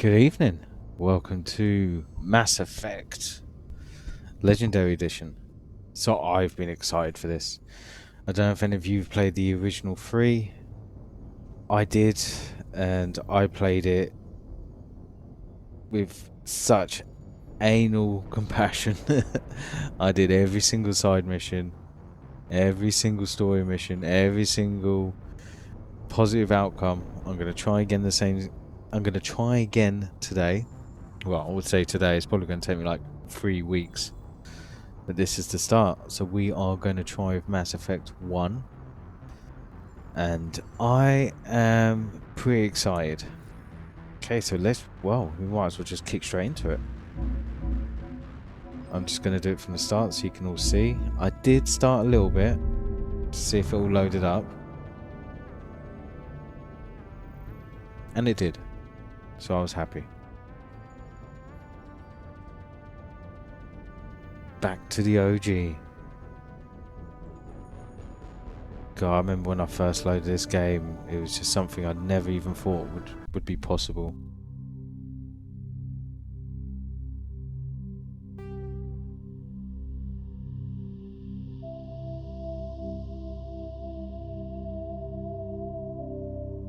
Good evening. Welcome to Mass Effect Legendary Edition. So I've been excited for this. I don't know if any of you have played the original 3. I did, and I played it with such anal compassion. I did every single side mission, every single story mission, every single positive outcome. I'm going to try again today. Well, I would say today. It's probably going to take me like 3 weeks. But this is the start. So we are going to try with Mass Effect 1. And I am pretty excited. Okay, so we might as well just kick straight into it. I'm just going to do it from the start so you can all see. I did start a little bit to see if it all loaded up. And it did. So I was happy. Back to the OG. God, I remember when I first loaded this game, it was just something I'd never even thought would be possible.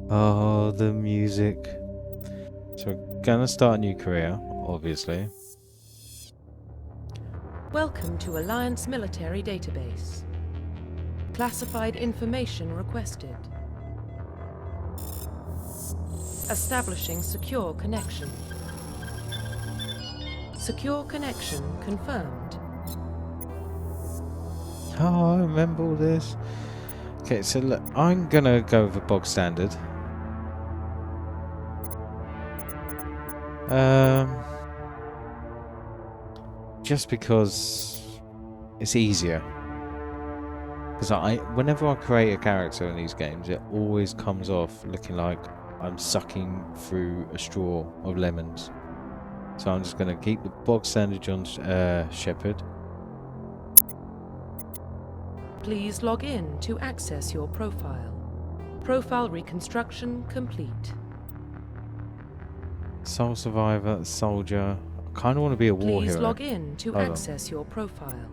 Oh, the music. So we're gonna start a new career, obviously. Welcome to Alliance Military Database. Classified information requested. Establishing secure connection. Secure connection confirmed. Oh, I remember all this. Okay, so look, I'm gonna go with a bog standard. Just because it's easier. Because whenever I create a character in these games, it always comes off looking like I'm sucking through a straw of lemons. So I'm just going to keep the bog standard John Shepard. Please log in to access your profile. Profile reconstruction complete. Soul Survivor, Soldier. I kind of want to be a war hero. Please log in to access your profile.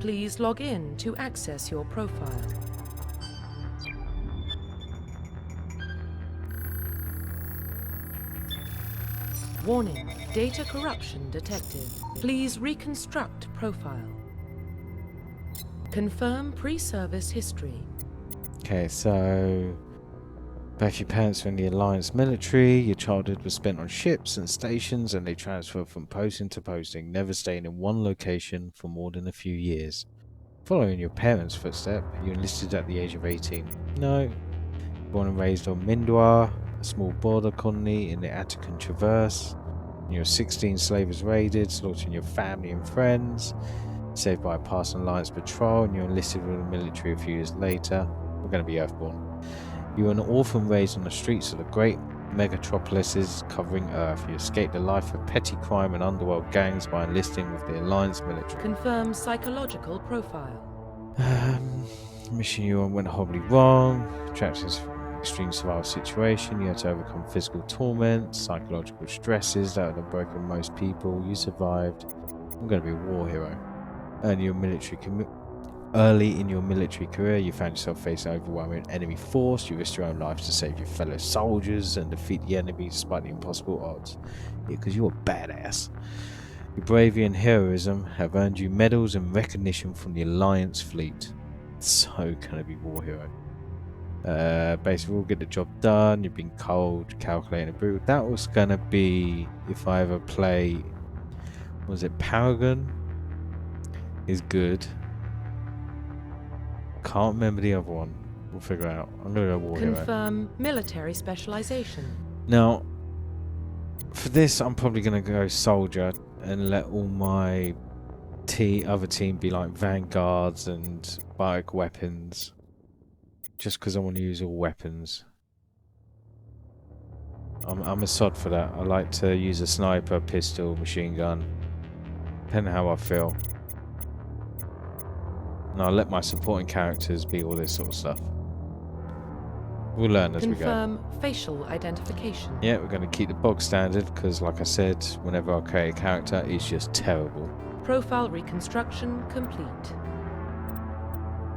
Please log in to access your profile. Warning, data corruption detected. Please reconstruct profile. Confirm pre-service history. Okay, so both your parents were in the Alliance military, your childhood was spent on ships and stations, and they transferred from posting to posting, never staying in one location for more than a few years. Following your parents' footsteps, you enlisted at the age of 18. No. Born and raised on Mindwa, a small border colony in the Attican Traverse. When you were 16, slave was raided, slaughtering your family and friends. Saved by a passing Alliance patrol, and you enlisted with the military a few years later. We're going to be Earthborn. You were an orphan raised on the streets of the great megatropolises covering Earth. You escaped the life of petty crime and underworld gangs by enlisting with the Alliance military. Confirm psychological profile. Mission you on went horribly wrong. Trapped in an extreme survival situation. You had to overcome physical torment, psychological stresses that would have broken most people. You survived. I'm going to be a war hero. Early in your military career, you found yourself facing overwhelming enemy force. You risked your own life to save your fellow soldiers and defeat the enemy despite the impossible odds. Yeah, because you're a badass. Your bravery and heroism have earned you medals and recognition from the Alliance fleet. So gonna be war hero. Basically, we'll get the job done. You've been cold, calculating, and brutal. That was gonna be if I ever play. Was it Paragon? Is good. Can't remember the other one. We'll figure it out. I'm gonna go war hero. Confirm military specialization. Now, for this, I'm probably gonna go soldier and let all my other team be like vanguards and biotic weapons. Just because I want to use all weapons. I'm a sod for that. I like to use a sniper, pistol, machine gun. Depending on how I feel. And I'll let my supporting characters be all this sort of stuff. We'll learn as we go. Confirm facial identification. Yeah, we're going to keep the bog standard because, like I said, whenever I create a character, it's just terrible. Profile reconstruction complete.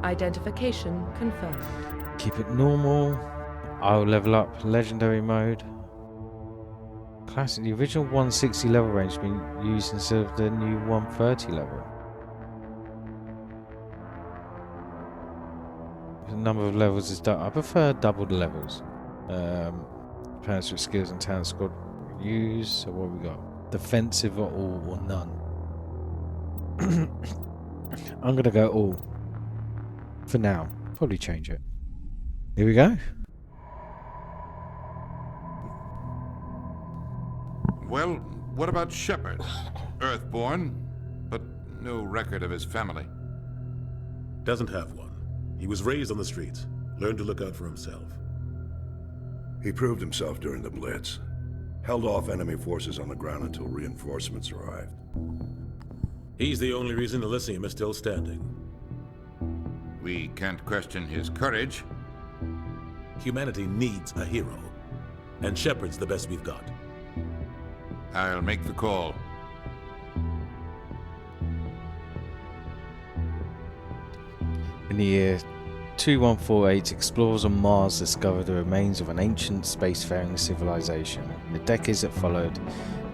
Identification confirmed. Keep it normal. I'll level up legendary mode. Classic. The original 160 level range has been used instead of the new 130 level. The number of levels is I prefer double the levels. Opponents with skills and talent squad use. So what have we got? Defensive or all or none. I'm gonna go all for now. Probably change it. Here we go. Well, what about Shepard? Earthborn, but no record of his family. Doesn't have one. He was raised on the streets, learned to look out for himself. He proved himself during the Blitz. Held off enemy forces on the ground until reinforcements arrived. He's the only reason Elysium is still standing. We can't question his courage. Humanity needs a hero, and Shepard's the best we've got. I'll make the call. In the year 2148, explorers on Mars discovered the remains of an ancient spacefaring civilization. In the decades that followed,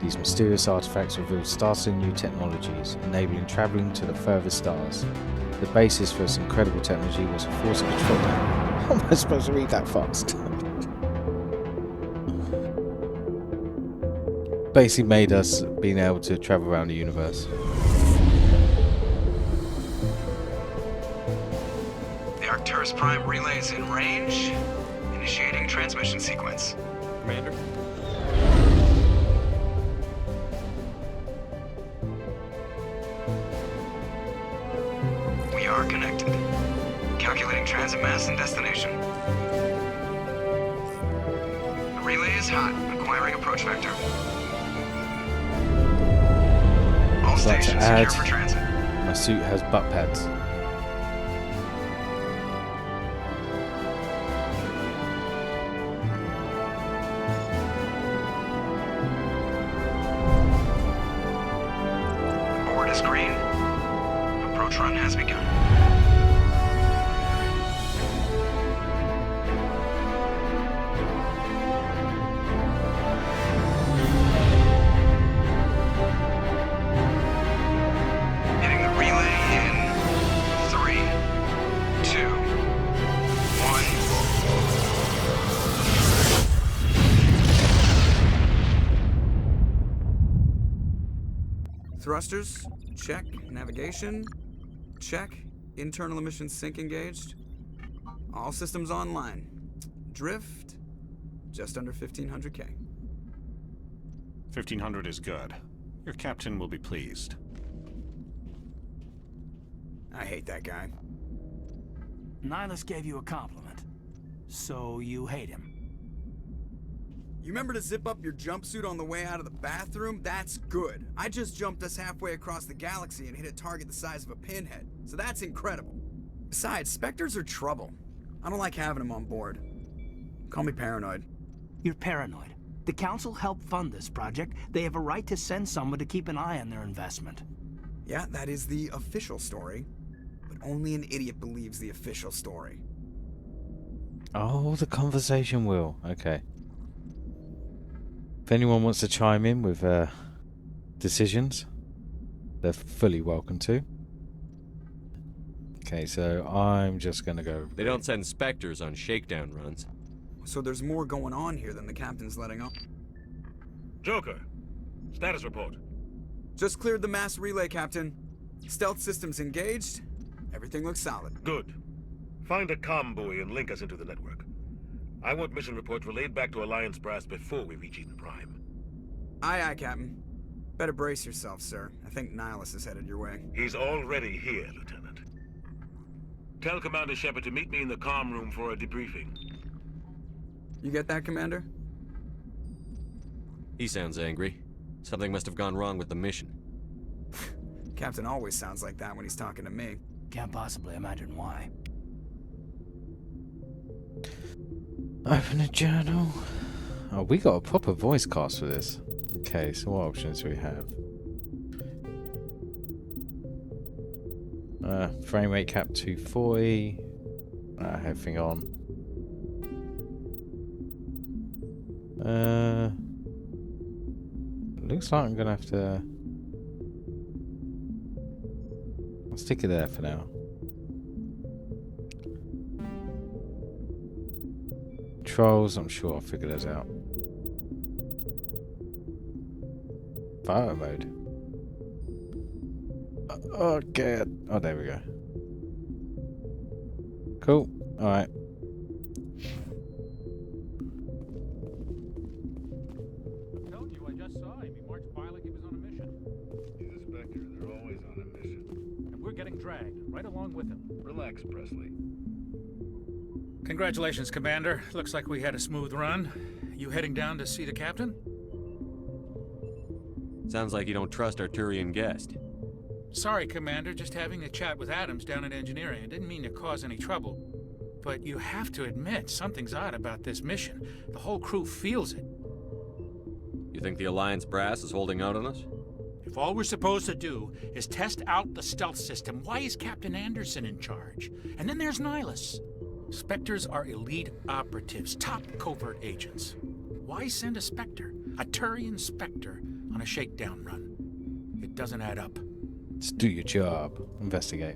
these mysterious artifacts revealed startling new technologies, enabling traveling to the furthest stars. The basis for this incredible technology was a force of control. How am I supposed to read that fast? Basically made us being able to travel around the universe. The Arcturus Prime relay's in range. Initiating transmission sequence. Commander? We are connected. Calculating transit mass and destination. The relay is hot, acquiring approach vector. All So to stations add, secure for transit. my suit has butt pads. Board is green. Approach run has begun. Hitting the relay in 3, 2, 1. Thrusters, check. Navigation, check. Internal emissions sync engaged. All systems online. Drift, just under 1500K. 1500 is good. Your captain will be pleased. I hate that guy. Nihilus gave you a compliment. So you hate him. You remember to zip up your jumpsuit on the way out of the bathroom? That's good. I just jumped us halfway across the galaxy and hit a target the size of a pinhead. So that's incredible. Besides, Spectres are trouble. I don't like having them on board. Call me paranoid. You're paranoid. The Council helped fund this project. They have a right to send someone to keep an eye on their investment. Yeah, that is the official story. But only an idiot believes the official story. Oh, the conversation wheel. Okay. If anyone wants to chime in with decisions, they're fully welcome to. Okay, so I'm just going to go... They don't send Spectres on shakedown runs. So there's more going on here than the captain's letting on. Joker, status report. Just cleared the mass relay, Captain. Stealth systems engaged. Everything looks solid. Good. Find a comm buoy and link us into the network. I want mission reports relayed back to Alliance Brass before we reach Eden Prime. Aye, aye, Captain. Better brace yourself, sir. I think Nihilus is headed your way. He's already here, Lieutenant. Tell Commander Shepard to meet me in the comm room for a debriefing. You get that, Commander? He sounds angry. Something must have gone wrong with the mission. Captain always sounds like that when he's talking to me. Can't possibly imagine why. Open a journal. Oh, we got a proper voice cast for this. Okay, so what options do we have? Frame rate cap 240. Everything on. Looks like I'm gonna have to. I'll stick it there for now. Controls, I'm sure I'll figure those out. Photo mode. Okay. Oh, there we go. Cool. Alright. I told you, I just saw him. He marched by like he was on a mission. He's a Spectre. They're always on a mission. And we're getting dragged, right along with him. Relax, Presley. Congratulations, Commander. Looks like we had a smooth run. You heading down to see the captain? Sounds like you don't trust our Turian guest. Sorry, Commander. Just having a chat with Adams down at engineering. I didn't mean to cause any trouble. But you have to admit, something's odd about this mission. The whole crew feels it. You think the Alliance brass is holding out on us? If all we're supposed to do is test out the stealth system, why is Captain Anderson in charge? And then there's Nihilus. Spectres are elite operatives, top covert agents. Why send a Spectre, a Turian Spectre, on a shakedown run? It doesn't add up. Just do your job. Investigate.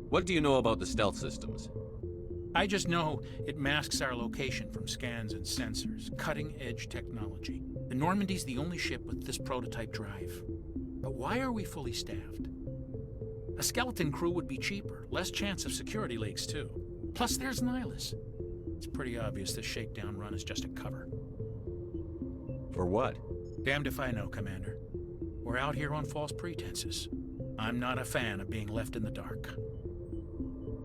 What do you know about the stealth systems? I just know it masks our location from scans and sensors. Cutting-edge technology. The Normandy's the only ship with this prototype drive. But why are we fully staffed? A skeleton crew would be cheaper, less chance of security leaks too. Plus there's Nihilus. It's pretty obvious this shakedown run is just a cover. For what? Damned if I know, Commander. We're out here on false pretenses. I'm not a fan of being left in the dark.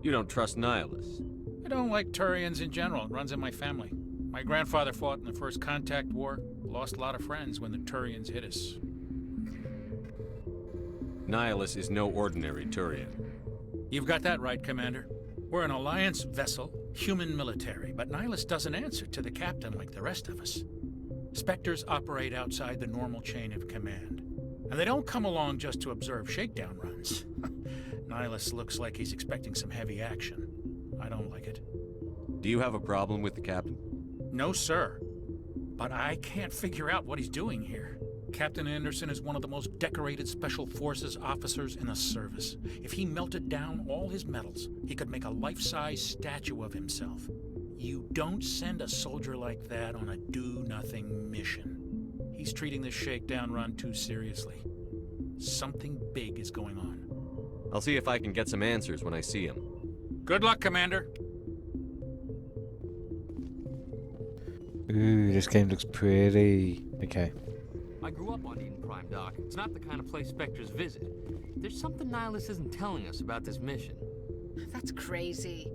You don't trust Nihilus? I don't like Turians in general. It runs in my family. My grandfather fought in the First Contact War. Lost a lot of friends when the Turians hit us. Nihilus is no ordinary Turian. You've got that right, Commander. We're an Alliance vessel, human military, but Nihilus doesn't answer to the captain like the rest of us. Spectres operate outside the normal chain of command. And they don't come along just to observe shakedown runs. Nihilus looks like he's expecting some heavy action. I don't like it. Do you have a problem with the captain? No, sir. But I can't figure out what he's doing here. Captain Anderson is one of the most decorated Special Forces officers in the service. If he melted down all his medals, he could make a life-size statue of himself. You don't send a soldier like that on a do-nothing mission. He's treating this shakedown run too seriously. Something big is going on. I'll see if I can get some answers when I see him. Good luck, Commander. Ooh, this game looks pretty. Okay. I grew up on Eden Prime, Doc. It's not the kind of place Spectres visit. There's something Nihilus isn't telling us about this mission. That's crazy.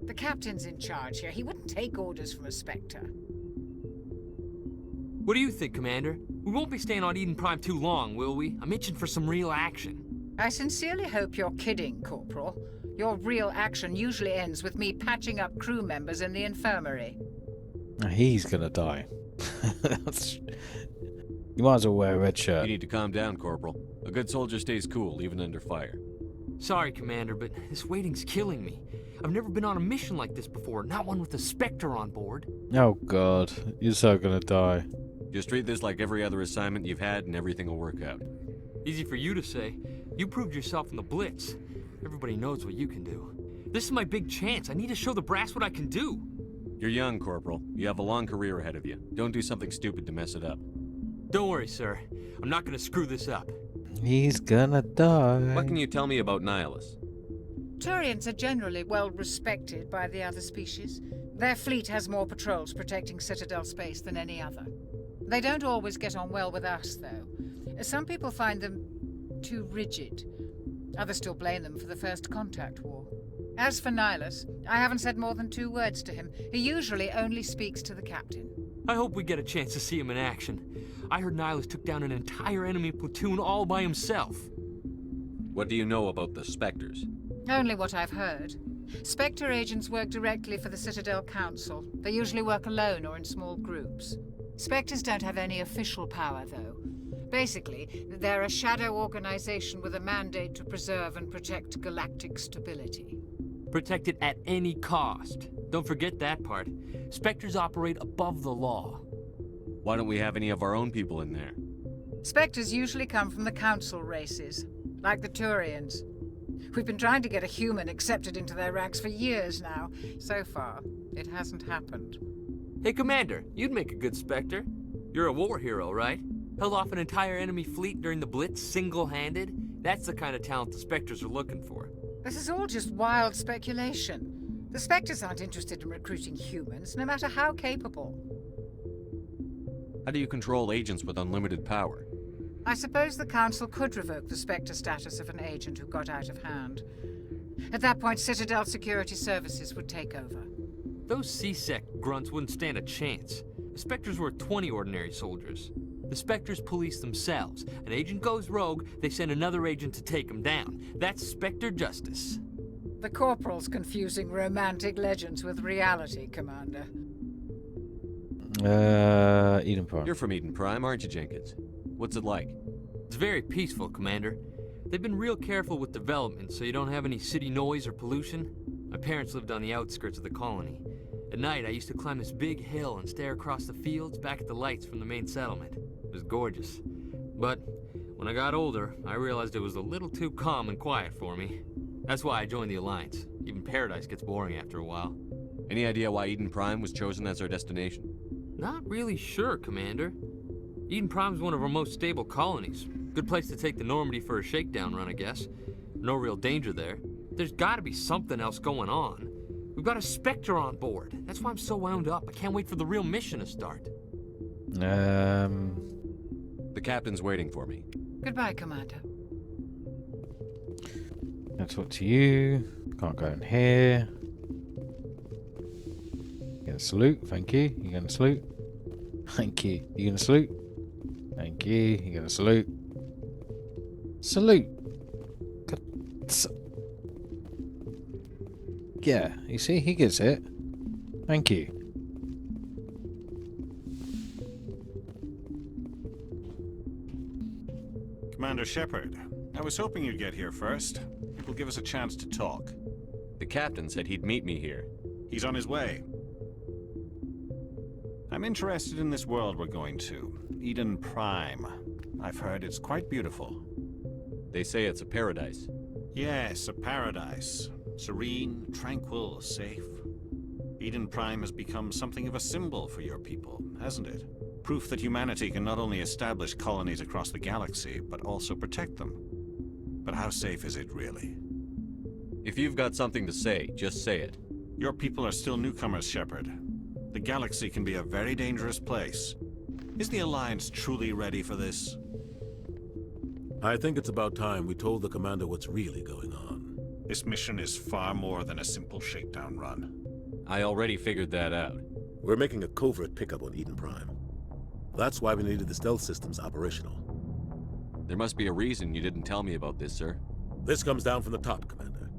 The captain's in charge here. He wouldn't take orders from a Spectre. What do you think, Commander? We won't be staying on Eden Prime too long, will we? I'm itching for some real action. I sincerely hope you're kidding, Corporal. Your real action usually ends with me patching up crew members in the infirmary. He's gonna die. You might as well wear a red shirt. You need to calm down, Corporal. A good soldier stays cool, even under fire. Sorry, Commander, but this waiting's killing me. I've never been on a mission like this before, not one with a Spectre on board. Oh god, you're so gonna die. Just treat this like every other assignment you've had and everything will work out. Easy for you to say. You proved yourself in the Blitz. Everybody knows what you can do. This is my big chance. I need to show the brass what I can do. You're young, Corporal. You have a long career ahead of you. Don't do something stupid to mess it up. Don't worry, sir. I'm not gonna screw this up. He's gonna die. What can you tell me about Nihilus? Turians are generally well respected by the other species. Their fleet has more patrols protecting Citadel space than any other. They don't always get on well with us, though. Some people find them too rigid. Others still blame them for the First Contact War. As for Nihilus, I haven't said more than 2 words to him. He usually only speaks to the captain. I hope we get a chance to see him in action. I heard Nihilus took down an entire enemy platoon all by himself. What do you know about the Spectres? Only what I've heard. Spectre agents work directly for the Citadel Council. They usually work alone or in small groups. Spectres don't have any official power, though. Basically, they're a shadow organization with a mandate to preserve and protect galactic stability. Protect it at any cost. Don't forget that part. Spectres operate above the law. Why don't we have any of our own people in there? Spectres usually come from the Council races, like the Turians. We've been trying to get a human accepted into their ranks for years now. So far, it hasn't happened. Hey, Commander, you'd make a good Spectre. You're a war hero, right? Held off an entire enemy fleet during the Blitz single-handed? That's the kind of talent the Spectres are looking for. This is all just wild speculation. The Spectres aren't interested in recruiting humans, no matter how capable. How do you control agents with unlimited power? I suppose the Council could revoke the Spectre status of an agent who got out of hand. At that point, Citadel Security Services would take over. Those C-Sec grunts wouldn't stand a chance. The Spectres were 20 ordinary soldiers. The Spectres police themselves. An agent goes rogue, they send another agent to take him down. That's Spectre justice. The Corporal's confusing romantic legends with reality, Commander. Eden Prime. You're from Eden Prime, aren't you, Jenkins? What's it like? It's very peaceful, Commander. They've been real careful with development, so you don't have any city noise or pollution. My parents lived on the outskirts of the colony. At night, I used to climb this big hill and stare across the fields back at the lights from the main settlement. It was gorgeous. But when I got older, I realized it was a little too calm and quiet for me. That's why I joined the Alliance. Even Paradise gets boring after a while. Any idea why Eden Prime was chosen as our destination? Not really sure, Commander. Eden Prime's one of our most stable colonies. Good place to take the Normandy for a shakedown run, I guess. No real danger there. There's gotta be something else going on. We've got a Spectre on board. That's why I'm so wound up. I can't wait for the real mission to start. The captain's waiting for me. Goodbye, Commander. I'll talk to you. Can't go in here. Get a salute. Thank you. You gonna salute? Thank you. You gonna salute? Thank you. You gonna salute? Salute. Yeah, you see, he gets it. Thank you. Commander Shepard, I was hoping you'd get here first. It will give us a chance to talk. The captain said he'd meet me here. He's on his way. I'm interested in this world we're going to, Eden Prime. I've heard it's quite beautiful. They say it's a paradise. Yes, a paradise. Serene, tranquil, safe. Eden Prime has become something of a symbol for your people, hasn't it? Proof that humanity can not only establish colonies across the galaxy, but also protect them. But how safe is it really? If you've got something to say, just say it. Your people are still newcomers, Shepard. The galaxy can be a very dangerous place. Is the Alliance truly ready for this? I think it's about time we told the Commander what's really going on. This mission is far more than a simple shakedown run. I already figured that out. We're making a covert pickup on Eden Prime. That's why we needed the stealth systems operational. There must be a reason you didn't tell me about this, sir. This comes down from the top, Commander.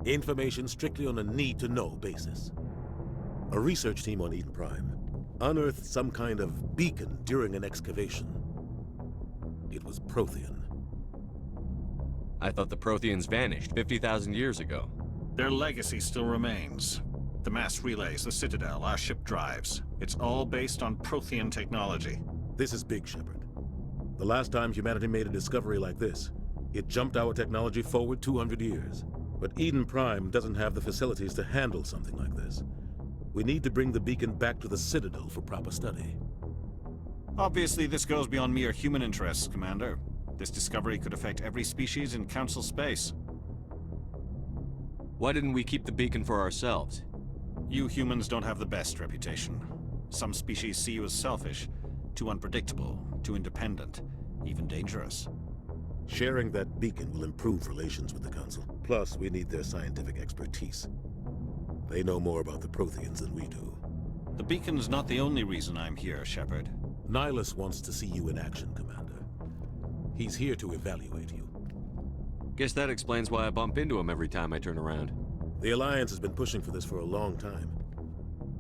Information strictly on a need-to-know basis. A research team on Eden Prime unearthed some kind of beacon during an excavation. It was Prothean. I thought the Protheans vanished 50,000 years ago. Their legacy still remains. The mass relays, the Citadel, our ship drives. It's all based on Prothean technology. This is big, Shepard. The last time humanity made a discovery like this, it jumped our technology forward 200 years. But Eden Prime doesn't have the facilities to handle something like this. We need to bring the beacon back to the Citadel for proper study. Obviously, this goes beyond mere human interests, Commander. This discovery could affect every species in Council space. Why didn't we keep the beacon for ourselves? You humans don't have the best reputation. Some species see you as selfish, too unpredictable, too independent, even dangerous. Sharing that beacon will improve relations with the Council. Plus, we need their scientific expertise. They know more about the Protheans than we do. The beacon's not the only reason I'm here, Shepard. Nihilus wants to see you in action, Commander. He's here to evaluate you. Guess that explains why I bump into him every time I turn around. The Alliance has been pushing for this for a long time.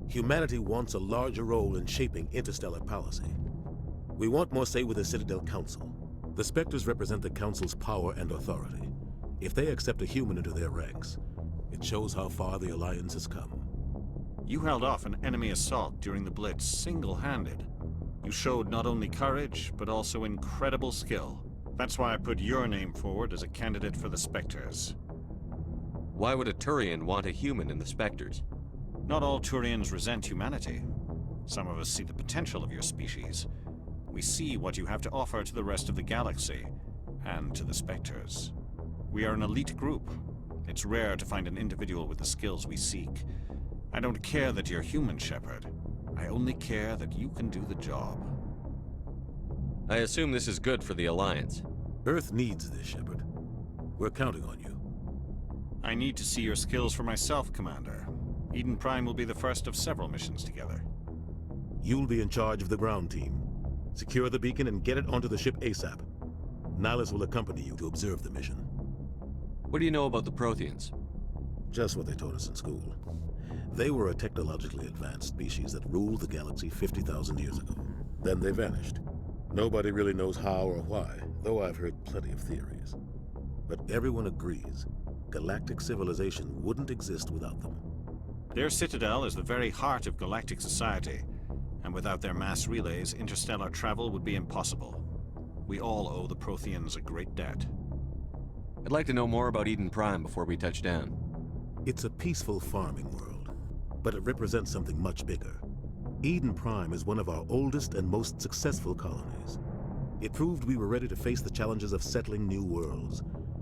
Humanity wants a larger role in shaping interstellar policy. We want more say with the Citadel Council. The Spectres represent the Council's power and authority. If they accept a human into their ranks, it shows how far the Alliance has come. You held off an enemy assault during the Blitz single-handed. You showed not only courage, but also incredible skill. That's why I put your name forward as a candidate for the Spectres. Why would a Turian want a human in the Spectres? Not all Turians resent humanity. Some of us see the potential of your species. We see what you have to offer to the rest of the galaxy, and to the Spectres. We are an elite group. It's rare to find an individual with the skills we seek. I don't care that you're human, Shepard. I only care that you can do the job. I assume this is good for the Alliance. Earth needs this, Shepard. We're counting on you. I need to see your skills for myself, Commander. Eden Prime will be the first of several missions together. You'll be in charge of the ground team. Secure the beacon and get it onto the ship ASAP. Nihilus will accompany you to observe the mission. What do you know about the Protheans? Just what they taught us in school. They were a technologically advanced species that ruled the galaxy 50,000 years ago. Then they vanished. Nobody really knows how or why, though I've heard plenty of theories. But everyone agrees, galactic civilization wouldn't exist without them. Their citadel is the very heart of galactic society, and without their mass relays, interstellar travel would be impossible. We all owe the Protheans a great debt. I'd like to know more about Eden Prime before we touch down. It's a peaceful farming world, but it represents something much bigger. Eden Prime is one of our oldest and most successful colonies. It proved we were ready to face the challenges of settling new worlds,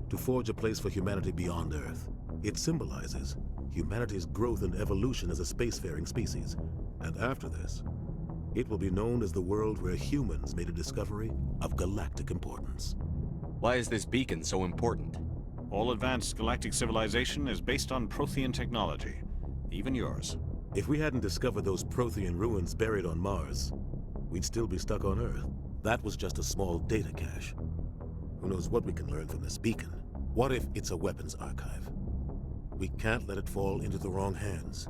to forge a place for humanity beyond Earth. It symbolizes humanity's growth and evolution as a spacefaring species. And after this, it will be known as the world where humans made a discovery of galactic importance. Why is this beacon so important? All advanced galactic civilization is based on Prothean technology, even yours. If we hadn't discovered those Prothean ruins buried on Mars, we'd still be stuck on Earth. That was just a small data cache. Who knows what we can learn from this beacon? What if it's a weapons archive? We can't let it fall into the wrong hands.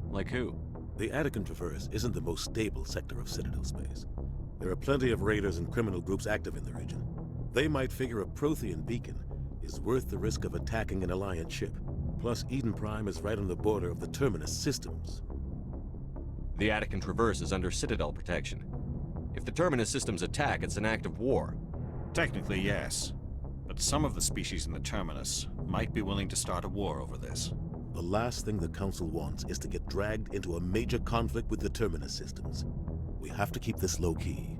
Like who? The Attican Traverse isn't the most stable sector of Citadel space. There are plenty of raiders and criminal groups active in the region. They might figure a Prothean beacon is worth the risk of attacking an Alliance ship. Plus, Eden Prime is right on the border of the Terminus systems. The Attican Traverse is under Citadel protection. If the Terminus systems attack, it's an act of war. Technically, yes. But some of the species in the Terminus might be willing to start a war over this. The last thing the Council wants is to get dragged into a major conflict with the Terminus systems. We have to keep this low-key.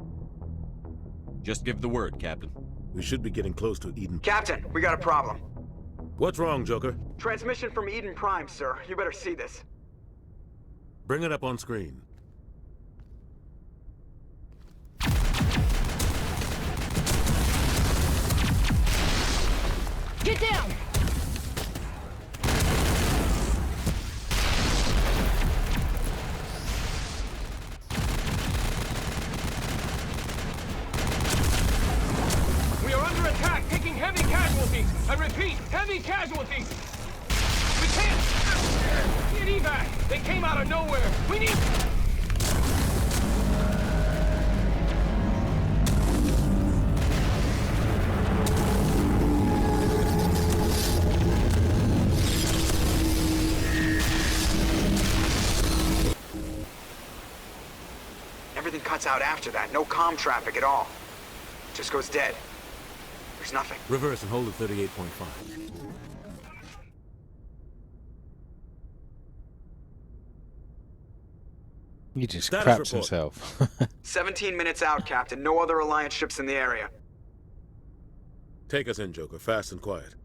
Just give the word, Captain. We should be getting close to Eden. Captain, we got a problem. What's wrong, Joker? Transmission from Eden Prime, sir. You better see this. Bring it up on screen. Get down! We are under attack, taking heavy casualties. I repeat, heavy casualties. We can't get evac. They came out of nowhere. We need... Everything cuts out after that. No comm traffic at all. Just goes dead. There's nothing. Reverse and hold at 38.5. He just Status craps report. himself. 17 minutes out, Captain. No other Alliance ships in the area. Take us in, Joker, fast and quiet.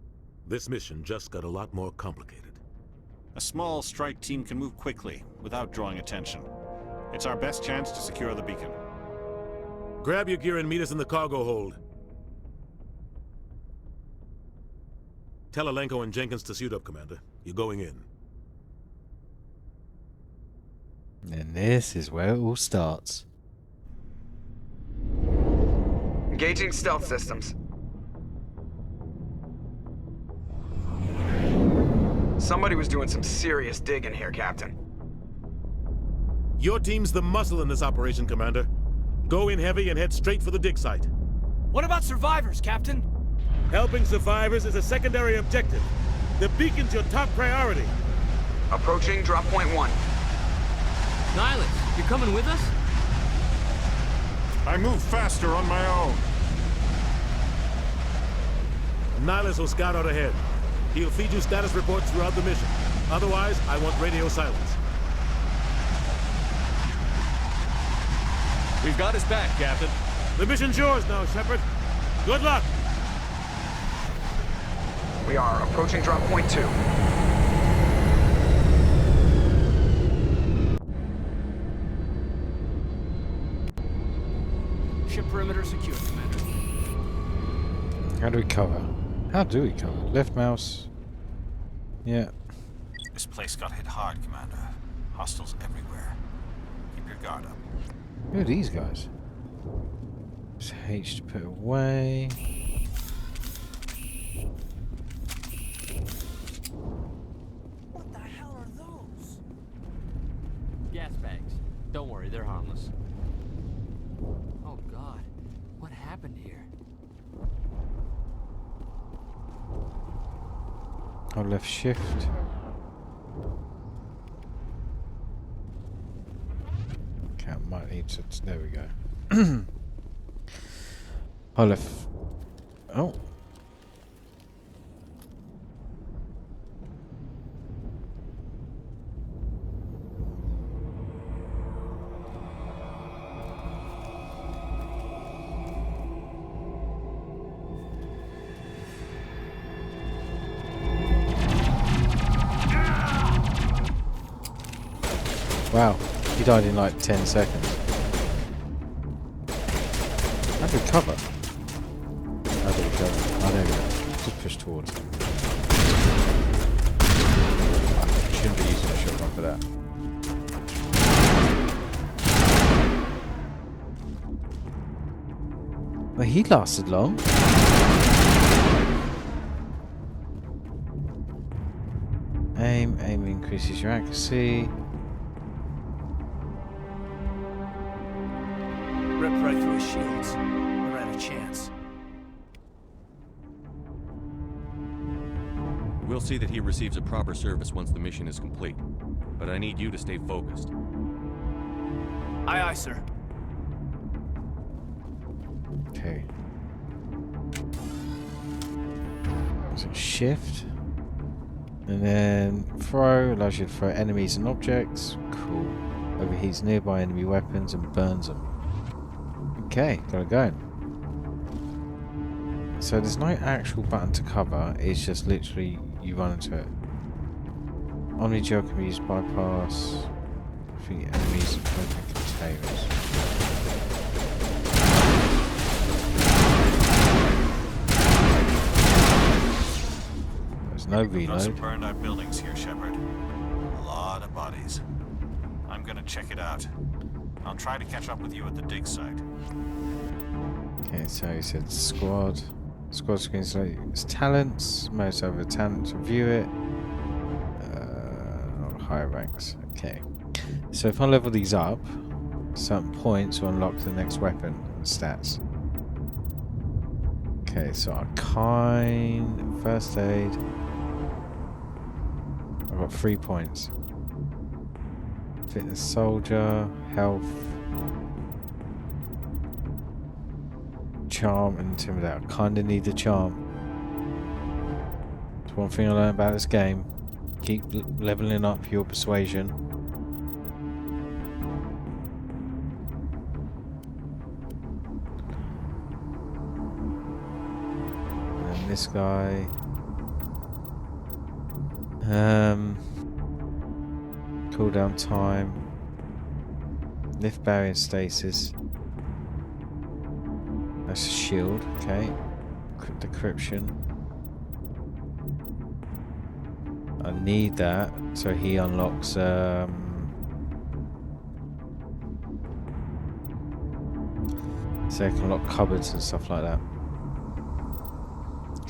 This mission just got a lot more complicated. A small strike team can move quickly, without drawing attention. It's our best chance to secure the beacon. Grab your gear and meet us in the cargo hold. Tell Alenko and Jenkins to suit up, Commander. You're going in. And this is where it all starts. Engaging stealth systems. Somebody was doing some serious digging here, Captain. Your team's the muscle in this operation, Commander. Go in heavy and head straight for the dig site. What about survivors, Captain? Helping survivors is a secondary objective. The beacon's your top priority. Approaching drop point 1. Nihilus, you coming with us? I move faster on my own. Nihilus will scout out ahead. He'll feed you status reports throughout the mission. Otherwise, I want radio silence. We've got his back, Captain. The mission's yours now, Shepard. Good luck! We are approaching drop point 2. Ship perimeter secure, Commander. How do we cover? How do we cover? Left mouse. Yeah. This place got hit hard, Commander. Hostiles everywhere. Keep your guard up. Who are these guys? It's H to put away. What the hell are those? Gas bags. Don't worry, they're harmless. Oh God, what happened here? I'll left shift. Okay, I might need to. There we go. I'll left. Oh. Wow, he died in like 10 seconds. How do we cover? How do we cover? Oh, there we go. Just push towards him. I shouldn't be using a shotgun for that. Well, he lasted long. Aim increases your accuracy. Ripped right through his shields. Never had a chance. We'll see that he receives a proper service once the mission is complete. But I need you to stay focused. Aye, aye, sir. Okay. So shift. And then throw allows you to throw enemies and objects. Cool. Overheats nearby enemy weapons and burns them. Okay, got it going. So there's no actual button to cover, it's just literally you run into it. Omni gel can be used to bypass enemies and open containers. There's no Got some reload. burned out buildings here, Shepard. A lot of bodies. I'm gonna check it out. I'll try to catch up with you at the dig site. Okay, so he said squad. Squad screen selects talents. Most over talent to view it. Higher ranks. Okay. So if I level these up, certain points will unlock the next weapon and stats. Okay, so Arcane, First Aid. I've got 3 points. Fitness Soldier, Health, Charm, and Intimidate. I kinda need the Charm. It's one thing I learned about this game. Keep leveling up your persuasion. And this guy. Cooldown time. Lift barrier stasis. That's a shield, okay. Decryption. I need that, so he unlocks so he can unlock cupboards and stuff like that.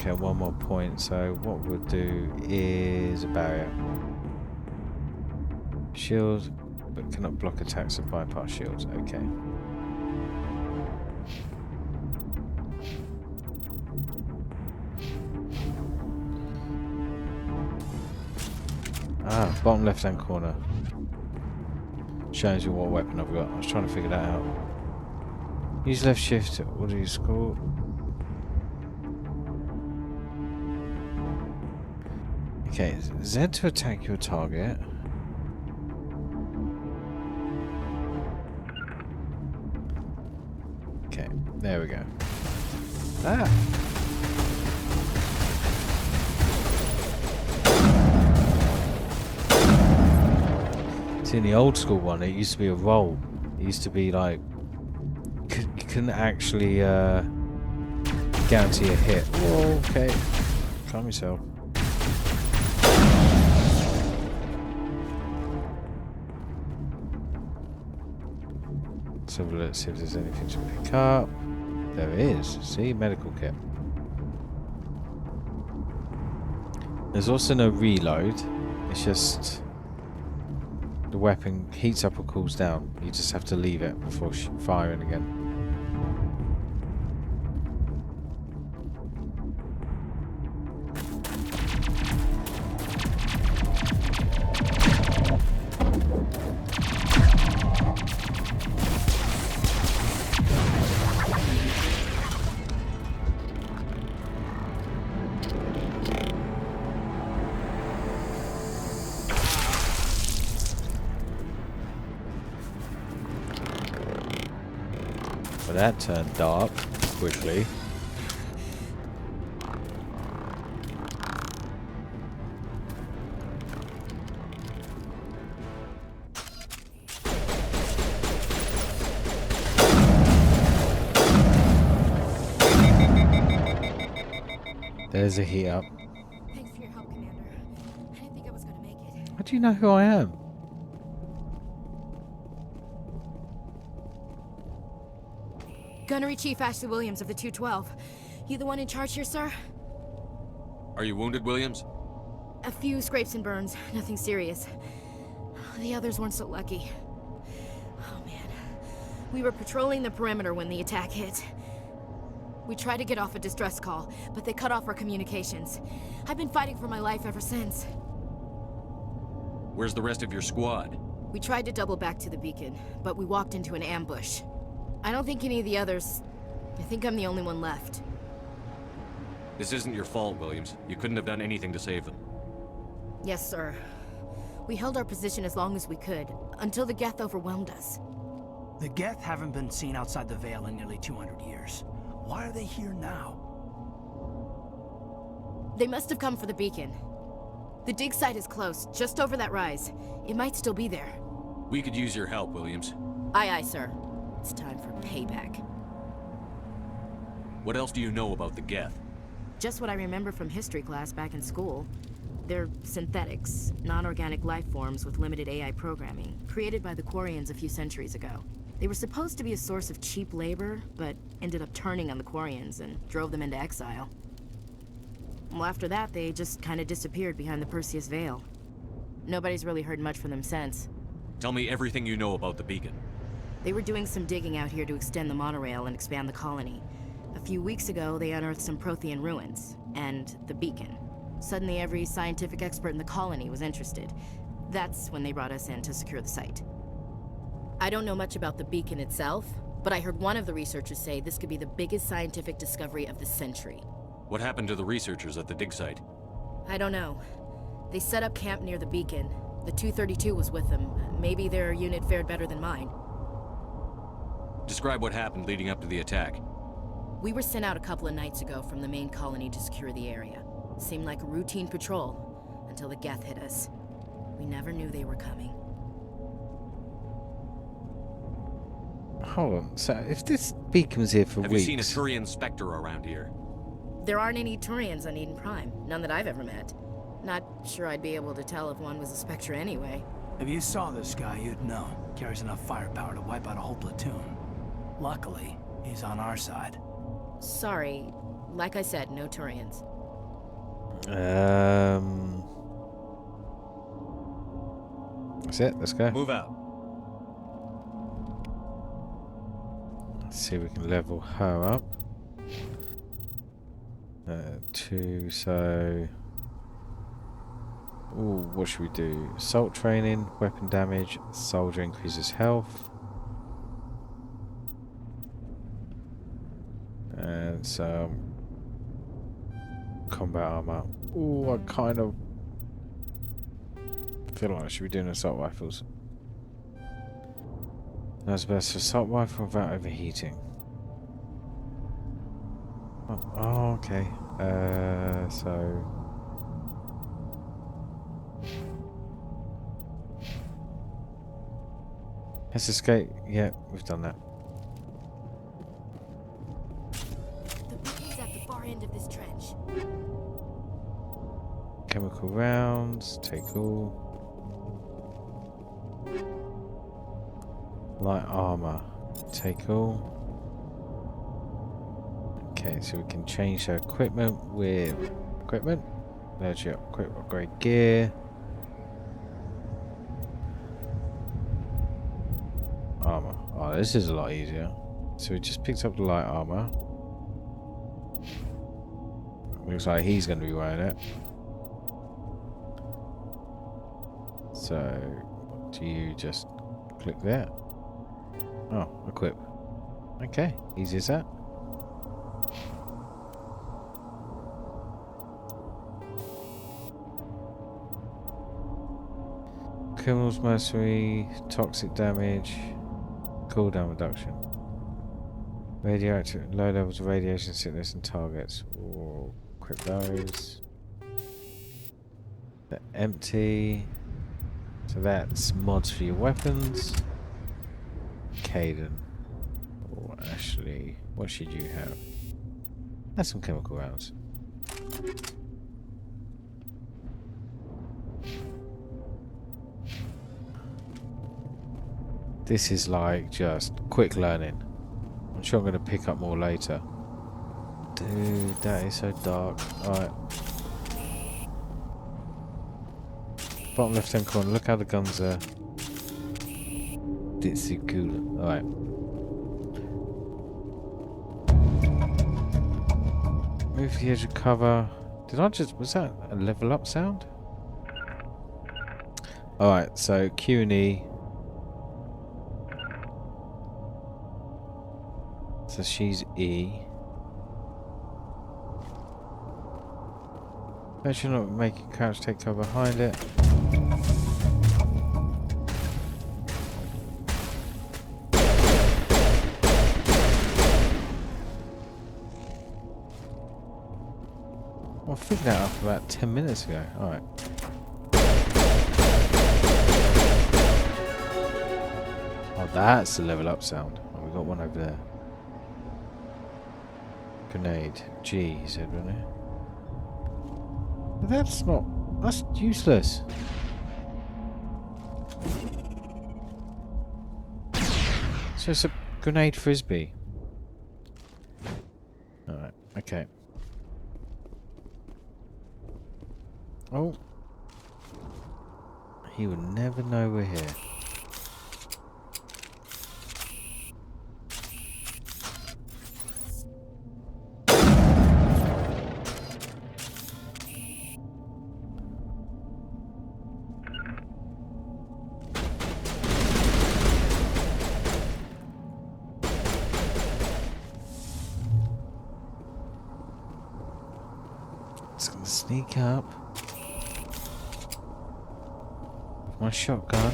Okay, one more point. So what we'll do is a barrier. Shield, but cannot block attacks or bypass shields. Okay. Ah, bottom left-hand corner. Shows you what weapon I've got. I was trying to figure that out. Use left shift. What do you score? Okay, Z to attack your target. Okay, there we go. Ah! See, in the old school one, it used to be a roll. It used to be like you couldn't actually guarantee a hit. Whoa, okay, calm yourself. So let's see if there's anything to pick up. There is. See, medical kit. There's also no reload. It's just the weapon heats up or cools down. You just have to leave it before firing again. But that turned dark quickly. There's a heat up. Thanks for your help, Commander. I didn't think I was gonna make it. How do you know who I am? Gunnery Chief Ashley Williams of the 212. You the one in charge here, sir? Are you wounded, Williams? A few scrapes and burns, nothing serious. The others weren't so lucky. Oh man. We were patrolling the perimeter when the attack hit. We tried to get off a distress call, but they cut off our communications. I've been fighting for my life ever since. Where's the rest of your squad? We tried to double back to the beacon, but we walked into an ambush. I don't think any of the others... I think I'm the only one left. This isn't your fault, Williams. You couldn't have done anything to save them. Yes, sir. We held our position as long as we could, until the Geth overwhelmed us. The Geth haven't been seen outside the Veil in nearly 200 years. Why are they here now? They must have come for the beacon. The dig site is close, just over that rise. It might still be there. We could use your help, Williams. Aye, aye, sir. It's time for payback. What else do you know about the Geth? Just what I remember from history class back in school. They're synthetics, non-organic life forms with limited AI programming, created by the Quarians a few centuries ago. They were supposed to be a source of cheap labor, but ended up turning on the Quarians and drove them into exile. Well, after that, they just kind of disappeared behind the Perseus Veil. Nobody's really heard much from them since. Tell me everything you know about the beacon. They were doing some digging out here to extend the monorail and expand the colony. A few weeks ago, they unearthed some Prothean ruins, and the beacon. Suddenly, every scientific expert in the colony was interested. That's when they brought us in to secure the site. I don't know much about the beacon itself, but I heard one of the researchers say this could be the biggest scientific discovery of the century. What happened to the researchers at the dig site? I don't know. They set up camp near the beacon. The 232 was with them. Maybe their unit fared better than mine. Describe what happened leading up to the attack. We were sent out a couple of nights ago from the main colony to secure the area. Seemed like a routine patrol, until the Geth hit us. We never knew they were coming. Hold on, so if this beacon was here for Have weeks... you seen a Turian Spectre around here? There aren't any Turians on Eden Prime. None that I've ever met. Not sure I'd be able to tell if one was a Spectre anyway. If you saw this guy, you'd know. Carries enough firepower to wipe out a whole platoon. Luckily, he's on our side. Sorry, Like I said, no Turians. That's it. Let's go. Move out. Let's see if we can level her up. 2, so... Ooh, what should we do? Assault training, weapon damage, soldier increases health. And some combat armor. Ooh, I kind of feel like I should be doing assault rifles. That's best for assault rifle without overheating. Oh, okay. So... Let's escape. Yeah, we've done that. The beacon's at the far end of this trench. Chemical rounds, take all. Light armor, take all. Okay, so we can change our equipment with equipment. There's your upgrade gear. Armor. Oh, this is a lot easier. So we just picked up the light armor. Looks like he's going to be wearing it. So, do you just click there? Oh, equip. Okay, easy as that. Criminals, mercenary, toxic damage, cooldown reduction. Radioactive, low levels of radiation sickness and targets. We'll equip those. They're empty. So that's mods for your weapons. Caden. Or Ashley, what should you have? That's some chemical rounds. This is like just quick learning. I'm sure I'm going to pick up more later. Dude, that is so dark. Alright. Bottom left hand corner, look how the guns are. This is cool. Alright. Move to the edge of cover. Did I just... Was that a level up sound? Alright, so Q and E. So she's E. Make sure not making crouch take cover behind it. I figured that out about 10 minutes ago. Alright. Oh, that's the level up sound. Oh, we got one over there. Grenade. G, he said, wasn't it? But that's not... That's useless. So it's a grenade frisbee. Alright, okay. Oh. He will never know we're here. Just gonna sneak up. With my shotgun.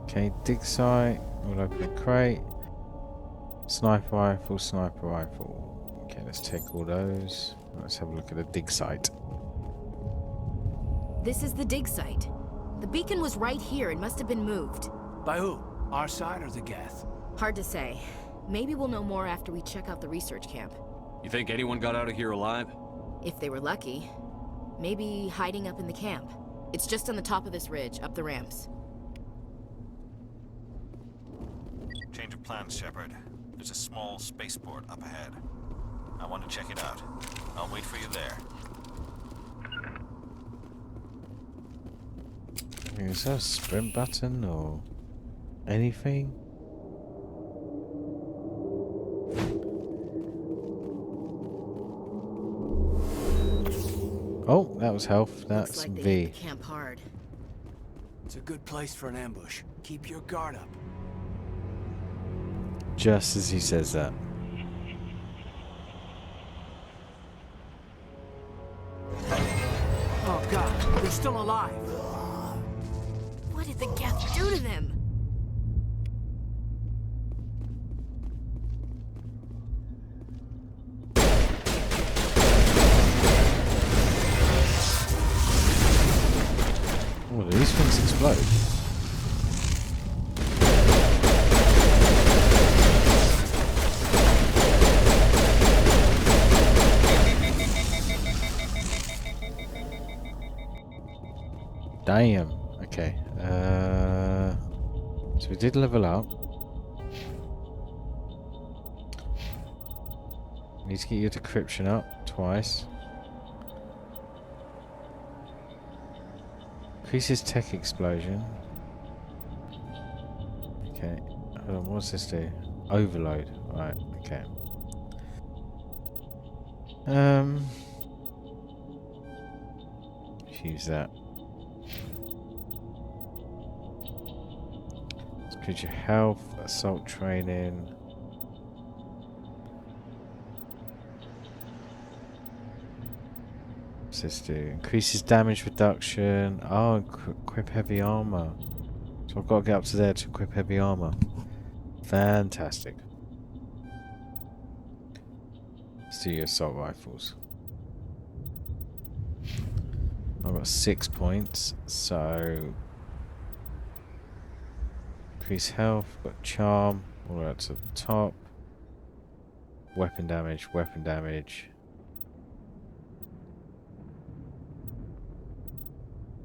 Okay, dig site. We'll open a crate. Sniper rifle, sniper rifle. Okay, let's take all those. Let's have a look at the dig site. This is the dig site. The beacon was right here. It must have been moved. By who? Our side or the Geth? Hard to say. Maybe we'll know more after we check out the research camp. You think anyone got out of here alive? If they were lucky. Maybe hiding up in the camp. It's just on the top of this ridge, up the ramps. Change of plans, Shepard. There's a small spaceport up ahead. I want to check it out. I'll wait for you there. Is there a sprint button or anything? Oh, that was health. That's Looks like they V. hit the camp hard. It's a good place for an ambush. Keep your guard up. Just as he says that. Oh god, they're still alive. What did the Geth do to them? Oh, do these things explode? Damn. Okay. So we did level up. Need to get your decryption up twice. Increases tech explosion. Okay. Hold on, what's this do? Overload. Right, okay. Use that. Increase your health, assault training. What's this do? Increases damage reduction. Oh, equip heavy armor. So I've got to get up to there to equip heavy armor. Fantastic. Let's do your assault rifles. I've got 6 points, so increase health, got charm, all the way up to the top. Weapon damage, weapon damage.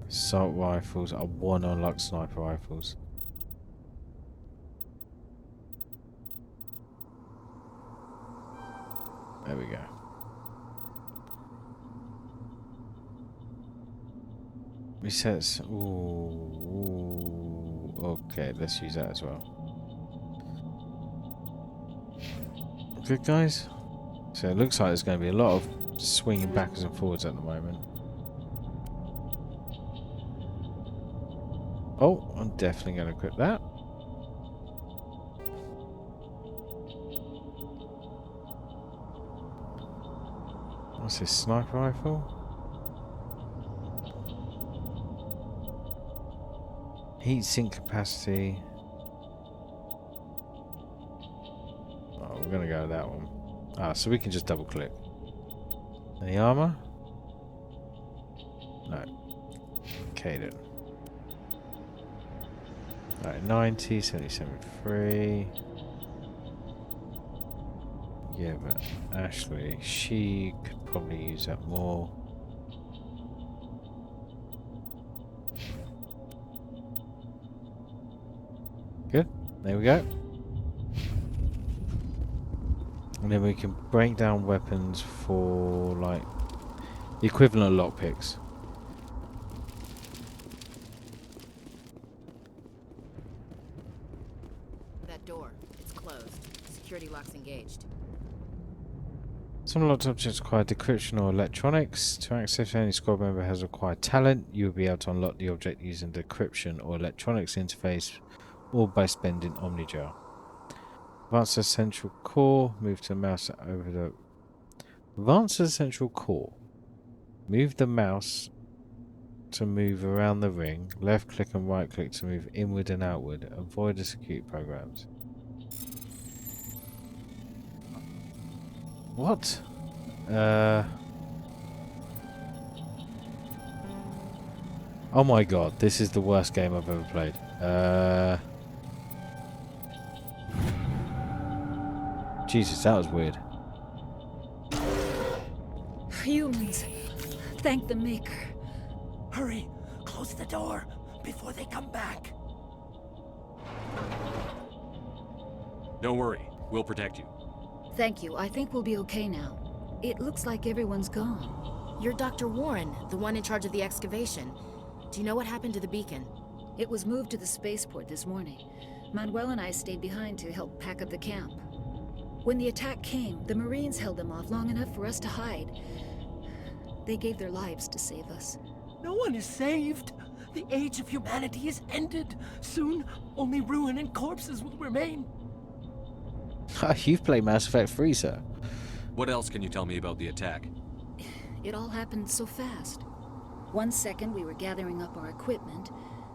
Assault rifles, I want to unlock sniper rifles. There we go. Resets. Ooh. Okay, let's use that as well. Good, guys. So it looks like there's going to be a lot of swinging backwards and forwards at the moment. Oh, I'm definitely going to equip that. What's this, sniper rifle? Heat sink capacity. Oh, we're gonna go with that one. Ah, so we can just double click. Any armor? No. Okay then. Alright, 90, 77.3. Yeah, but Ashley, she could probably use that more. Good. There we go. And then we can break down weapons for, like, the equivalent of lockpicks. That door, it's closed. Security lock's engaged. Some locked objects require decryption or electronics. To access if any squad member has acquired talent, you will be able to unlock the object using decryption or electronics interface or by spending Omnigel. Advance the central core, move to the mouse over the... Advance the central core. Move the mouse to move around the ring. Left click and right click to move inward and outward. Avoid the security programs. What? Oh my god, this is the worst game I've ever played. Jesus, that was weird. Humans. Thank the Maker. Hurry, close the door before they come back. Don't worry, we'll protect you. Thank you. I think we'll be okay now. It looks like everyone's gone. You're Dr. Warren, the one in charge of the excavation. Do you know what happened to the beacon? It was moved to the spaceport this morning. Manuel and I stayed behind to help pack up the camp. When the attack came, the Marines held them off long enough for us to hide. They gave their lives to save us. No one is saved. The age of humanity is ended. Soon, only ruin and corpses will remain. You've played Mass Effect 3, sir. What else can you tell me about the attack? It all happened so fast. 1 second we were gathering up our equipment.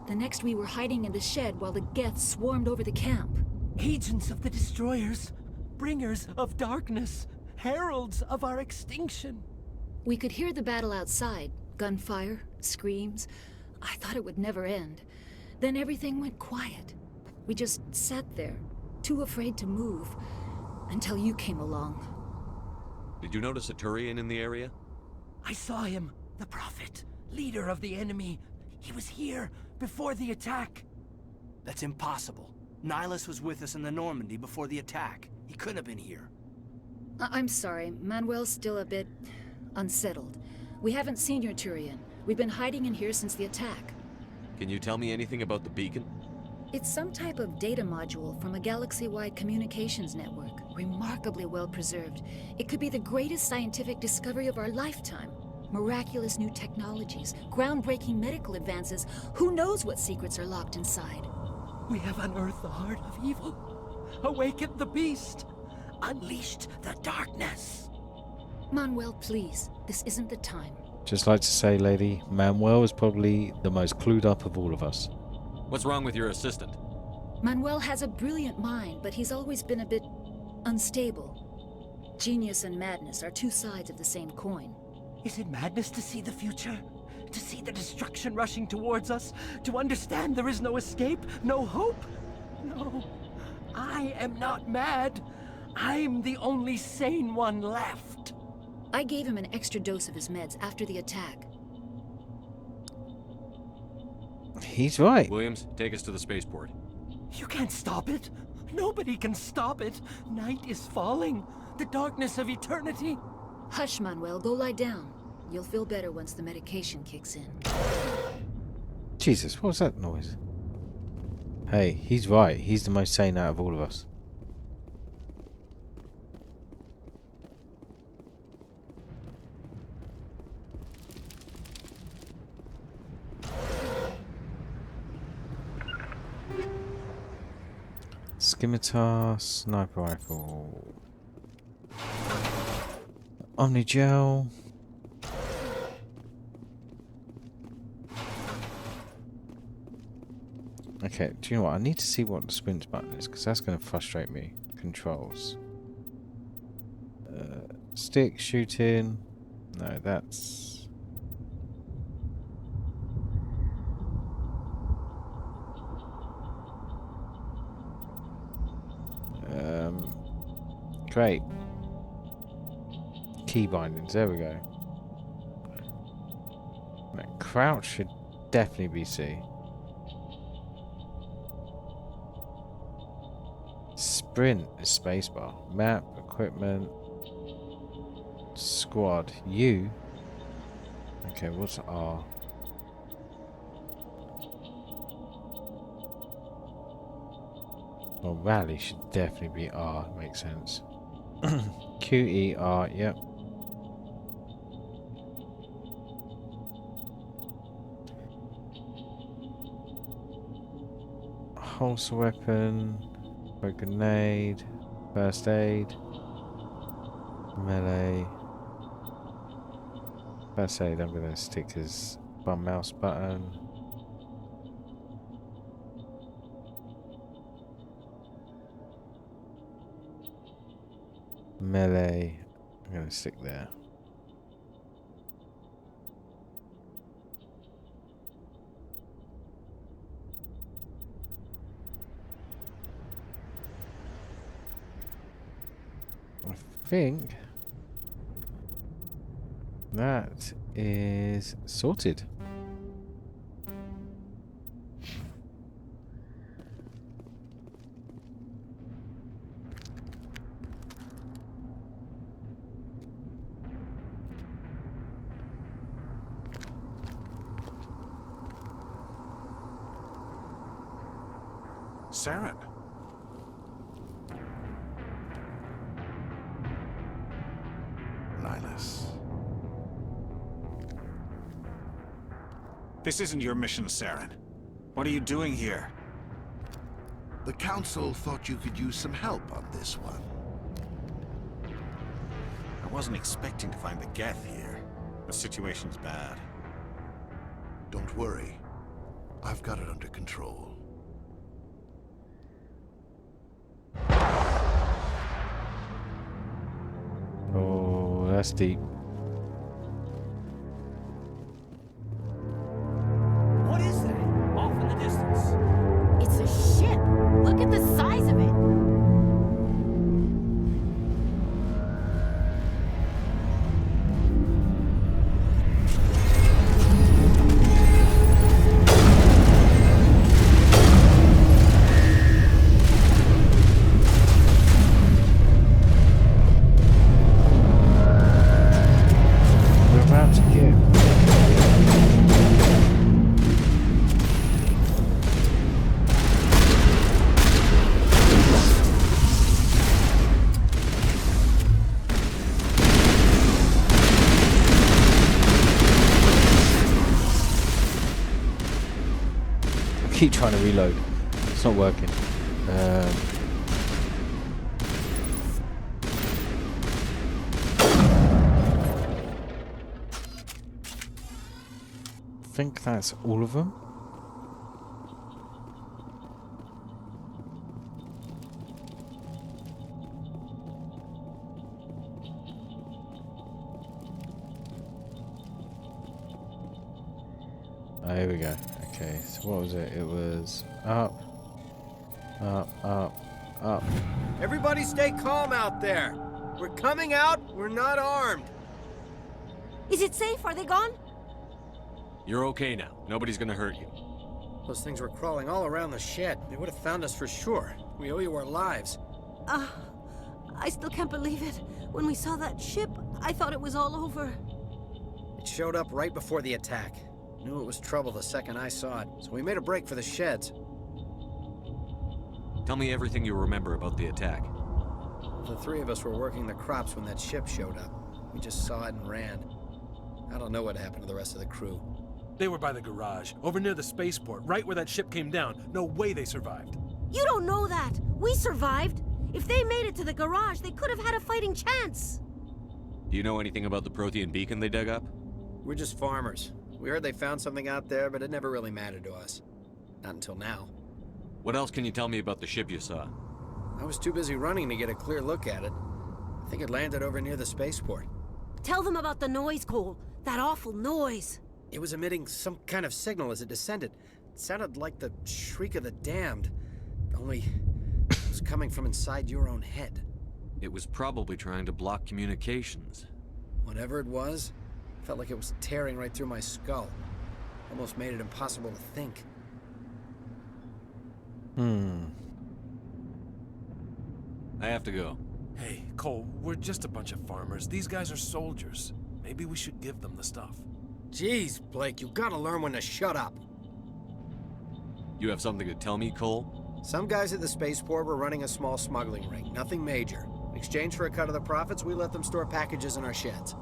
The next we were hiding in the shed while the Geth swarmed over the camp. Agents of the Destroyers, bringers of darkness, heralds of our extinction. We could hear the battle outside. Gunfire, screams. I thought it would never end. Then everything went quiet. We just sat there, too afraid to move, until you came along. Did you notice a Turian in the area? I saw him, the Prophet, leader of the enemy. He was here before the attack. That's impossible. Nihilus was with us in the Normandy before the attack. He couldn't have been here. I'm sorry, Manuel's still a bit unsettled. We haven't seen your Turian. We've been hiding in here since the attack. Can you tell me anything about the beacon? It's some type of data module from a galaxy-wide communications network, remarkably well preserved. It could be the greatest scientific discovery of our lifetime. Miraculous new technologies, groundbreaking medical advances. Who knows what secrets are locked inside? We have unearthed the heart of evil, awakened the beast, unleashed the darkness. Manuel, please, this isn't the time. Just like to say, lady, Manuel is probably the most clued up of all of us. What's wrong with your assistant? Manuel has a brilliant mind, but he's always been a bit unstable. Genius and madness are two sides of the same coin. Is it madness to see the future? To see the destruction rushing towards us? To understand there is no escape? No hope? No. I am not mad. I'm the only sane one left. I gave him an extra dose of his meds after the attack. He's right. Williams, take us to the spaceport. You can't stop it. Nobody can stop it. Night is falling. The darkness of eternity. Hush, Manuel. Go lie down. You'll feel better once the medication kicks in. Jesus, what was that noise? Hey, he's right. He's the most sane out of all of us. Scimitar, sniper rifle, Omnigel. Okay, do you know what? I need to see what the sprint button is, because that's going to frustrate me. Controls. Stick, shooting. No, that's... Great. Key bindings, there we go. Right, crouch should definitely be C. Sprint is spacebar. Map, equipment, squad, U. Okay, what's R? Well, rally should definitely be R, makes sense. QER, yep. Holster weapon, a grenade, first aid, melee. First aid, I'm going to stick as bum mouse button. Melee, I'm going to stick there. I think that is sorted. Saren. Nihilus. This isn't your mission, Saren. What are you doing here? The Council thought you could use some help on this one. I wasn't expecting to find the Geth here. The situation's bad. Don't worry. I've got it under control. Oh, that's deep. What is that? Off in the distance. It's a ship. Look at the size of it. We're about to get. I keep trying to reload. It's not working. I think that's all of them. Oh, here we go. Okay, so what was it? It was up, up. Everybody stay calm out there. We're coming out. We're not armed. Is it safe? Are they gone? You're okay now. Nobody's gonna hurt you. Those things were crawling all around the shed. They would have found us for sure. We owe you our lives. I still can't believe it. When we saw that ship, I thought it was all over. It showed up right before the attack. Knew it was trouble the second I saw it, so we made a break for the sheds. Tell me everything you remember about the attack. The three of us were working the crops when that ship showed up. We just saw it and ran. I don't know what happened to the rest of the crew. They were by the garage, over near the spaceport, right where that ship came down. No way they survived. You don't know that. We survived. If they made it to the garage, they could have had a fighting chance. Do you know anything about the Prothean beacon they dug up? We're just farmers. We heard they found something out there, but it never really mattered to us. Not until now. What else can you tell me about the ship you saw? I was too busy running to get a clear look at it. I think it landed over near the spaceport. Tell them about the noise, Cole. That awful noise. It was emitting some kind of signal as it descended. It sounded like the shriek of the damned. Only it was coming from inside your own head. It was probably trying to block communications. Whatever it was, felt like it was tearing right through my skull. Almost made it impossible to think. I have to go. Hey, Cole, we're just a bunch of farmers. These guys are soldiers. Maybe we should give them the stuff. Jeez, Blake, you gotta learn when to shut up. You have something to tell me, Cole? Some guys at the spaceport were running a small smuggling ring, nothing major. In exchange for a cut of the profits, we let them store packages in our sheds.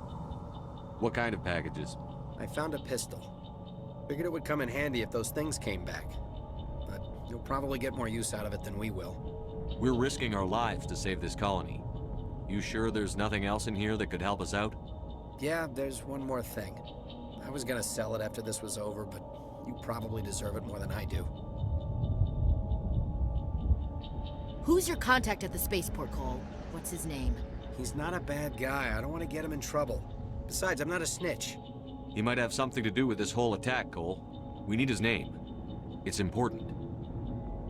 What kind of packages? I found a pistol. Figured it would come in handy if those things came back. But you'll probably get more use out of it than we will. We're risking our lives to save this colony. You sure there's nothing else in here that could help us out? Yeah, there's one more thing. I was gonna sell it after this was over, but you probably deserve it more than I do. Who's your contact at the spaceport, Cole? What's his name? He's not a bad guy. I don't want to get him in trouble. Besides, I'm not a snitch. He might have something to do with this whole attack, Cole. We need his name. It's important.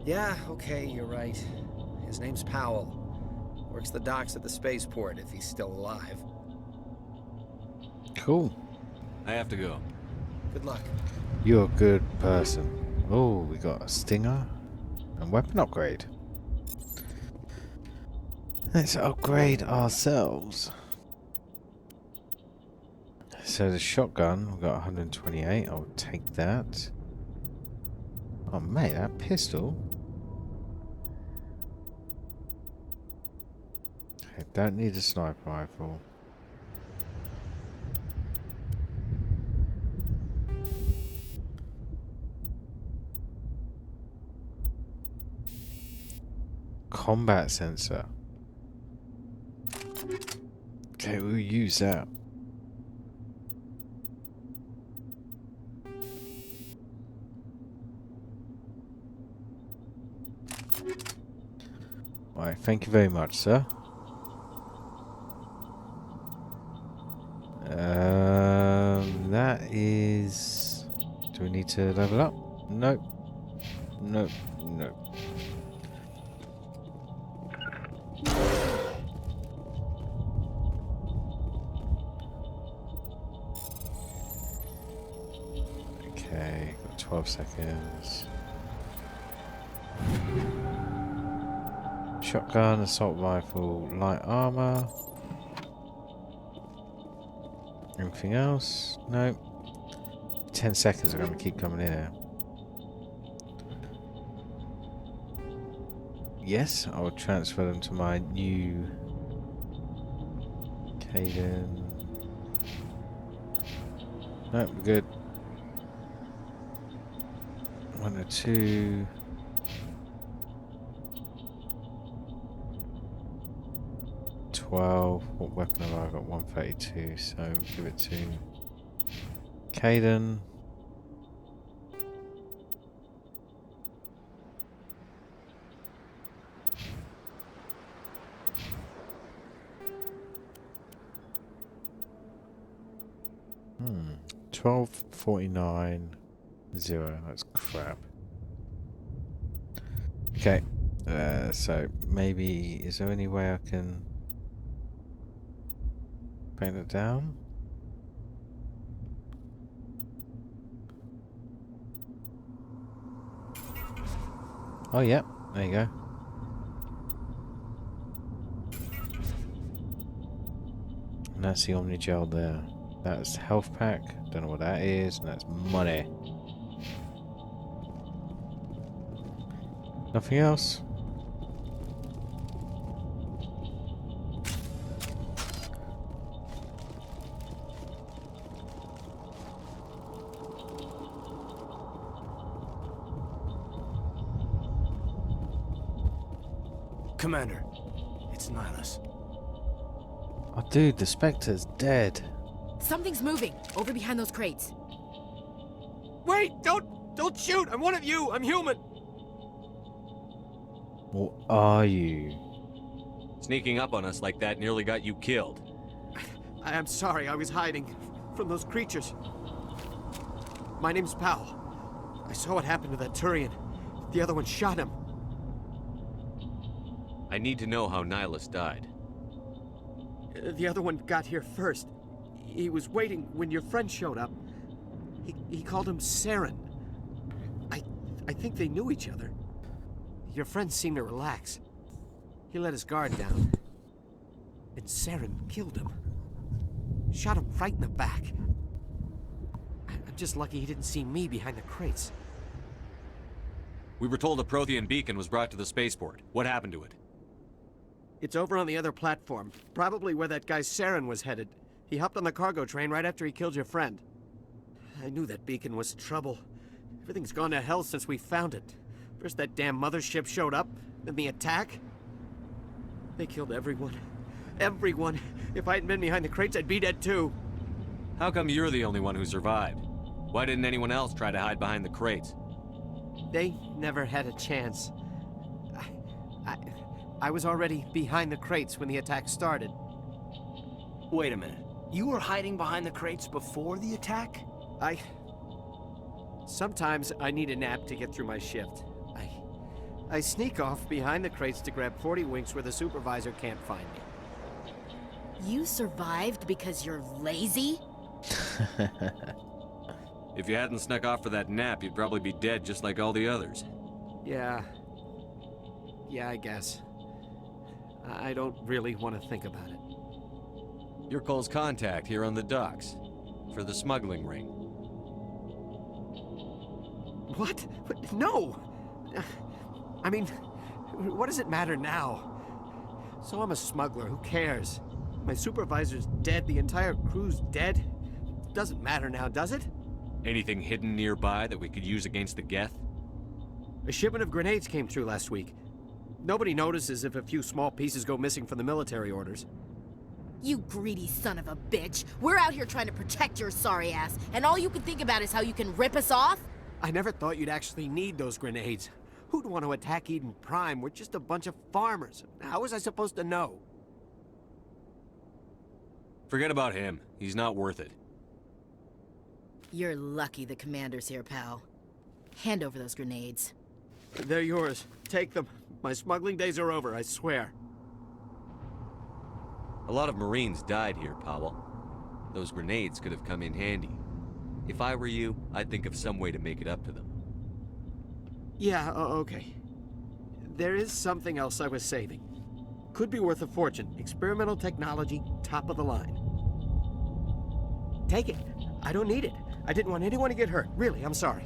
Yeah, okay, you're right. His name's Powell. Works the docks at the spaceport, if he's still alive. Cool. I have to go. Good luck. You're a good person. Oh, we got a stinger and weapon upgrade. Let's upgrade ourselves. So the shotgun, we've got 128. I'll take that. Oh mate, that pistol. I don't need a sniper rifle. Combat sensor. Okay, we'll use that. Alright, thank you very much, sir. That is... Do we need to level up? Nope. Nope. Nope. Okay, got 12 seconds. Shotgun, assault rifle, light armor. Anything else? Nope. 10 seconds are going to keep coming in here. Yes, I will transfer them to my new Caden. Nope, we're good. 1 or 2. What weapon have I got? 132, so give it to Caden. Hmm. 1249 0. That's crap. Okay. So maybe is there any way I can bring it down? Oh yeah, there you go. And that's the Omni Gel there. That's health pack. Don't know what that is, and that's money. Nothing else? Commander, it's Nihilus. Oh dude, the Spectre's dead. Something's moving over behind those crates. Wait! Don't shoot! I'm one of you! I'm human! What are you? Sneaking up on us like that nearly got you killed. I'm sorry, I was hiding from those creatures. My name's Powell. I saw what happened to that Turian. The other one shot him. I need to know how Nihilus died. The other one got here first. He was waiting when your friend showed up. He called him Saren. I think they knew each other. Your friend seemed to relax. He let his guard down. And Saren killed him. Shot him right in the back. I'm just lucky he didn't see me behind the crates. We were told a Prothean beacon was brought to the spaceport. What happened to it? It's over on the other platform. Probably where that guy Saren was headed. He hopped on the cargo train right after he killed your friend. I knew that beacon was trouble. Everything's gone to hell since we found it. First that damn mothership showed up, then the attack. They killed everyone. Everyone. If I hadn't been behind the crates, I'd be dead too. How come you're the only one who survived? Why didn't anyone else try to hide behind the crates? They never had a chance. I was already behind the crates when the attack started. Wait a minute. You were hiding behind the crates before the attack? Sometimes I need a nap to get through my shift. I sneak off behind the crates to grab 40 winks where the supervisor can't find me. You survived because you're lazy? If you hadn't snuck off for that nap, you'd probably be dead just like all the others. Yeah. Yeah, I guess. I don't really want to think about it. You're Cole's contact here on the docks. For the smuggling ring. What? No! I mean, what does it matter now? So I'm a smuggler, who cares? My supervisor's dead, the entire crew's dead. Doesn't matter now, does it? Anything hidden nearby that we could use against the Geth? A shipment of grenades came through last week. Nobody notices if a few small pieces go missing from the military orders. You greedy son of a bitch. We're out here trying to protect your sorry ass, and all you can think about is how you can rip us off? I never thought you'd actually need those grenades. Who'd want to attack Eden Prime? We're just a bunch of farmers. How was I supposed to know? Forget about him. He's not worth it. You're lucky the commander's here, pal. Hand over those grenades. They're yours. Take them. My smuggling days are over, I swear. A lot of Marines died here, Powell. Those grenades could have come in handy. If I were you, I'd think of some way to make it up to them. Yeah, okay. There is something else I was saving. Could be worth a fortune. Experimental technology, top of the line. Take it. I don't need it. I didn't want anyone to get hurt. Really, I'm sorry.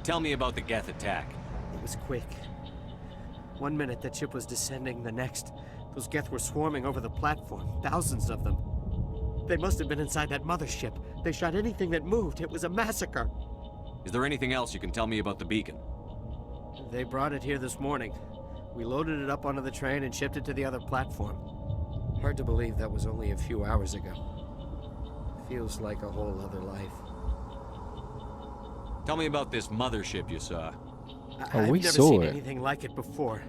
Tell me about the Geth attack. It was quick. 1 minute that ship was descending, the next, those Geth were swarming over the platform. Thousands of them. They must have been inside that mothership. They shot anything that moved. It was a massacre. Is there anything else you can tell me about the beacon? They brought it here this morning. We loaded it up onto the train and shipped it to the other platform. Hard to believe that was only a few hours ago. Feels like a whole other life. Tell me about this mothership you saw. I've never seen anything like it before.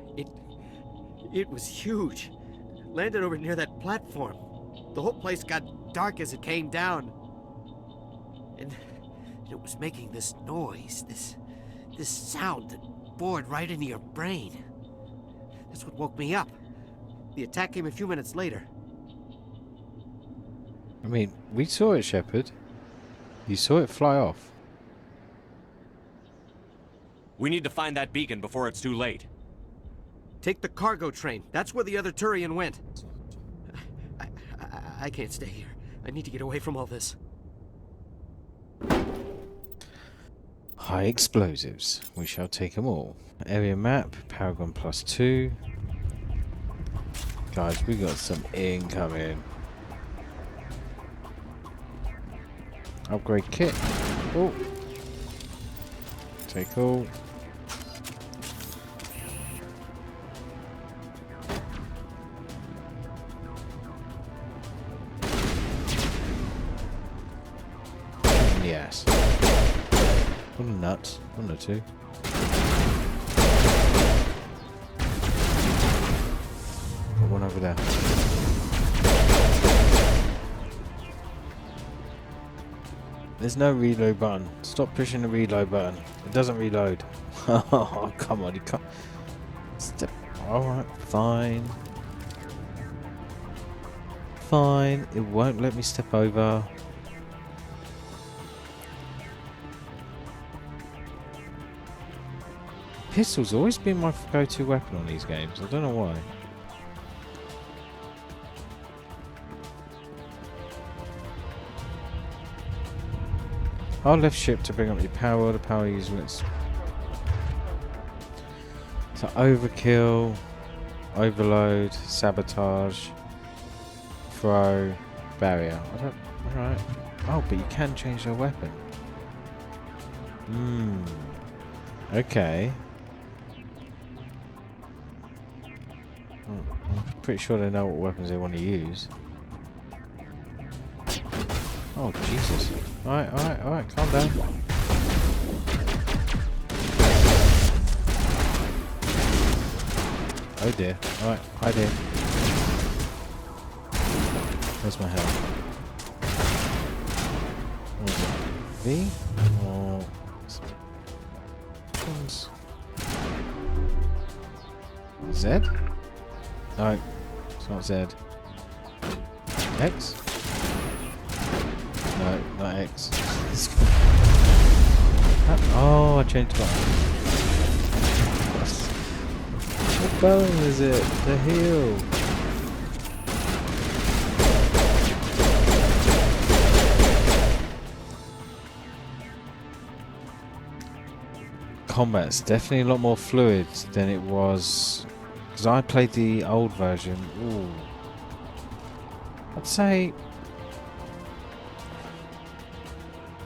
It was huge. Landed over near that platform. The whole place got dark as it came down. And it was making this noise, this sound that bored right into your brain. That's what woke me up. The attack came a few minutes later. I mean, we saw it, Shepard. You saw it fly off. We need to find that beacon before it's too late. Take the cargo train. That's where the other Turian went. I can't stay here. I need to get away from all this. High explosives. We shall take them all. Area map, Paragon +2. Guys, we got some incoming. Upgrade kit. Oh. Take all. Yes. What a nut. 1 or 2. Got one over there. There's no reload button. Stop pushing the reload button. It doesn't reload. Oh, come on. You can't. Step. Alright, fine. Fine. It won't let me step over. Pistol's always been my go-to weapon on these games. I don't know why. I'll left ship to bring up your power. The power units. So overkill, overload, sabotage, throw, barrier. I don't. Alright. Oh, but you can change their weapon. Okay. I'm pretty sure they know what weapons they want to use. Oh, Jesus. Alright, calm down. Oh dear. Alright, hi dear. Where's my health? What is it? V? Or... Z? No, it's not Z. X? No, not X. Oh, I changed my. What button is it? The heel. Combat's definitely a lot more fluid than it was, because I played the old version. Ooh. I'd say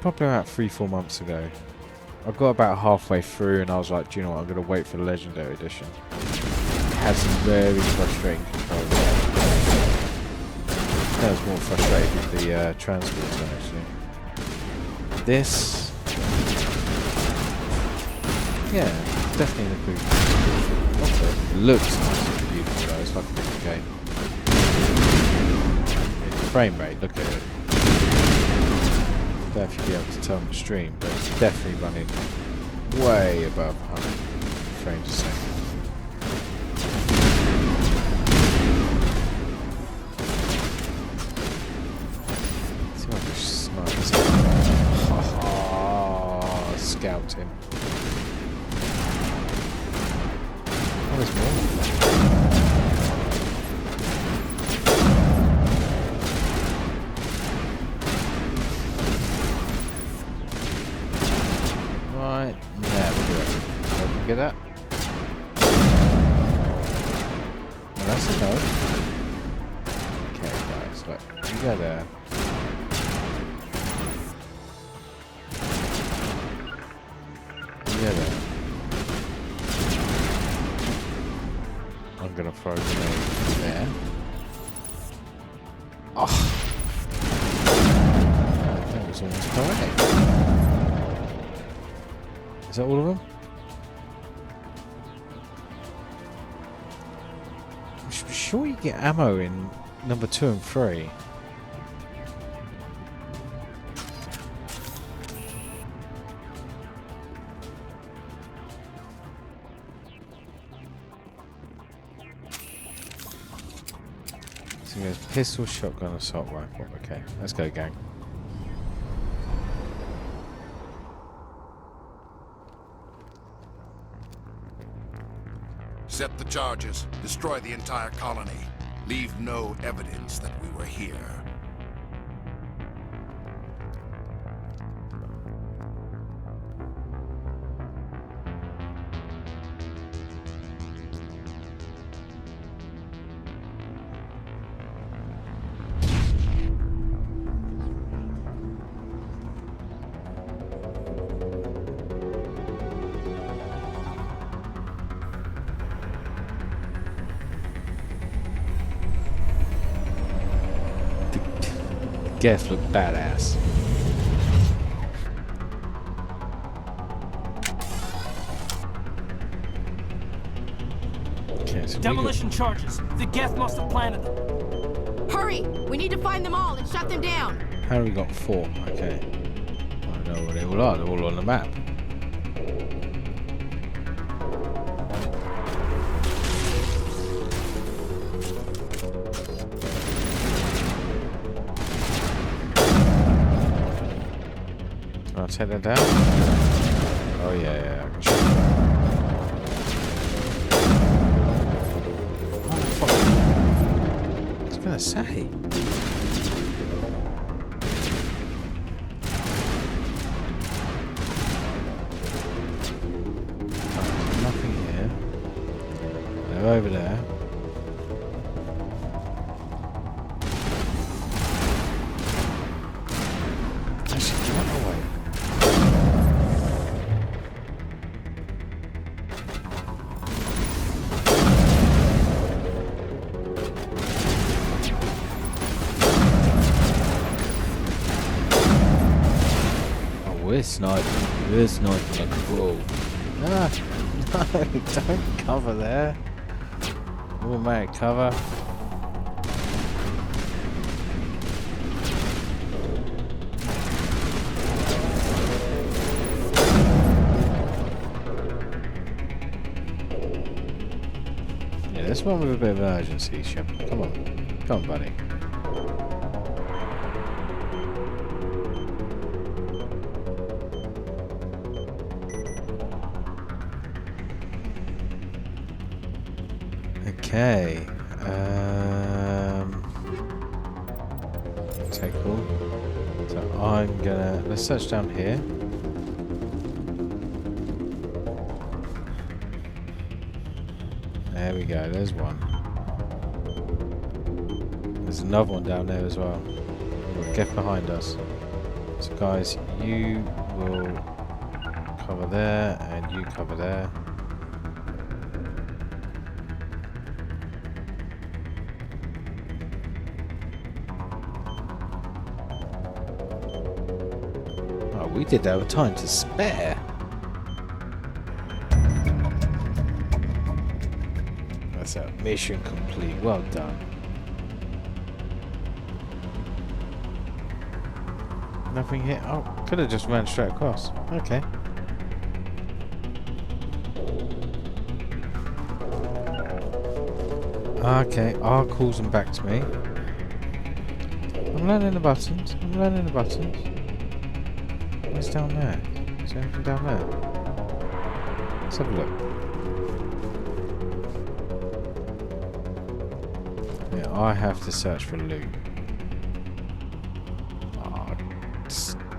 probably about 3-4 months ago. I got about halfway through and I was like, do you know what, I'm going to wait for the Legendary Edition. It had some very frustrating controls. I was more frustrated with the transporter actually. This, yeah, definitely an improvement. It looks nice and beautiful though, it's like a different game. Frame rate, look at it. I don't know if you'll be able to tell on the stream, but it's definitely running way above 100 frames a second. Let's see if I can snipe this guy. Oh, scout him. Oh, there's more. Right, yeah, we'll do it. Can we get that? Well, that's a no. Okay, guys, look, you go there. You go there. I'm gonna throw a grenade there. Oh! That was almost correct. Is that all of them? I'm sure you get ammo in number 2 and 3. So there's pistol, shotgun, assault rifle. Okay, let's go, gang. Set the charges. Destroy the entire colony. Leave no evidence that we were here. Geth look badass. Okay, so Demolition charges. The Geth must have planted them. Hurry! We need to find them all and shut them down. How we got 4? Okay. I know where they all are. They're all on the map. I'll take that down. Oh yeah, I can shoot that. Oh fuck! I was gonna say. There's nothing here. They're over there. Actually, get out of the way. We're sniping. We're sniping like a pro. Ah, no, don't cover there. Automatic cover. Yeah, this one with a bit of urgency, Shep. Come on. Come on, buddy. Okay. Okay, cool. So I'm gonna let's search down here. There we go. There's one. There's another one down there as well. We've got Geth behind us. So guys, you will cover there, and you cover there. Oh, we did that with time to spare. That's a mission complete. Well done. Nothing here. Oh, could have just ran straight across. Okay. Okay, R calls them back to me. I'm learning the buttons. I'm learning the buttons. What's down there? Is there anything down there? Let's have a look. Yeah, I have to search for loot.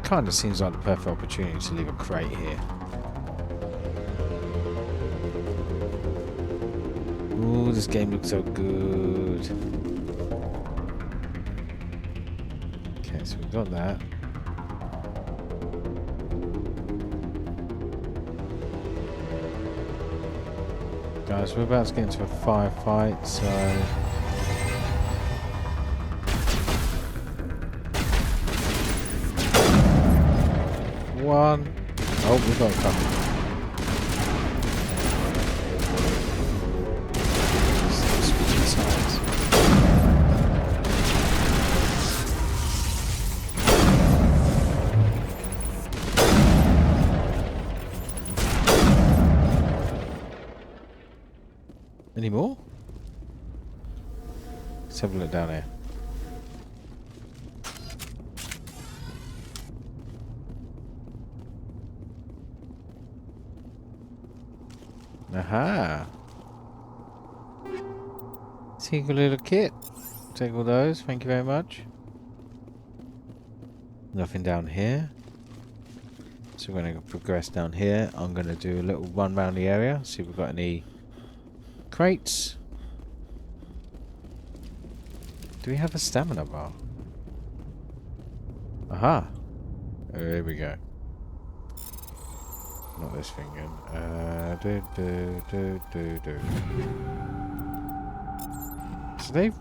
Kind of seems like the perfect opportunity to leave a crate here. Ooh, this game looks so good. Okay, so we've got that. Guys, we're about to get into a firefight, so... One. Oh, we've got a couple. Any more? Let's have a look down here. Aha! Take a little kit. Take all those, thank you very much. Nothing down here. So we're going to progress down here. I'm going to do a little run around the area, see if we've got any crates. Do we have a stamina bar? Aha! There we go. Not this thing again. So they've...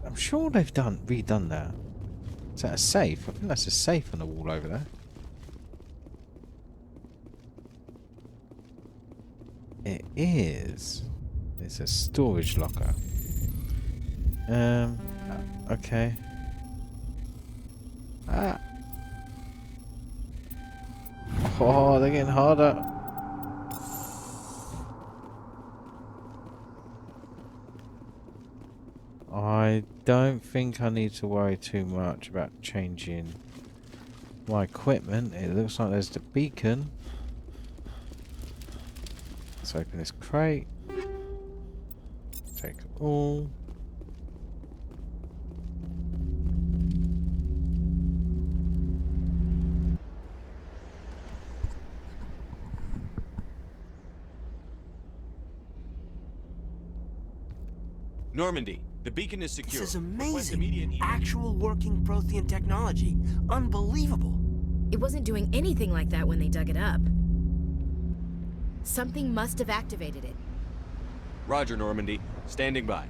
I'm sure they've redone that. Is that a safe? I think that's a safe on the wall over there. It is. It's a storage locker. Okay. Ah. Oh, they're getting harder. I don't think I need to worry too much about changing my equipment. It looks like there's the beacon. Let's open this crate. Take all. Normandy, the beacon is secure. This is amazing. Actual working Prothean technology. Unbelievable. It wasn't doing anything like that when they dug it up. Something must have activated it. Roger, Normandy. Standing by.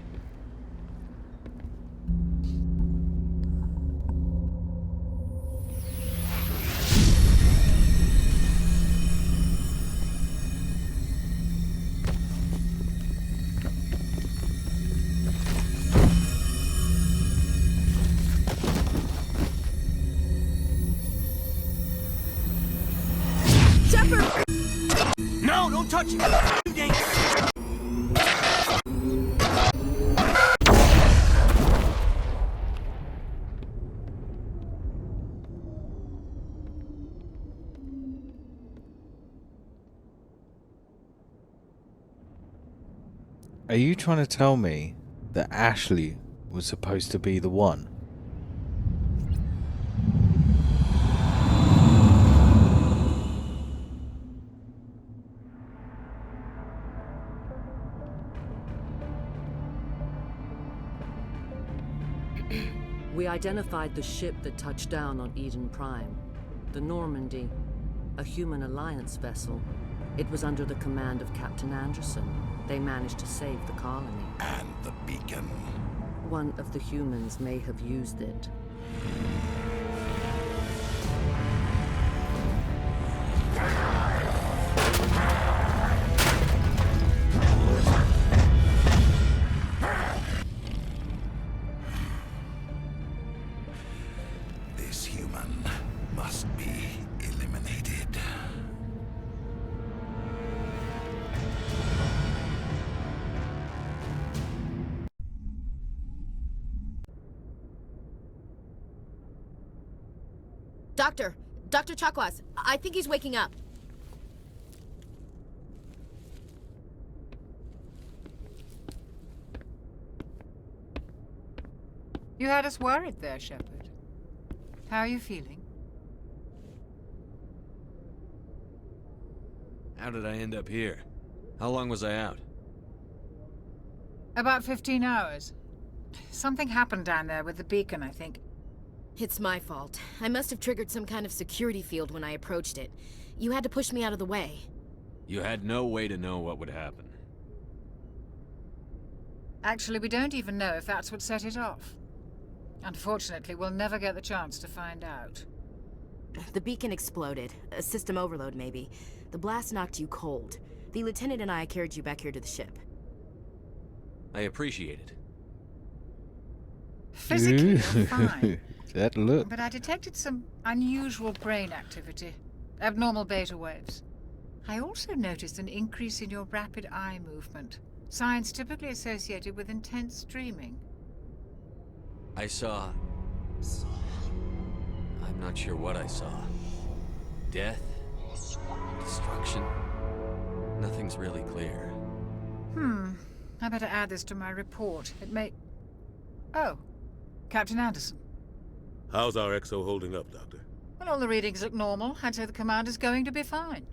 No, don't touch it! Too dangerous! Are you trying to tell me that Ashley was supposed to be the one? We identified the ship that touched down on Eden Prime. The Normandy, a human alliance vessel. It was under the command of Captain Anderson. They managed to save the colony. And the beacon. One of the humans may have used it. This human must be eliminated. Dr. Chakwas, I think he's waking up. You had us worried there, Shepard. How are you feeling? How did I end up here? How long was I out? About 15 hours. Something happened down there with the beacon, I think. It's my fault. I must have triggered some kind of security field when I approached it. You had to push me out of the way. You had no way to know what would happen. Actually, we don't even know if that's what set it off. Unfortunately, we'll never get the chance to find out. The beacon exploded. A system overload, maybe. The blast knocked you cold. The lieutenant and I carried you back here to the ship. I appreciate it. Physically, you're fine. That look. But I detected some unusual brain activity. Abnormal beta waves. I also noticed an increase in your rapid eye movement. Signs typically associated with intense dreaming. I saw... I'm not sure what I saw. Death? Destruction? Nothing's really clear. I better add this to my report. It may... Oh, Captain Anderson. How's our XO holding up, Doctor? Well, all the readings look normal. I'd say the commander's going to be fine.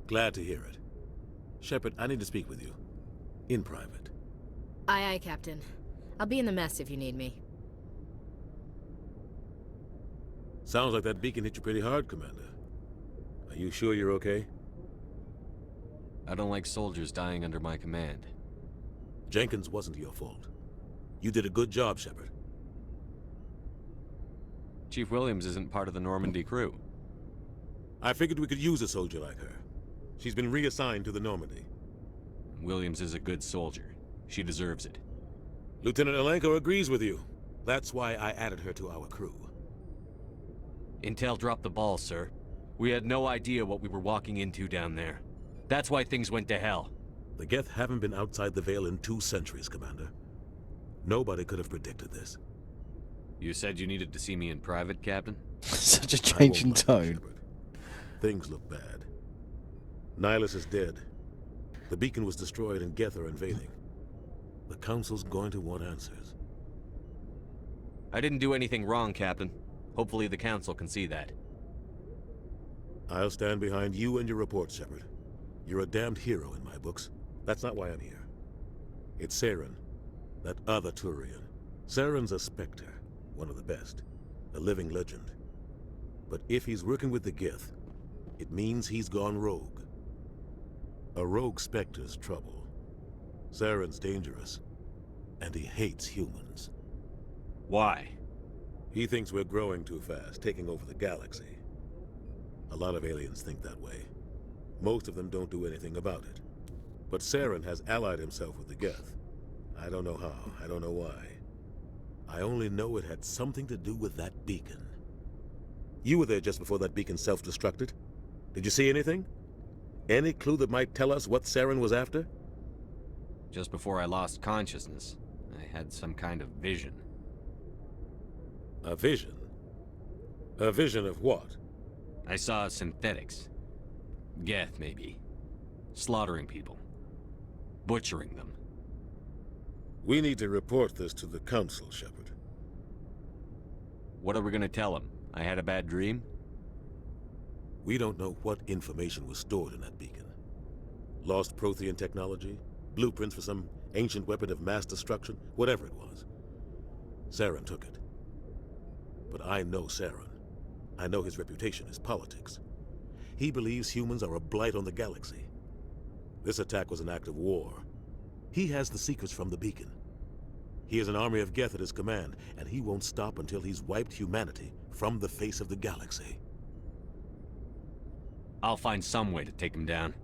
Glad to hear it. Shepard, I need to speak with you. In private. Aye, aye, Captain. I'll be in the mess if you need me. Sounds like that beacon hit you pretty hard, Commander. Are you sure you're okay? I don't like soldiers dying under my command. Jenkins wasn't your fault. You did a good job, Shepard. Chief Williams isn't part of the Normandy crew. I figured we could use a soldier like her. She's been reassigned to the Normandy. Williams is a good soldier. She deserves it. Lieutenant Alenko agrees with you. That's why I added her to our crew. Intel dropped the ball, sir. We had no idea what we were walking into down there. That's why things went to hell. The Geth haven't been outside the Veil in 2 centuries, Commander. Nobody could have predicted this. You said you needed to see me in private, Captain? Such a change in tone. Things look bad. Nihilus is dead. The beacon was destroyed and Geth are invading. The Council's going to want answers. I didn't do anything wrong, Captain. Hopefully the Council can see that. I'll stand behind you and your report, Shepard. You're a damned hero in my books. That's not why I'm here. It's Saren, that other Turian. Saren's a Spectre, one of the best, a living legend. But if he's working with the Geth, it means he's gone rogue. A rogue Spectre's trouble. Saren's dangerous, and he hates humans. Why? He thinks we're growing too fast, taking over the galaxy. A lot of aliens think that way. Most of them don't do anything about it. But Saren has allied himself with the Geth. I don't know how, I don't know why. I only know it had something to do with that beacon. You were there just before that beacon self-destructed. Did you see anything? Any clue that might tell us what Saren was after? Just before I lost consciousness, I had some kind of vision. A vision? A vision of what? I saw synthetics. Geth, maybe. Slaughtering people. Butchering them. We need to report this to the Council, Shepard. What are we gonna tell him? I had a bad dream? We don't know what information was stored in that beacon. Lost Prothean technology? Blueprints for some ancient weapon of mass destruction? Whatever it was. Saren took it. But I know Saren. I know his reputation is politics. He believes humans are a blight on the galaxy. This attack was an act of war. He has the secrets from the beacon. He has an army of Geth at his command, and he won't stop until he's wiped humanity from the face of the galaxy. I'll find some way to take him down.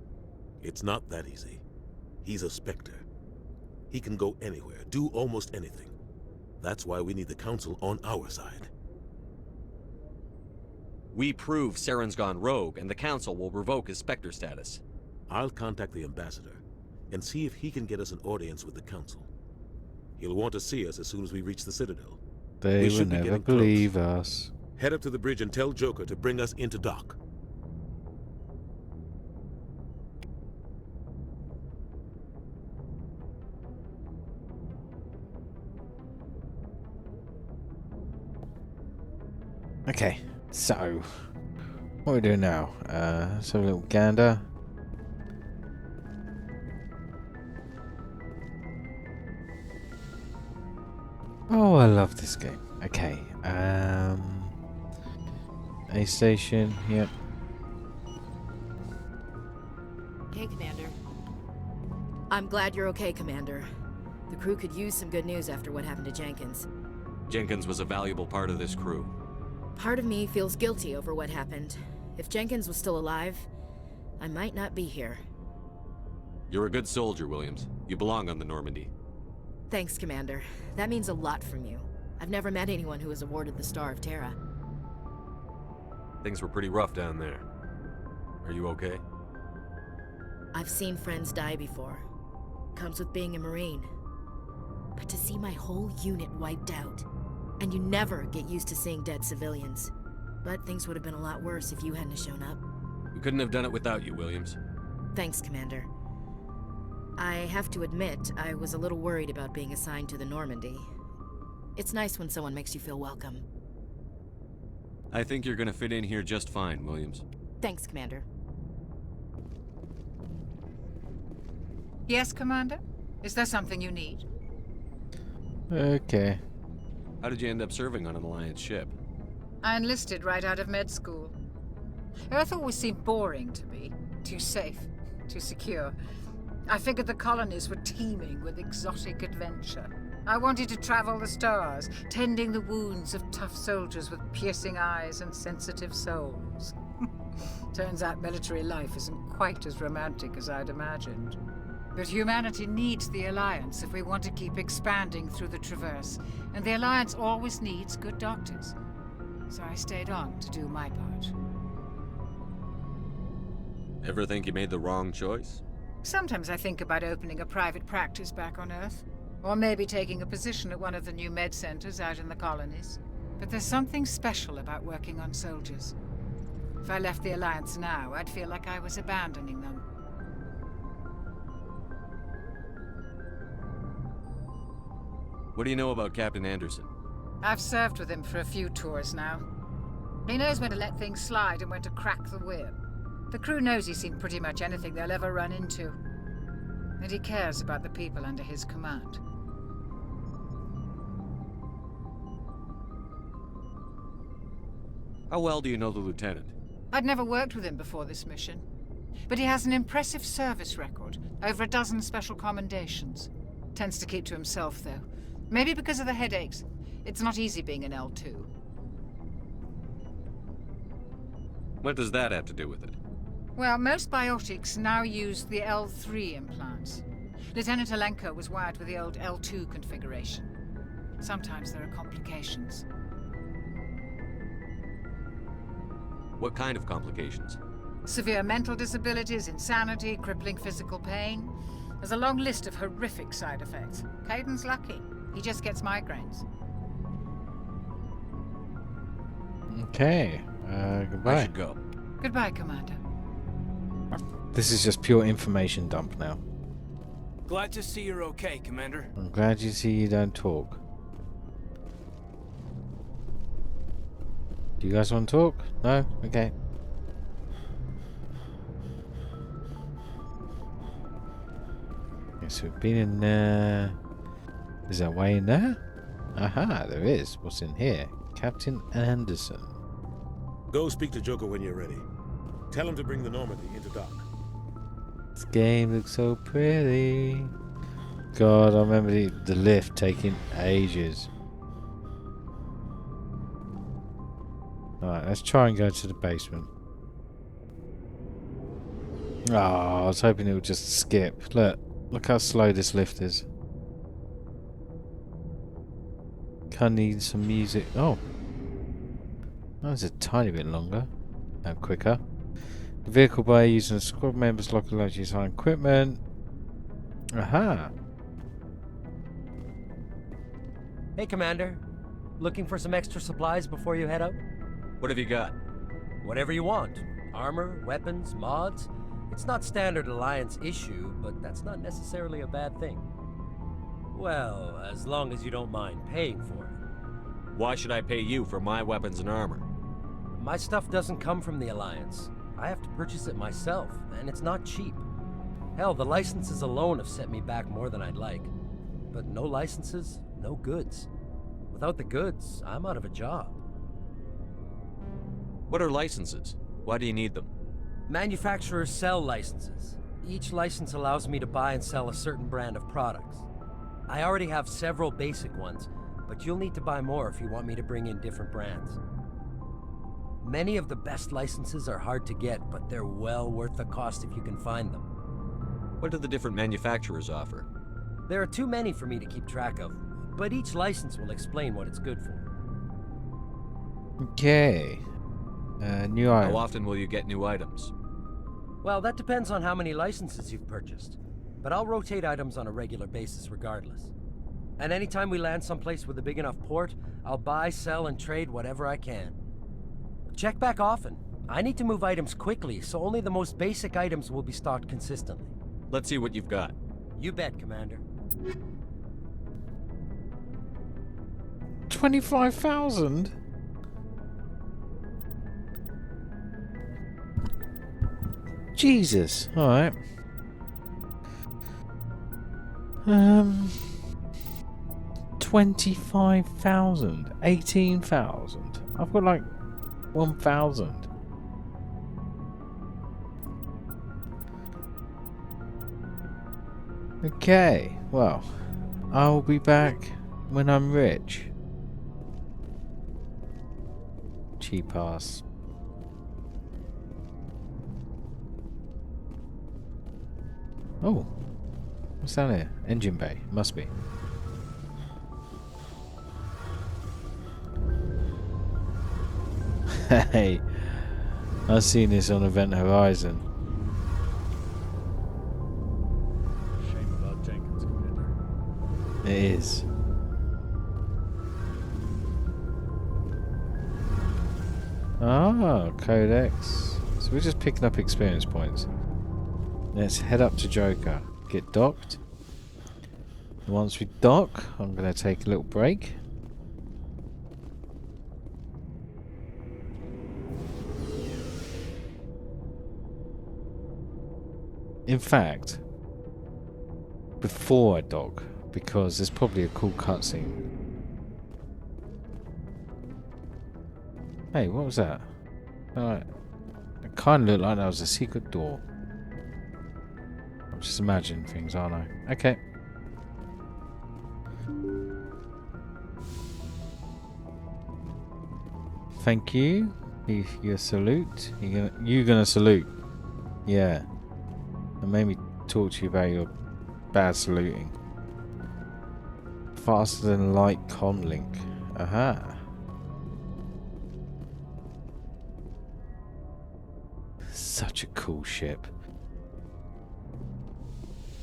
It's not that easy. He's a Spectre. He can go anywhere, do almost anything. That's why we need the Council on our side. We prove Saren's gone rogue, and the Council will revoke his Spectre status. I'll contact the Ambassador and see if he can get us an audience with the Council. He'll want to see us as soon as we reach the Citadel. They will never believe us. Head up to the bridge and tell Joker to bring us into dock. Okay, so what are we doing now? Let's have a little gander. Oh, I love this game. Okay, A station, yep. Hey, Commander. I'm glad you're okay, Commander. The crew could use some good news after what happened to Jenkins. Jenkins was a valuable part of this crew. Part of me feels guilty over what happened. If Jenkins was still alive, I might not be here. You're a good soldier, Williams. You belong on the Normandy. Thanks, Commander. That means a lot from you. I've never met anyone who was awarded the Star of Terra. Things were pretty rough down there. Are you okay? I've seen friends die before. Comes with being a Marine. But to see my whole unit wiped out, and you never get used to seeing dead civilians. But things would have been a lot worse if you hadn't shown up. We couldn't have done it without you, Williams. Thanks, Commander. I have to admit, I was a little worried about being assigned to the Normandy. It's nice when someone makes you feel welcome. I think you're gonna fit in here just fine, Williams. Thanks, Commander. Yes, Commander? Is there something you need? Okay. How did you end up serving on an Alliance ship? I enlisted right out of med school. Earth always seemed boring to me. Too safe, too secure. I figured the colonies were teeming with exotic adventure. I wanted to travel the stars, tending the wounds of tough soldiers with piercing eyes and sensitive souls. Turns out military life isn't quite as romantic as I'd imagined. But humanity needs the Alliance if we want to keep expanding through the Traverse, and the Alliance always needs good doctors. So I stayed on to do my part. Ever think you made the wrong choice? Sometimes I think about opening a private practice back on Earth, or maybe taking a position at one of the new med centers out in the colonies. But there's something special about working on soldiers. If I left the Alliance now, I'd feel like I was abandoning them. What do you know about Captain Anderson? I've served with him for a few tours now. He knows when to let things slide and when to crack the whip. The crew knows he's seen pretty much anything they'll ever run into. And he cares about the people under his command. How well do you know the lieutenant? I'd never worked with him before this mission. But he has an impressive service record, over a dozen special commendations. Tends to keep to himself, though. Maybe because of the headaches. It's not easy being an L2. What does that have to do with it? Well, most biotics now use the L3 implants. Lieutenant Alenko was wired with the old L2 configuration. Sometimes there are complications. What kind of complications? Severe mental disabilities, insanity, crippling physical pain. There's a long list of horrific side effects. Caden's lucky. He just gets migraines. Okay. Goodbye. I should go. Goodbye, Commander. This is just pure information dump now. Glad to see you're okay, Commander. I'm glad you see you don't talk. Do you guys want to talk? No? Okay. So we've been in there. Is there a way in there? Aha, there is. What's in here? Captain Anderson. Go speak to Joker when you're ready. Tell him to bring the Normandy into dock. This game looks so pretty. God, I remember the lift taking ages. Alright, let's try and go to the basement. Oh, I was hoping it would just skip. Look how slow this lift is. Kinda need some music. Oh. That's a tiny bit longer. And quicker. The vehicle by using the squad members lock allows you to find equipment. Aha. Hey, Commander. Looking for some extra supplies before you head out? What have you got? Whatever you want. Armor, weapons, mods. It's not standard Alliance issue, but that's not necessarily a bad thing. Well, as long as you don't mind paying for it. Why should I pay you for my weapons and armor? My stuff doesn't come from the Alliance. I have to purchase it myself, and it's not cheap. Hell, the licenses alone have set me back more than I'd like. But no licenses, no goods. Without the goods, I'm out of a job. What are licenses? Why do you need them? Manufacturers sell licenses. Each license allows me to buy and sell a certain brand of products. I already have several basic ones, but you'll need to buy more if you want me to bring in different brands. Many of the best licenses are hard to get, but they're well worth the cost if you can find them. What do the different manufacturers offer? There are too many for me to keep track of, but each license will explain what it's good for. Okay. New item. How often will you get new items? Well, that depends on how many licenses you've purchased. But I'll rotate items on a regular basis regardless. And anytime we land someplace with a big enough port, I'll buy, sell, and trade whatever I can. Check back often. I need to move items quickly, so only the most basic items will be stocked consistently. Let's see what you've got. You bet, Commander. 25,000? Jesus. Alright. 25,000. 18,000. I've got like 1,000. Okay. Well, I'll be back when I'm rich. Cheap ass. Oh, what's down here? Engine bay, must be. Hey, I've seen this on Event Horizon. Shame about Jenkins, Commander. It is. Ah, Codex. So we're just picking up experience points. Let's head up to Joker. Get docked. Once we dock, I'm going to take a little break. In fact, before I dock, because there's probably a cool cutscene. Hey, what was that? It kind of looked like that was a secret door. I'm just imagining things, aren't I? Okay. Thank you. Your salute. You're gonna salute. Yeah. It made me talk to you about your bad saluting. Faster than light comlink. Aha. Such a cool ship.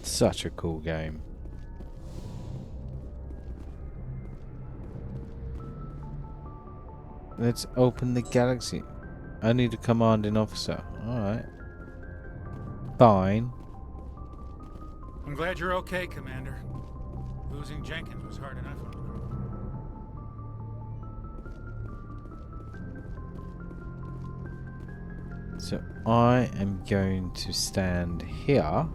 Such a cool game. Let's open the galaxy. I need a commanding officer. Alright. Fine. I'm glad you're okay, Commander. Losing Jenkins was hard enough on the crew. So I am going to stand here.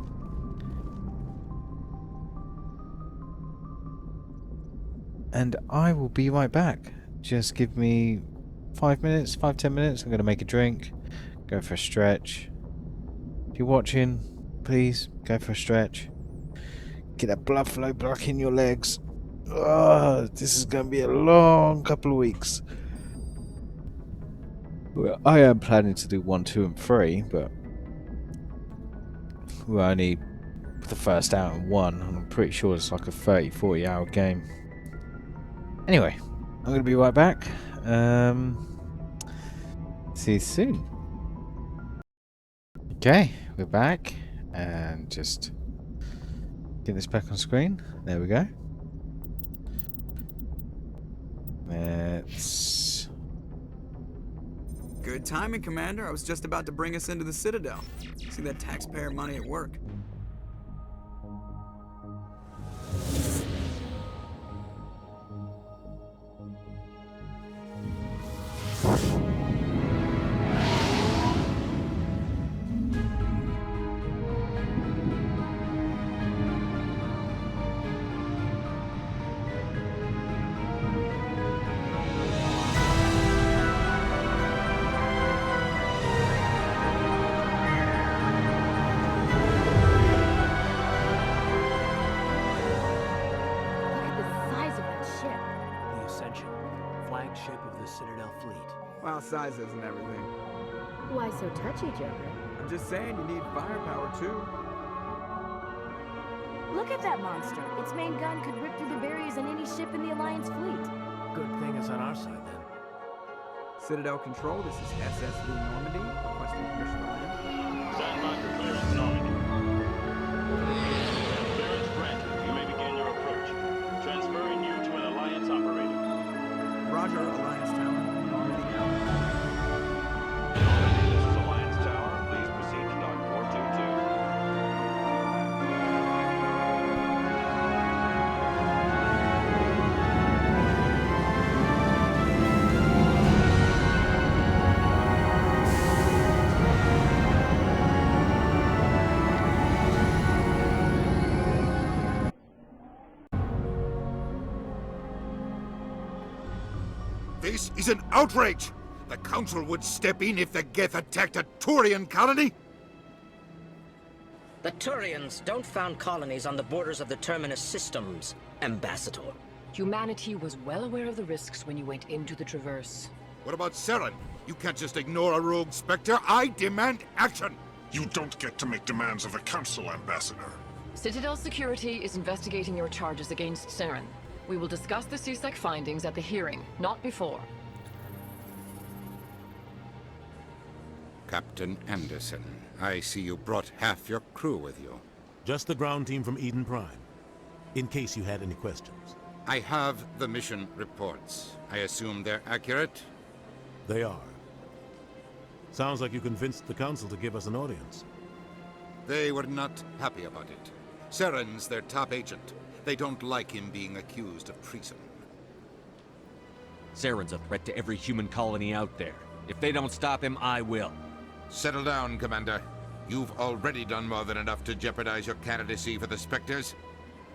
And I will be right back. Just give me 5 minutes, 5-10 minutes. I'm going to make a drink, go for a stretch. If you're watching, please go for a stretch. Get that blood flow back in your legs. Oh, this is going to be a long couple of weeks. Well, I am planning to do 1, 2, and 3, but we're only the first out in 1. I'm pretty sure it's like a 30-40 hour game. Anyway, I'm going to be right back. See you soon. Okay, we're back. And just get this back on screen. There we go. Let's... Good timing, Commander. I was just about to bring us into the Citadel. See that taxpayer money at work. Flagship of the Citadel fleet. Well, size isn't everything. Why so touchy, Joker? I'm just saying you need firepower, too. Look at that monster. Its main gun could rip through the barriers in any ship in the Alliance fleet. Good thing it's on our side, then. Citadel Control, this is SS Lee Normandy, requesting permission to land. Stand by for clearance, Normandy. Clearance granted. You may begin your approach. Transferring you to an Alliance operator. Roger, Alliance Tower. Normandy now. Normandy, this is Alliance Tower. Please proceed to dock 422. This is an outrage! The Council would step in if the Geth attacked a Turian colony? The Turians don't found colonies on the borders of the Terminus systems, Ambassador. Humanity was well aware of the risks when you went into the Traverse. What about Saren? You can't just ignore a rogue Spectre. I demand action! You don't get to make demands of the Council, Ambassador. Citadel Security is investigating your charges against Saren. We will discuss the CSEC findings at the hearing, not before. Captain Anderson, I see you brought half your crew with you. Just the ground team from Eden Prime, in case you had any questions. I have the mission reports. I assume they're accurate? They are. Sounds like you convinced the Council to give us an audience. They were not happy about it. Saren's their top agent. They don't like him being accused of treason. Saren's a threat to every human colony out there. If they don't stop him, I will. Settle down, Commander. You've already done more than enough to jeopardize your candidacy for the Spectres.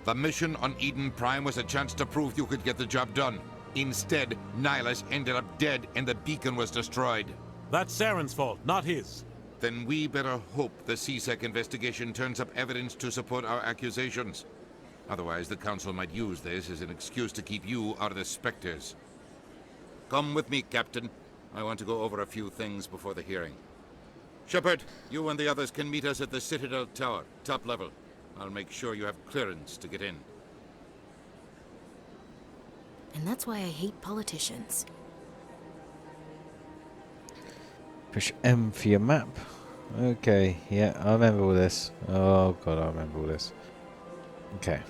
The mission on Eden Prime was a chance to prove you could get the job done. Instead, Nihilus ended up dead and the beacon was destroyed. That's Saren's fault, not his. Then we better hope the CSEC investigation turns up evidence to support our accusations. Otherwise, the Council might use this as an excuse to keep you out of the Spectres. Come with me, Captain. I want to go over a few things before the hearing. Shepard, you and the others can meet us at the Citadel Tower, top level. I'll make sure you have clearance to get in. And that's why I hate politicians. Push M for your map. Okay, yeah, I remember all this. Oh god, I remember all this. Okay.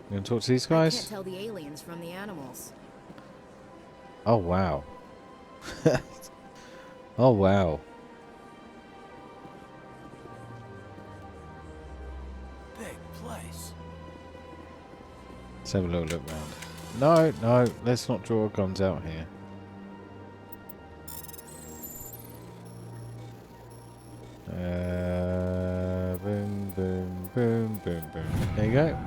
You gonna talk to these guys? I can't tell the aliens from the animals. Oh wow. Oh wow. Let's have a little look round. No, no, let's not draw our guns out here. Boom, boom, boom, boom, boom. There you go.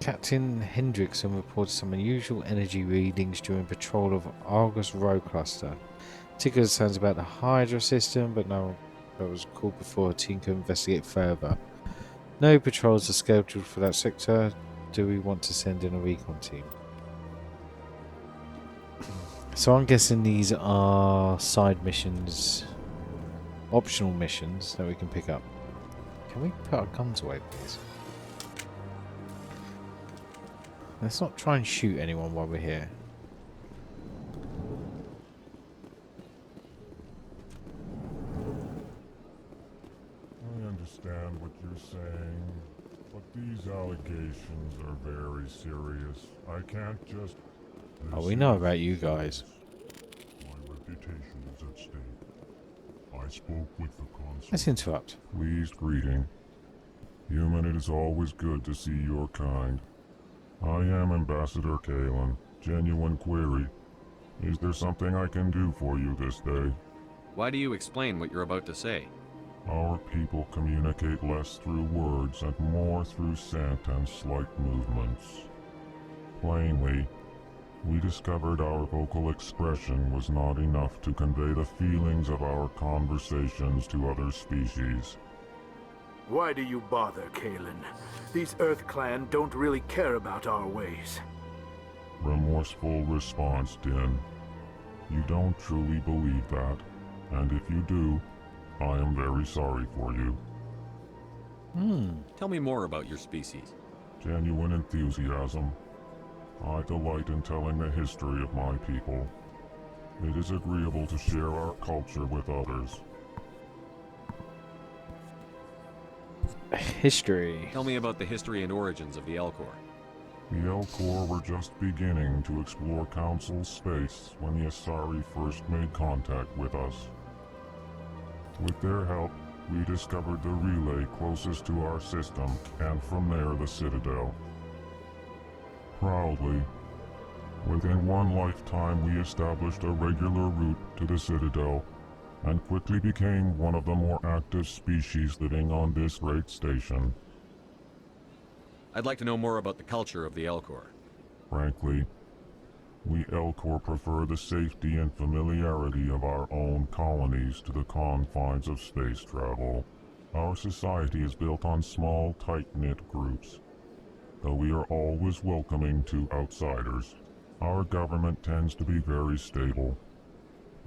Captain Hendrickson reported some unusual energy readings during patrol of Argus Row Cluster. Particular sounds about the Hydra system, but no, that was called before a team could investigate further. No patrols are scheduled for that sector. Do we want to send in a recon team? So I'm guessing these are side missions, optional missions that we can pick up. Can we put our guns away, please? Let's not try and shoot anyone while we're here. I understand what you're saying, but these allegations are very serious. I can't just... Oh, we know about you guys. My reputation is at stake. I spoke with the consul. Let's interrupt. Pleased greeting. Human, it is always good to see your kind. I am Ambassador Kalen. Genuine query. Is there something I can do for you this day? Why do you explain what you're about to say? Our people communicate less through words and more through scent and slight movements. Plainly, we discovered our vocal expression was not enough to convey the feelings of our conversations to other species. Why do you bother, Kalen? These Earth Clan don't really care about our ways. Remorseful response, Din. You don't truly believe that, and if you do, I am very sorry for you. Tell me more about your species. Genuine enthusiasm. I delight in telling the history of my people. It is agreeable to share our culture with others. History. Tell me about the history and origins of the Elcor. The Elcor were just beginning to explore Council space when the Asari first made contact with us. With their help, we discovered the relay closest to our system, and from there the Citadel. Proudly, within one lifetime we established a regular route to the Citadel, and quickly became one of the more active species living on this great station. I'd like to know more about the culture of the Elcor. Frankly, we Elcor prefer the safety and familiarity of our own colonies to the confines of space travel. Our society is built on small, tight-knit groups, though we are always welcoming to outsiders. Our government tends to be very stable.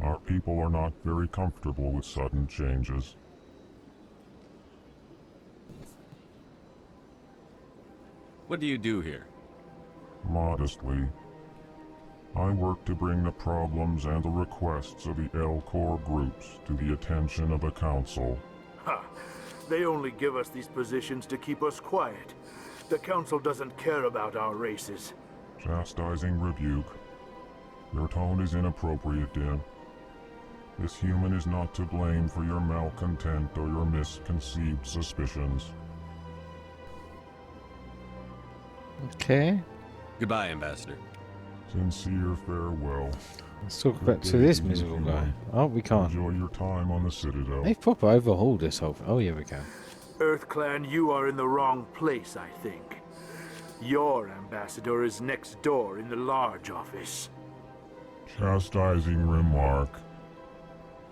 Our people are not very comfortable with sudden changes. What do you do here? Modestly, I work to bring the problems and the requests of the Elcor groups to the attention of the Council. Ha! They only give us these positions to keep us quiet. The Council doesn't care about our races. Chastising rebuke. Your tone is inappropriate, Din. This human is not to blame for your malcontent or your misconceived suspicions. Okay. Goodbye, Ambassador. Sincere farewell. Let's talk back to this miserable guy. Oh, we can't. Enjoy your time on the Citadel. They've proper overhauled this whole... Oh, yeah, we can. Earth Clan, you are in the wrong place, I think. Your ambassador is next door in the large office. Chastising remark.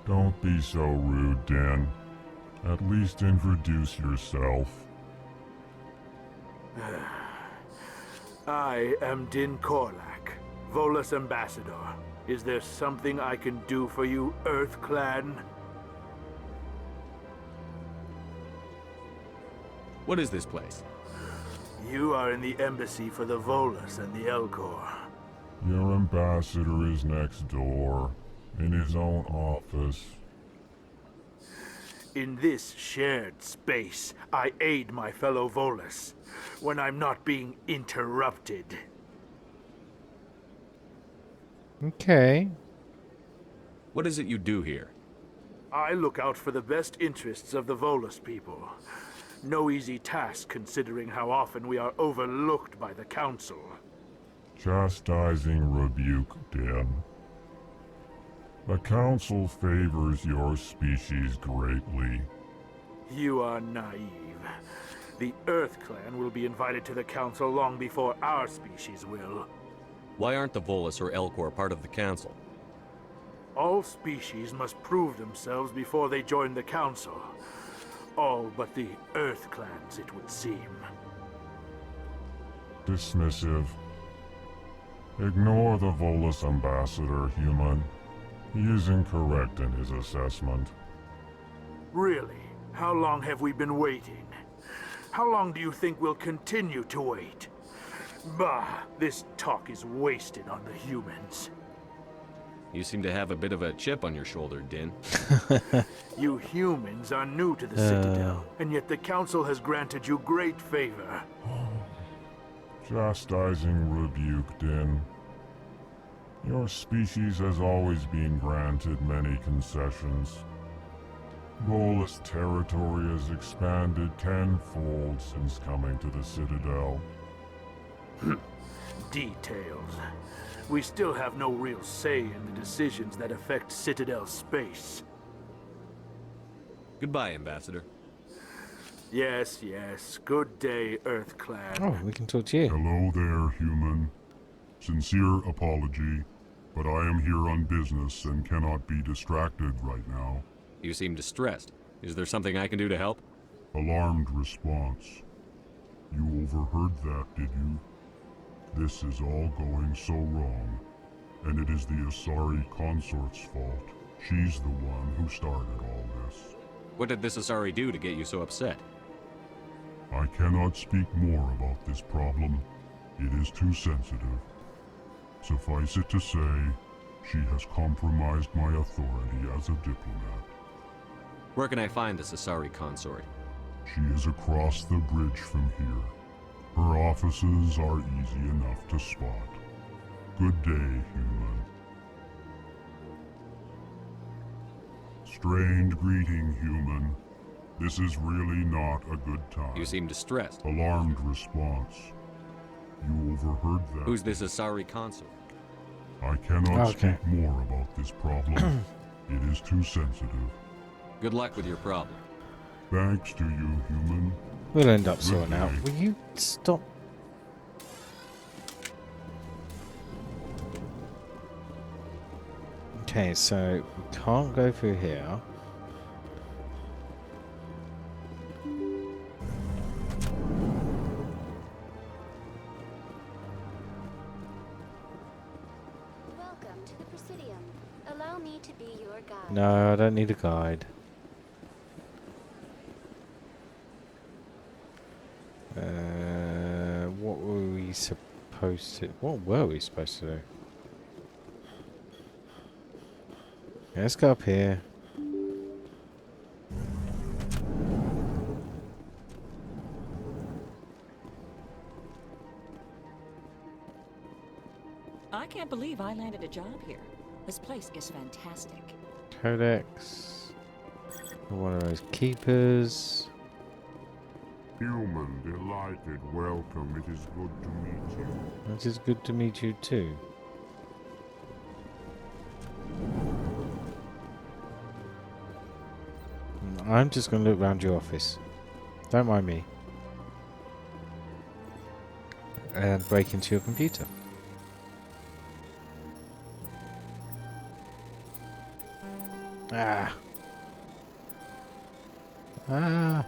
Don't be so rude, Din. At least introduce yourself. I am Din Korlak, Volus Ambassador. Is there something I can do for you, Earth Clan? What is this place? You are in the embassy for the Volus and the Elcor. Your ambassador is next door, in his own office. In this shared space, I aid my fellow Volus when I'm not being interrupted. Okay. What is it you do here? I look out for the best interests of the Volus people. No easy task considering how often we are overlooked by the Council. Chastising rebuke, Dan. The Council favors your species greatly. You are naive. The Earth Clan will be invited to the Council long before our species will. Why aren't the Volus or Elcor part of the Council? All species must prove themselves before they join the Council. All but the Earth Clans, it would seem. Dismissive. Ignore the Volus ambassador, human. He is incorrect in his assessment. Really? How long have we been waiting? How long do you think we'll continue to wait? Bah, this talk is wasted on the humans. You seem to have a bit of a chip on your shoulder, Din. You humans are new to the Citadel, and yet the Council has granted you great favor. Chastising rebuke, Din. Your species has always been granted many concessions. Volus territory has expanded tenfold since coming to the Citadel. Details. We still have no real say in the decisions that affect Citadel space. Goodbye, Ambassador. Yes, yes. Good day, Earth Clan. Oh, we can talk to you. Hello there, human. Sincere apology, but I am here on business and cannot be distracted right now. You seem distressed. Is there something I can do to help? Alarmed response. You overheard that, did you? This is all going so wrong, and it is the Asari consort's fault. She's the one who started all this. What did this Asari do to get you so upset? I cannot speak more about this problem. It is too sensitive. Suffice it to say, she has compromised my authority as a diplomat. Where can I find this Asari consort? She is across the bridge from here. Her offices are easy enough to spot. Good day, human. Strained greeting, human. This is really not a good time. You seem distressed. Alarmed response. You overheard that. Who's this Asari consort? I cannot speak more about this problem. It is too sensitive. Good luck with your problem. Thanks to you, human. We'll end up sorting out. Will you stop? Okay, so we can't go through here. Welcome to the Presidium. Allow me to be your guide. No, I don't need a guide. What were we supposed to... What were we supposed to do? Yeah, let's go up here. I can't believe I landed a job here. This place is fantastic. Codex. One of those keepers. Human, delighted, welcome. It is good to meet you. It is good to meet you too. I'm just going to look around your office. Don't mind me. And break into your computer. Ah. Ah.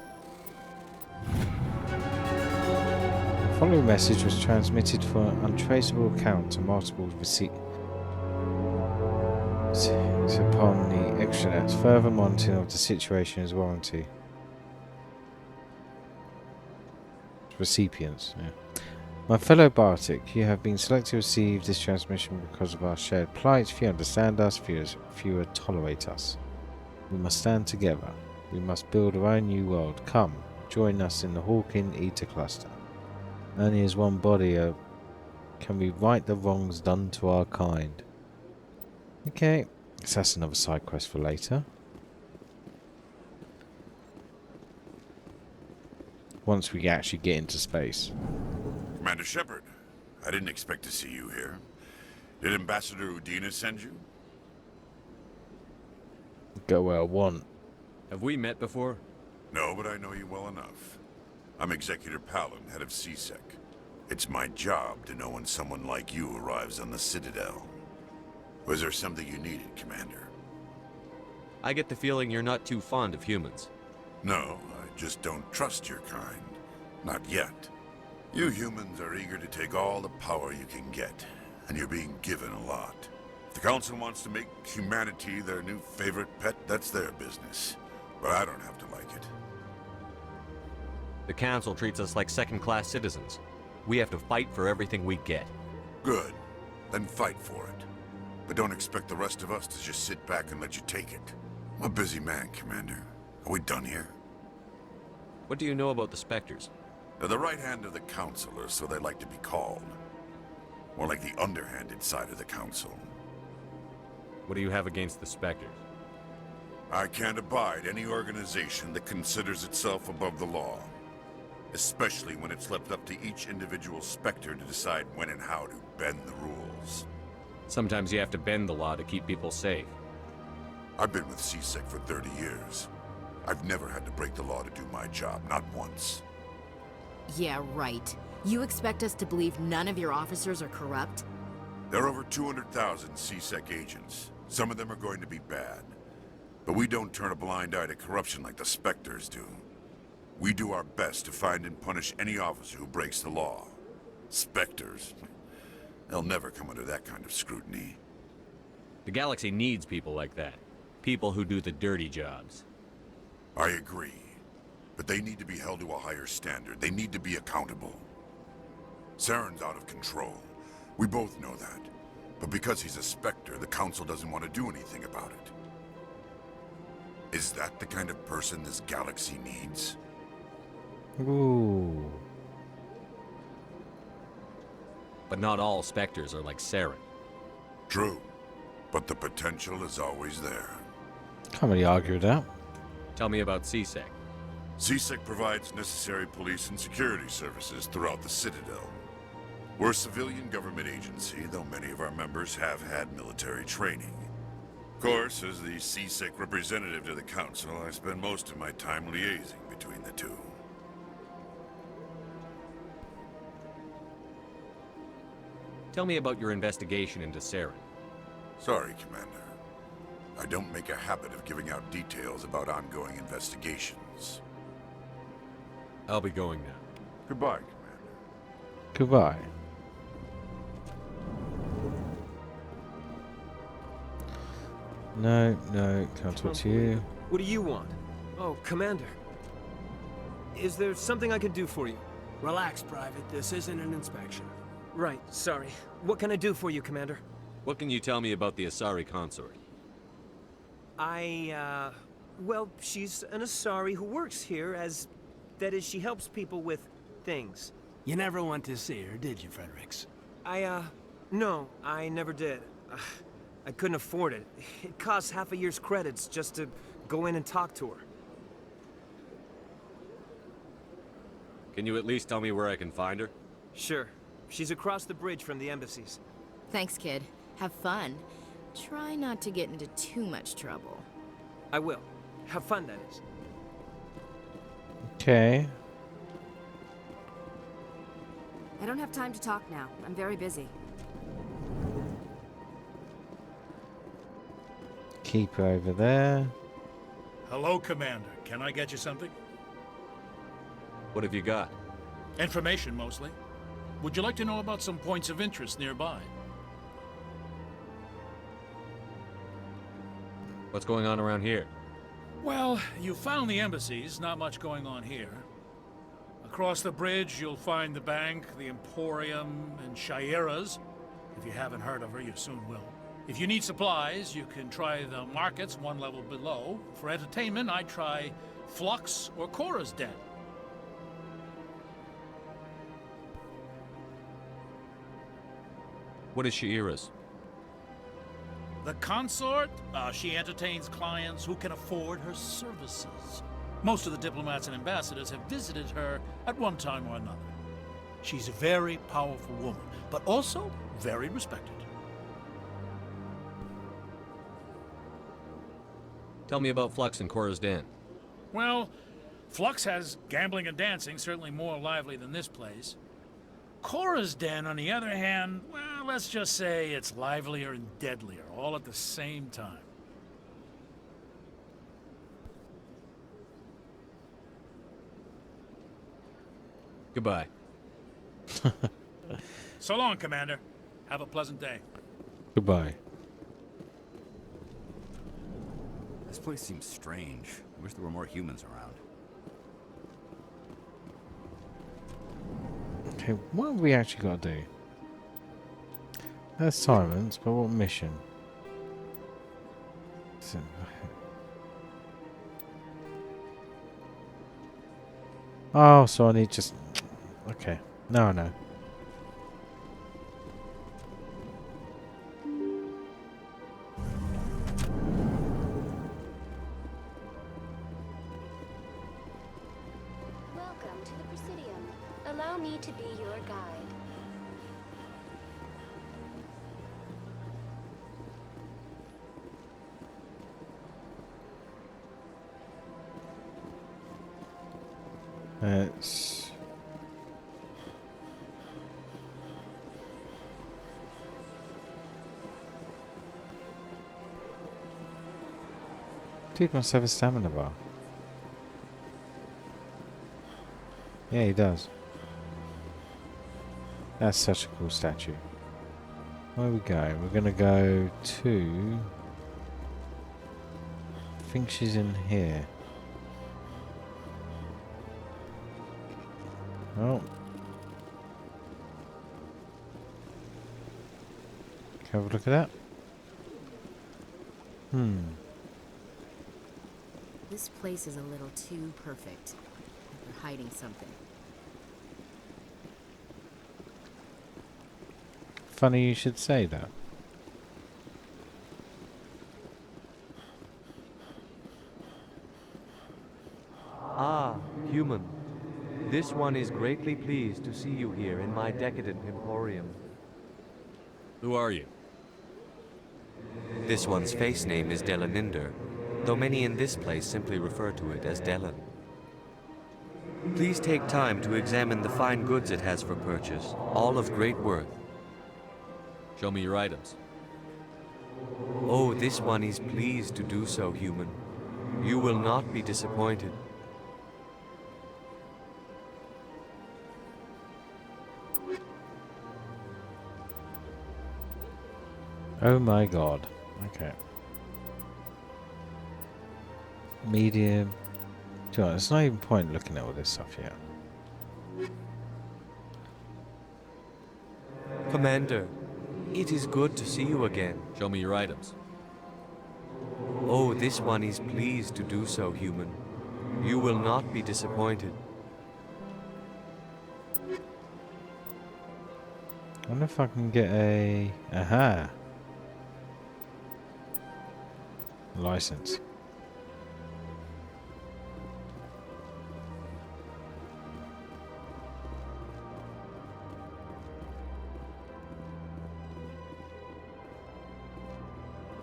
The following message was transmitted for an untraceable account to multiple receipts upon the extranet. Further monitoring of the situation is warranted. Recipients, yeah. My fellow Bartik, you have been selected to receive this transmission because of our shared plight. Few understand us, fewer tolerate us. We must stand together. We must build our own new world. Come, join us in the Hawking Ether Cluster. Only as one body can we right the wrongs done to our kind. Okay, so that's another side quest for later. once we actually get into space. Commander Shepard, I didn't expect to see you here. Did Ambassador Udina send you? Go where I want. Have we met before? No, but I know you well enough. I'm Executor Palin, head of CSEC. It's my job to know when someone like you arrives on the Citadel. Was there something you needed, Commander? I get the feeling you're not too fond of humans. No, I just don't trust your kind. Not yet. You humans are eager to take all the power you can get, and you're being given a lot. If the Council wants to make humanity their new favorite pet, that's their business. But I don't have to like it. The Council treats us like second-class citizens. We have to fight for everything we get. Good. Then fight for it. But don't expect the rest of us to just sit back and let you take it. I'm a busy man, Commander. Are we done here? What do you know about the Spectres? They're the right hand of the Council, or so they like to be called. More like the underhanded side of the Council. What do you have against the Spectres? I can't abide any organization that considers itself above the law. Especially when it's left up to each individual Spectre to decide when and how to bend the rules. Sometimes you have to bend the law to keep people safe. I've been with CSEC for 30 years. I've never had to break the law to do my job, not once. Yeah, right. You expect us to believe none of your officers are corrupt? There are over 200,000 CSEC agents. Some of them are going to be bad. But we don't turn a blind eye to corruption like the Spectres do. We do our best to find and punish any officer who breaks the law. Spectres, they'll never come under that kind of scrutiny. The galaxy needs people like that. People who do the dirty jobs. I agree. But they need to be held to a higher standard. They need to be accountable. Saren's out of control. We both know that. But because he's a Spectre, the Council doesn't want to do anything about it. Is that the kind of person this galaxy needs? Ooh. But not all Spectres are like Saren. True. But the potential is always there. Can't really argue with that. Tell me about CSEC. CSEC provides necessary police and security services throughout the Citadel. We're a civilian government agency, though many of our members have had military training. Of course, as the CSEC representative to the Council, I spend most of my time liaising between the two. Tell me about your investigation into Saren. Sorry, Commander. I don't make a habit of giving out details about ongoing investigations. I'll be going now. Goodbye, Commander. Goodbye. No, can't talk to you. What do you want? Oh, Commander. Is there something I can do for you? Relax, Private. This isn't an inspection. Right, sorry. What can I do for you, Commander? What can you tell me about the Asari consort? Well, she's an Asari who works here as... That is, she helps people with things. You never went to see her, did you, Fredericks? No, I never did. I couldn't afford it. It costs half a year's credits just to go in and talk to her. Can you at least tell me where I can find her? Sure. She's across the bridge from the embassies. Thanks, kid. Have fun. Try not to get into too much trouble. I will. Have fun, that is. Okay. I don't have time to talk now. I'm very busy. Keep her over there. Hello, Commander. Can I get you something? What have you got? Information, mostly. Would you like to know about some points of interest nearby? What's going on around here? Well, you found the embassies. Not much going on here. Across the bridge, you'll find the bank, the Emporium, and Shaira's. If you haven't heard of her, you soon will. If you need supplies, you can try the markets one level below. For entertainment, I'd try Flux or Cora's Den. What is Shaira's? The consort, she entertains clients who can afford her services. Most of the diplomats and ambassadors have visited her at one time or another. She's a very powerful woman, but also very respected. Tell me about Flux and Cora's Den. Well, Flux has gambling and dancing, certainly more lively than this place. Cora's Den, on the other hand, well, let's just say it's livelier and deadlier, all at the same time. Goodbye. So long, Commander. Have a pleasant day. Goodbye. This place seems strange. I wish there were more humans around. Okay, what have we actually got to do? That's Simon's, but what mission? Oh, so I need just... Okay. No, no. Welcome to the Presidium. Allow me to be your guide. It's... Dude must have a stamina bar. Yeah, he does. That's such a cool statue. Where are we going? We're gonna go to... I think she's in here. Oh. Can I have a look at that? This place is a little too perfect. Like we're hiding something. Funny you should say that. Ah, human. This one is greatly pleased to see you here in my decadent emporium. Who are you? This one's face name is Delaninder, though many in this place simply refer to it as Delan. Please take time to examine the fine goods it has for purchase, all of great worth. Show me your items. Oh, this one is pleased to do so, human. You will not be disappointed. Oh my god. Okay. Medium. Do you know, there's not even point looking at all this stuff yet. Commander, it is good to see you again. Show me your items. Oh, this one is pleased to do so, human. You will not be disappointed. I wonder if I can get a... Aha! License.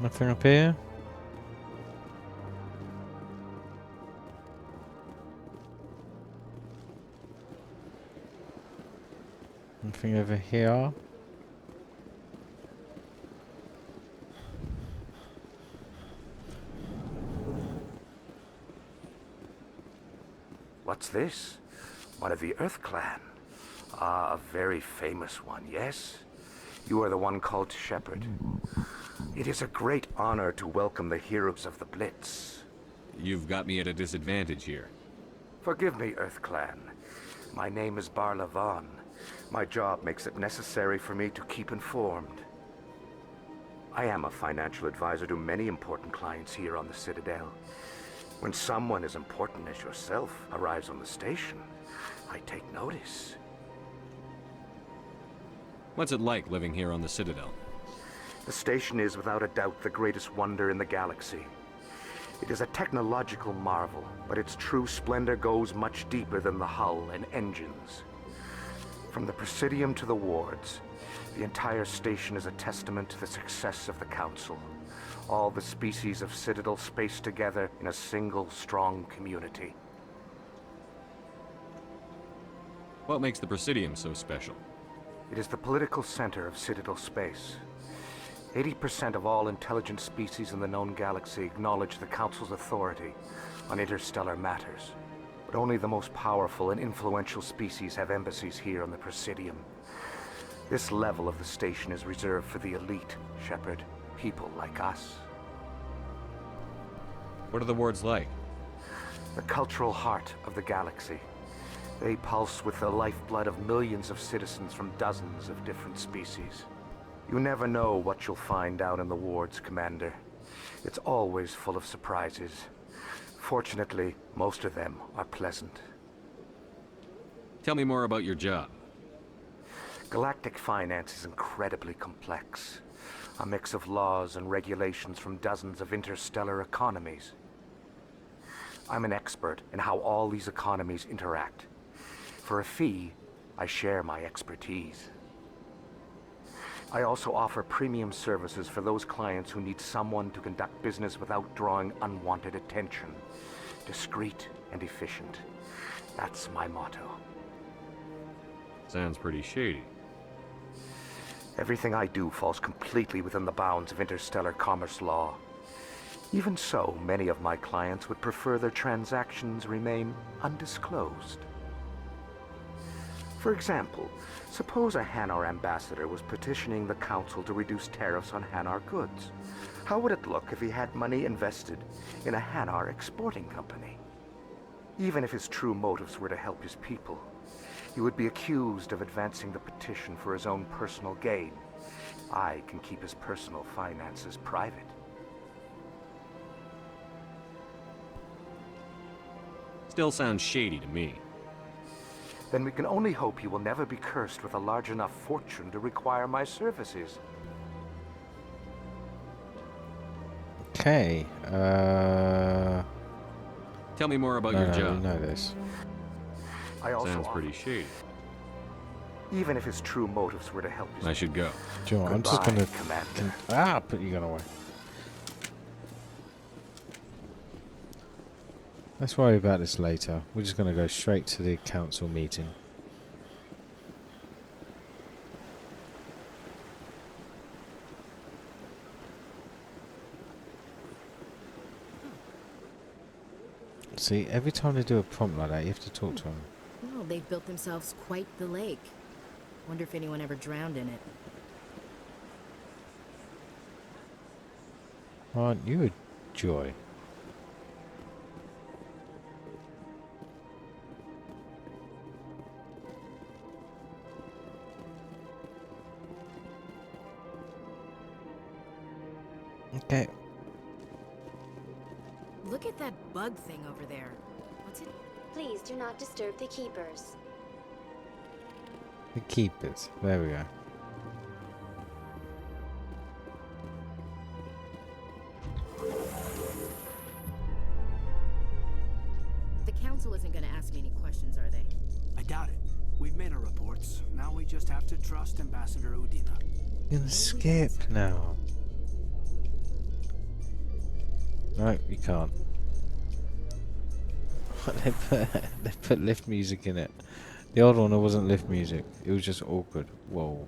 Nothing up here? Nothing over here? What's this? One of the Earth Clan. Ah, a very famous one, yes? You are the one called Shepherd. It is a great honor to welcome the heroes of the Blitz. You've got me at a disadvantage here. Forgive me, Earth Clan. My name is Barla Vaughn. My job makes it necessary for me to keep informed. I am a financial advisor to many important clients here on the Citadel. When someone as important as yourself arrives on the station, I take notice. What's it like living here on the Citadel? The station is without a doubt the greatest wonder in the galaxy. It is a technological marvel, but its true splendor goes much deeper than the hull and engines. From the Presidium to the wards, the entire station is a testament to the success of the Council. All the species of Citadel spaced together in a single, strong community. What makes the Presidium so special? It is the political center of Citadel space. 80% of all intelligent species in the known galaxy acknowledge the Council's authority on interstellar matters. But only the most powerful and influential species have embassies here on the Presidium. This level of the station is reserved for the elite, Shepard. People like us. What are the wards like? The cultural heart of the galaxy. They pulse with the lifeblood of millions of citizens from dozens of different species. You never know what you'll find out in the wards, Commander. It's always full of surprises. Fortunately, most of them are pleasant. Tell me more about your job. Galactic finance is incredibly complex. A mix of laws and regulations from dozens of interstellar economies. I'm an expert in how all these economies interact. For a fee, I share my expertise. I also offer premium services for those clients who need someone to conduct business without drawing unwanted attention. Discreet and efficient. That's my motto. Sounds pretty shady. Everything I do falls completely within the bounds of interstellar commerce law. Even so, many of my clients would prefer their transactions remain undisclosed. For example, suppose a Hanar ambassador was petitioning the Council to reduce tariffs on Hanar goods. How would it look if he had money invested in a Hanar exporting company? Even if his true motives were to help his people, he would be accused of advancing the petition for his own personal gain. I can keep his personal finances private. Still sounds shady to me. Then we can only hope he will never be cursed with a large enough fortune to require my services. Okay, Tell me more about your job. We know this. I also Sounds pretty shady. Even if his true motives were to help his I should go. Do you know what, I'm just gonna Commander. put your gun away. Let's worry about this later. We're just gonna go straight to the council meeting. See, every time they do a prompt like that, you have to talk to them. Well, they've built themselves quite the lake. Wonder if anyone ever drowned in it. Aren't you a joy? Okay. Look at that bug thing over there. What's it? Please do not disturb the keepers. The keepers. There we go. The council isn't going to ask me any questions, are they? I doubt it. We've made our reports. Now we just have to trust Ambassador Udina. You're gonna skip now. No, you can't. they put lift music in it. The old one, there wasn't lift music. It was just awkward. Whoa.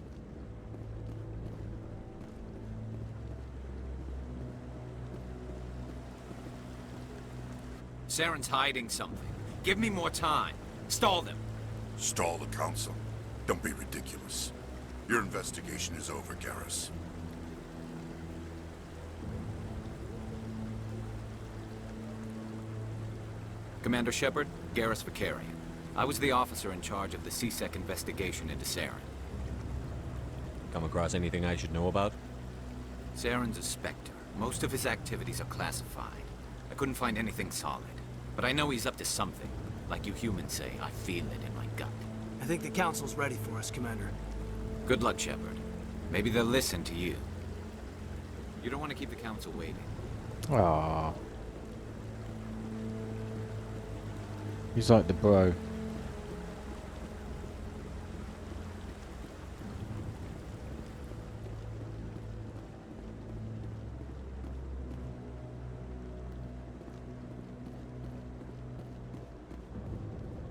Saren's hiding something. Give me more time. Stall them. Stall the Council? Don't be ridiculous. Your investigation is over, Garrus. Commander Shepard, Garrus Vicarian. I was the officer in charge of the CSEC investigation into Saren. Come across anything I should know about? Saren's a Spectre. Most of his activities are classified. I couldn't find anything solid. But I know he's up to something. Like you humans say, I feel it in my gut. I think the Council's ready for us, Commander. Good luck, Shepard. Maybe they'll listen to you. You don't want to keep the Council waiting. Aww. He's like the bro.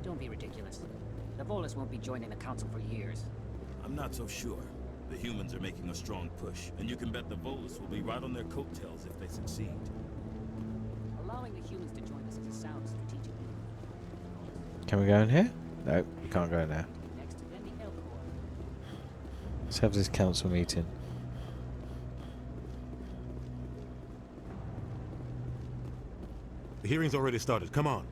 Don't be ridiculous. The Volus won't be joining the Council for years. I'm not so sure. The humans are making a strong push, and you can bet the Volus will be right on their coattails if they succeed. Allowing the humans to join us is a sound strategic move. Can we go in here? No, we can't go in there. Next, then the Elcor. Let's have this council meeting. The hearing's already started. Come on.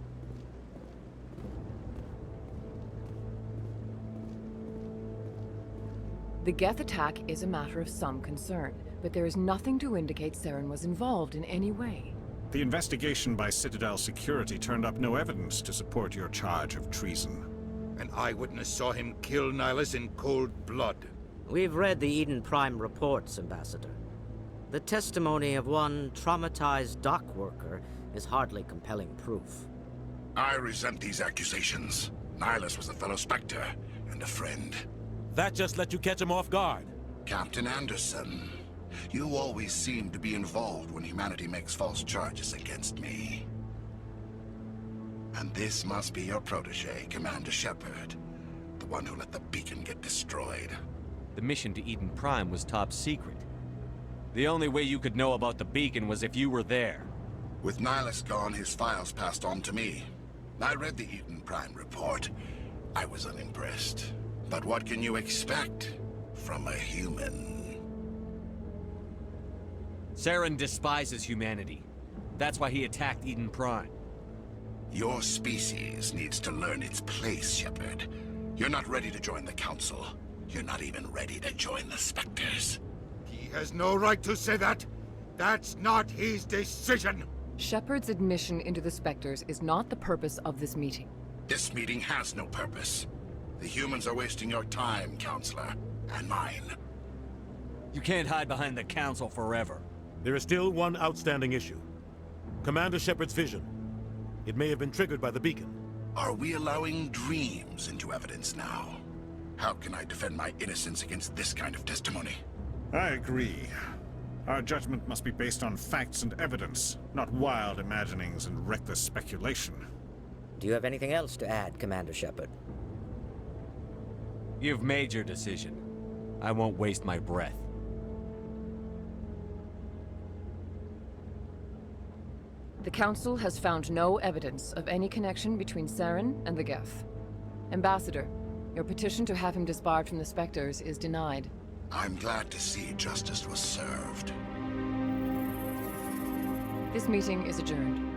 The Geth attack is a matter of some concern, but there is nothing to indicate Saren was involved in any way. The investigation by Citadel Security turned up no evidence to support your charge of treason. An eyewitness saw him kill Nihilus in cold blood. We've read the Eden Prime reports, Ambassador. The testimony of one traumatized dock worker is hardly compelling proof. I resent these accusations. Nihilus was a fellow Spectre and a friend. That just let you catch him off guard. Captain Anderson, you always seem to be involved when humanity makes false charges against me. And this must be your protege, Commander Shepard. The one who let the beacon get destroyed. The mission to Eden Prime was top secret. The only way you could know about the beacon was if you were there. With Nihilus gone, his files passed on to me. I read the Eden Prime report. I was unimpressed. But what can you expect from a human? Saren despises humanity. That's why he attacked Eden Prime. Your species needs to learn its place, Shepard. You're not ready to join the Council. You're not even ready to join the Spectres. He has no right to say that. That's not his decision. Shepard's admission into the Spectres is not the purpose of this meeting. This meeting has no purpose. The humans are wasting your time, Counselor, and mine. You can't hide behind the Council forever. There is still one outstanding issue. Commander Shepard's vision. It may have been triggered by the beacon. Are we allowing dreams into evidence now? How can I defend my innocence against this kind of testimony? I agree. Our judgment must be based on facts and evidence, not wild imaginings and reckless speculation. Do you have anything else to add, Commander Shepard? You've made your decision. I won't waste my breath. The Council has found no evidence of any connection between Saren and the Geth. Ambassador, your petition to have him disbarred from the Spectres is denied. I'm glad to see justice was served. This meeting is adjourned.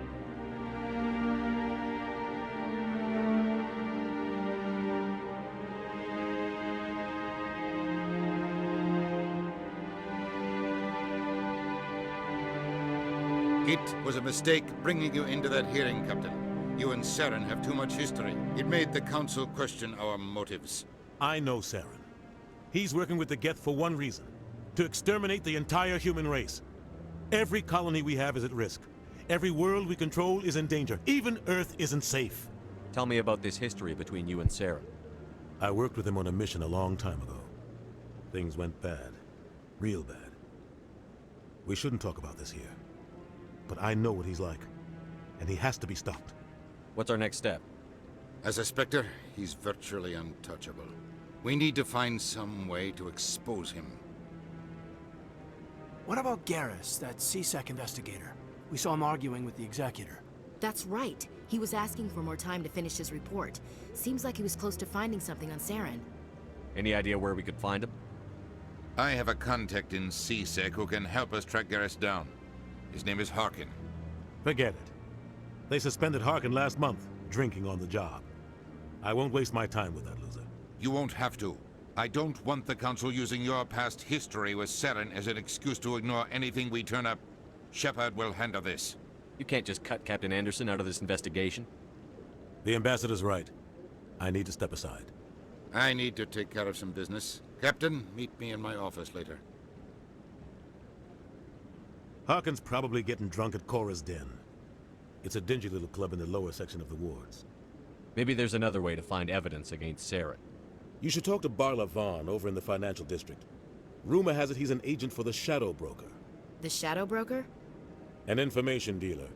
It was a mistake bringing you into that hearing, Captain. You and Saren have too much history. It made the Council question our motives. I know Saren. He's working with the Geth for one reason. To exterminate the entire human race. Every colony we have is at risk. Every world we control is in danger. Even Earth isn't safe. Tell me about this history between you and Saren. I worked with him on a mission a long time ago. Things went bad. Real bad. We shouldn't talk about this here. But I know what he's like. And he has to be stopped. What's our next step? As a Spectre, he's virtually untouchable. We need to find some way to expose him. What about Garrus, that C-Sec investigator? We saw him arguing with the Executor. That's right. He was asking for more time to finish his report. Seems like he was close to finding something on Saren. Any idea where we could find him? I have a contact in C-Sec who can help us track Garrus down. His name is Harkin. Forget it. They suspended Harkin last month, drinking on the job. I won't waste my time with that loser. You won't have to. I don't want the Council using your past history with Saren as an excuse to ignore anything we turn up. Shepard will handle this. You can't just cut Captain Anderson out of this investigation. The Ambassador's right. I need to step aside. I need to take care of some business. Captain, meet me in my office later. Harkin's probably getting drunk at Cora's Den. It's a dingy little club in the lower section of the wards. Maybe there's another way to find evidence against Saren. You should talk to Barla Vaughn over in the financial district. Rumor has it he's an agent for the Shadow Broker. The Shadow Broker? An information dealer.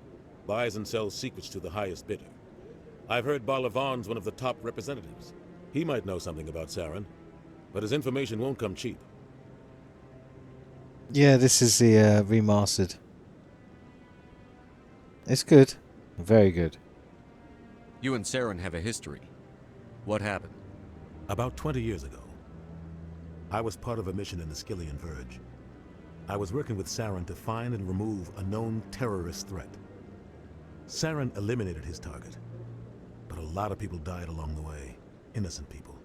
Buys and sells secrets to the highest bidder. I've heard Barla Vaughn's one of the top representatives. He might know something about Saren, but his information won't come cheap. Yeah, this is the remastered. It's good. Very good. You and Saren have a history. What happened? About 20 years ago, I was part of a mission in the Skillian Verge. I was working with Saren to find and remove a known terrorist threat. Saren eliminated his target, but a lot of people died along the way. Innocent people.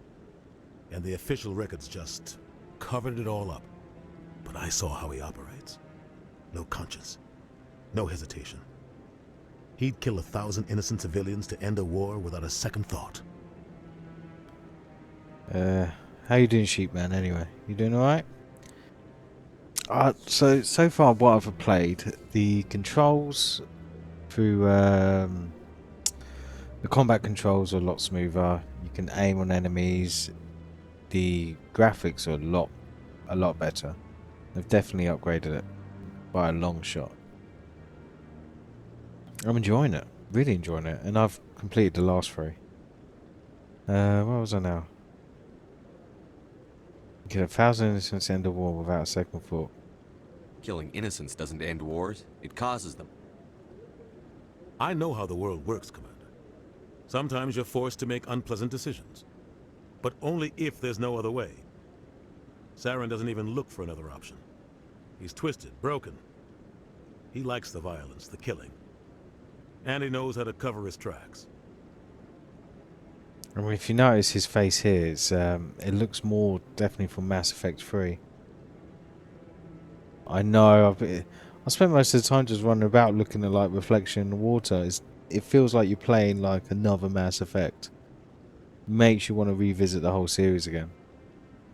And the official records just covered it all up. But I saw how he operates. No conscience. No hesitation. He'd kill 1,000 innocent civilians to end a war without a second thought. How you doing, Sheepman, anyway? You doing alright? So far what I've played, the controls through the combat controls are a lot smoother. You can aim on enemies. The graphics are a lot better. They've definitely upgraded it by a long shot. I'm enjoying it, really enjoying it, and I've completed the last 3. Where was I now? Get 1,000 innocents end a war without a second thought. Killing innocents doesn't end wars, it causes them. I know how the world works, Commander. Sometimes you're forced to make unpleasant decisions. But only if there's no other way. Saren doesn't even look for another option. He's twisted, broken. He likes the violence, the killing. And he knows how to cover his tracks. I mean, if you notice his face here, it's, it looks more definitely from Mass Effect 3. I know, I spent most of the time just running about looking at like reflection in the water. It feels like you're playing like another Mass Effect. Makes you want to revisit the whole series again.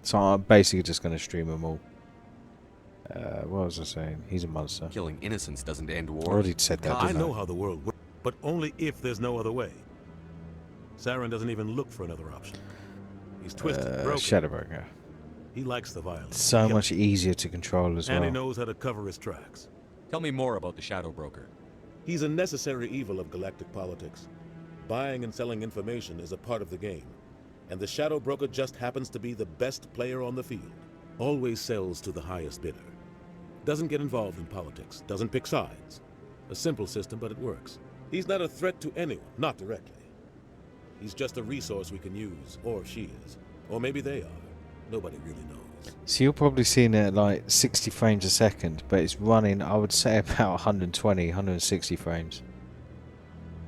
So I'm basically just going to stream them all. What was I saying? He's a monster. Killing innocents doesn't end wars. I already said that, I didn't I? know how the world works, but only if there's no other way. Saren doesn't even look for another option. He's twisted, broken. Shadowbroker. He likes the violence. So much easier to control as well. And he knows how to cover his tracks. Tell me more about the Shadow Broker. He's a necessary evil of galactic politics. Buying and selling information is a part of the game. And the Shadow Broker just happens to be the best player on the field. Always sells to the highest bidder. Doesn't get involved in politics. Doesn't pick sides. A simple system, but it works. He's not a threat to anyone, not directly. He's just a resource we can use, or she is. Or maybe they are. Nobody really knows. So you're probably seeing it at like 60 frames a second, but it's running, I would say, about 120, 160 frames.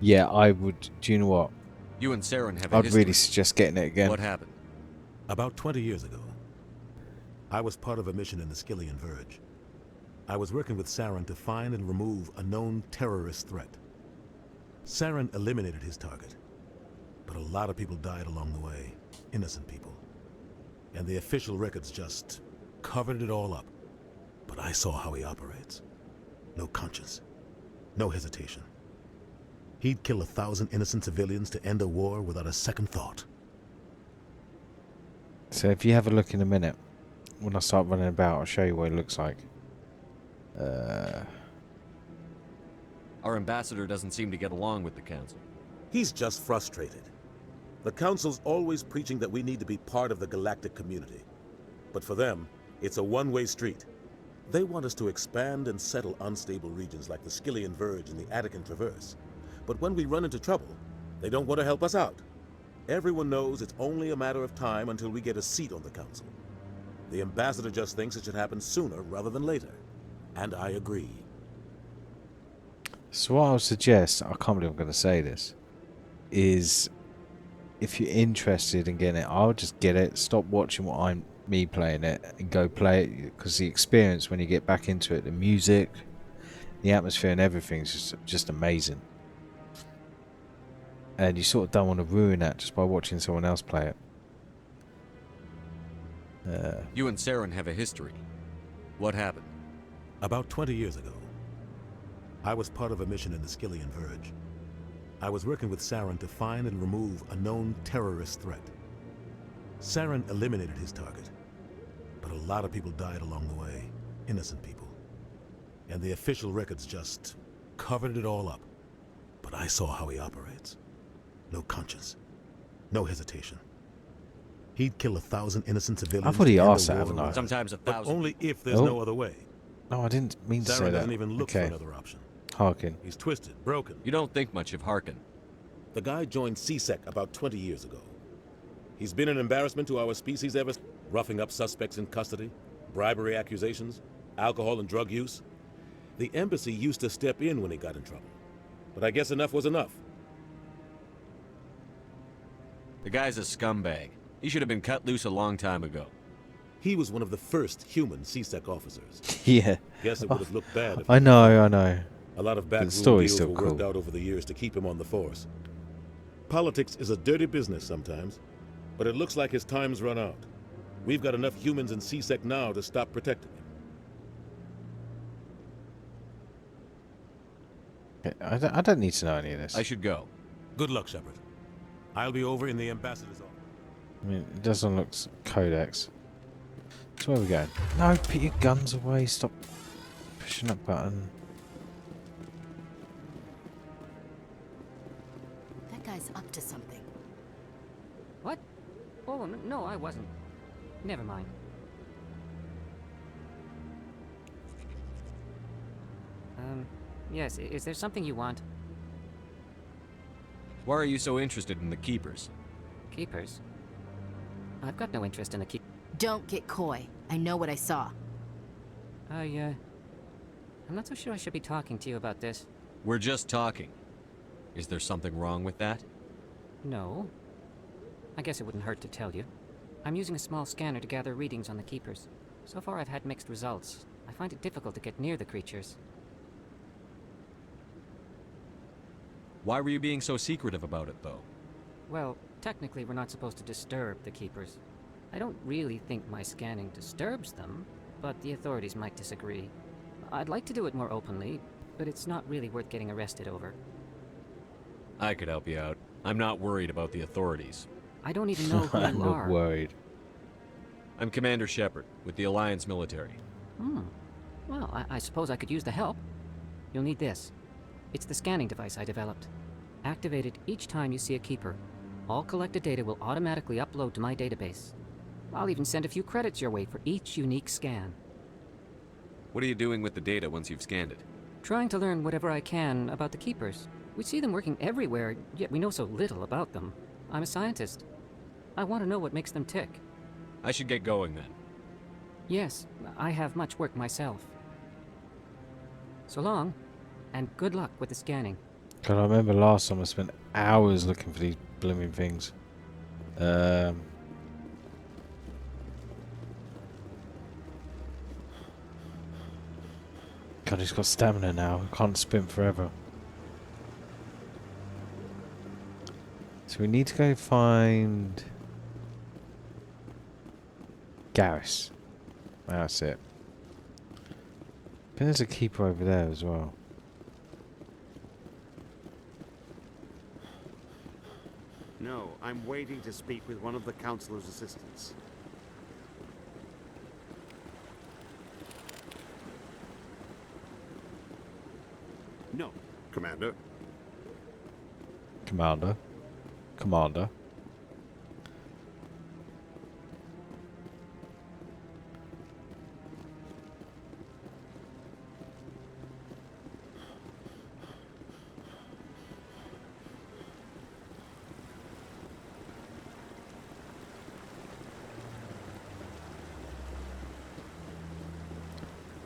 Yeah, I would. Do you know what? You and Saren have a I'd history. really suggest getting it again. What happened? About 20 years ago, I was part of a mission in the Skillian Verge. I was working with Saren to find and remove a known terrorist threat. Saren eliminated his target, but a lot of people died along the way. Innocent people. And the official records just covered it all up. But I saw how he operates. No conscience. No hesitation. He'd kill 1,000 innocent civilians to end a war without a second thought. So if you have a look in a minute, when I start running about, I'll show you what it looks like. Our ambassador doesn't seem to get along with the council. He's just frustrated. The council's always preaching that we need to be part of the galactic community. But for them, it's a one-way street. They want us to expand and settle unstable regions like the Skillian Verge and the Attican Traverse. But when we run into trouble, they don't want to help us out. Everyone knows it's only a matter of time until we get a seat on the council. The ambassador just thinks it should happen sooner rather than later. And I agree. So what I would suggest, I can't believe I'm going to say this, is if you're interested in getting it, I would just get it, stop watching me playing it, and go play it, because the experience when you get back into it, the music, the atmosphere and everything is just amazing. And you sort of don't want to ruin that just by watching someone else play it. You and Saren have a history. What happened? About 20 years ago, I was part of a mission in the Skillian Verge. I was working with Saren to find and remove a known terrorist threat. Saren eliminated his target, but a lot of people died along the way, innocent people. And the official records just covered it all up. But I saw how he operates. No conscience, no hesitation. He'd kill 1,000 innocent civilians. I've already to end asked the that, war haven't I? around. Sometimes But 1,000. only if there's no other way. No, I didn't mean to say Saren that. doesn't even look for Okay. another option. Harkin. He's twisted, broken. You don't think much of Harkin. The guy joined CSEC about 20 years ago. He's been an embarrassment to our species ever, roughing up suspects in custody, bribery accusations, alcohol and drug use. The embassy used to step in when he got in trouble. But I guess enough was enough. The guy's a scumbag. He should have been cut loose a long time ago. He was one of the first human CSEC officers. Yeah. Guess it would have looked bad if I know. a lot of But the backroom story's deals still were worked cool. out over the years to keep him on the force. Politics is a dirty business sometimes, but it looks like his time's run out. We've got enough humans in CSEC now to stop protecting him. I don't need to know any of this. I should go. Good luck, Shepard. I'll be over in the ambassador's office. I mean, it doesn't look codex. So where are we going? No, put your guns away. Stop pushing that button. That guy's up to something. What? Oh, no, I wasn't. Never mind. Yes, is there something you want? Why are you so interested in the Keepers? Keepers? I've got no interest in the Don't get coy. I know what I saw. I'm not so sure I should be talking to you about this. We're just talking. Is there something wrong with that? No. I guess it wouldn't hurt to tell you. I'm using a small scanner to gather readings on the Keepers. So far I've had mixed results. I find it difficult to get near the creatures. Why were you being so secretive about it, though? Well, technically we're not supposed to disturb the Keepers. I don't really think my scanning disturbs them, but the authorities might disagree. I'd like to do it more openly, but it's not really worth getting arrested over. I could help you out. I'm not worried about the authorities. I don't even know who I'm you not are. worried. I'm Commander Shepard, with the Alliance military. Well, I suppose I could use the help. You'll need this. It's the scanning device I developed. Activate it each time you see a Keeper. All collected data will automatically upload to my database. I'll even send a few credits your way for each unique scan. What are you doing with the data once you've scanned it? Trying to learn whatever I can about the Keepers. We see them working everywhere, yet we know so little about them. I'm a scientist. I want to know what makes them tick. I should get going then. Yes, I have much work myself. So long, and good luck with the scanning. God, I remember last time I spent hours looking for these blooming things. God, he's got stamina now. Can't sprint forever. So we need to go find Garrus. That's it. I think there's a Keeper over there as well. No, I'm waiting to speak with one of the Councilor's assistants. No, Commander. Commander. Commander.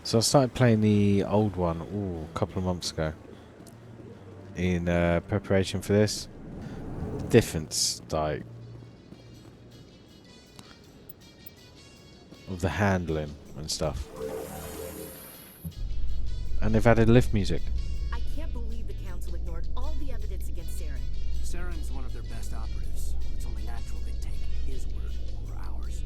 So I started playing the old one a couple of months ago in preparation for this. Difference, like, of the handling and stuff. And they've added lift music. I can't believe the Council ignored all the evidence against Saren. Saren's one of their best operatives. It's only natural they'd take his word over ours.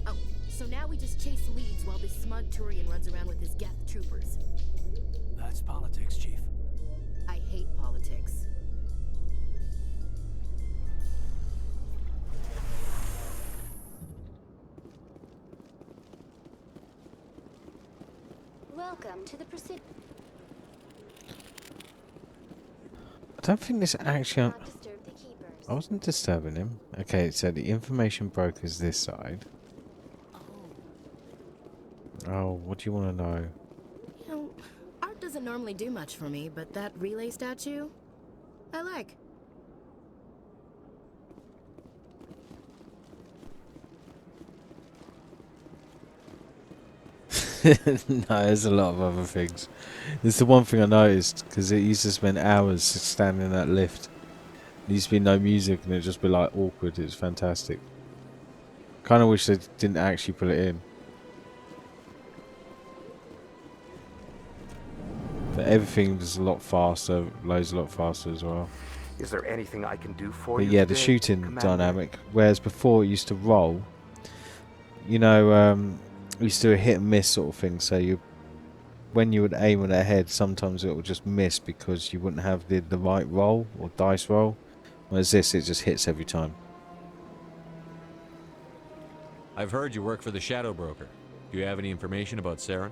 Oh, so now we just chase leads while this smug Turian runs around with his Geth troopers. That's politics, Chief. I hate politics. Welcome to the Presidium. I don't think this actually... I wasn't disturbing him. Okay, so the information broker's this side. Oh, what do you want to know? You know, art doesn't normally do much for me, but that relay statue, I like. No, there's a lot of other things. It's the one thing I noticed, because it used to spend hours standing in that lift. There used to be no music and it'd just be like awkward. It was fantastic. Kind of wish they didn't actually put it in. But everything was a lot faster, a lot faster as well. Is there anything I can do for But you yeah, today, the shooting Commander? dynamic, whereas before it used to roll, you know, it used to do a hit and miss sort of thing. So you, when you would aim at their head, sometimes it would just miss because you wouldn't have the right roll or dice roll. Whereas this, it just hits every time. I've heard you work for the Shadow Broker. Do you have any information about Saren?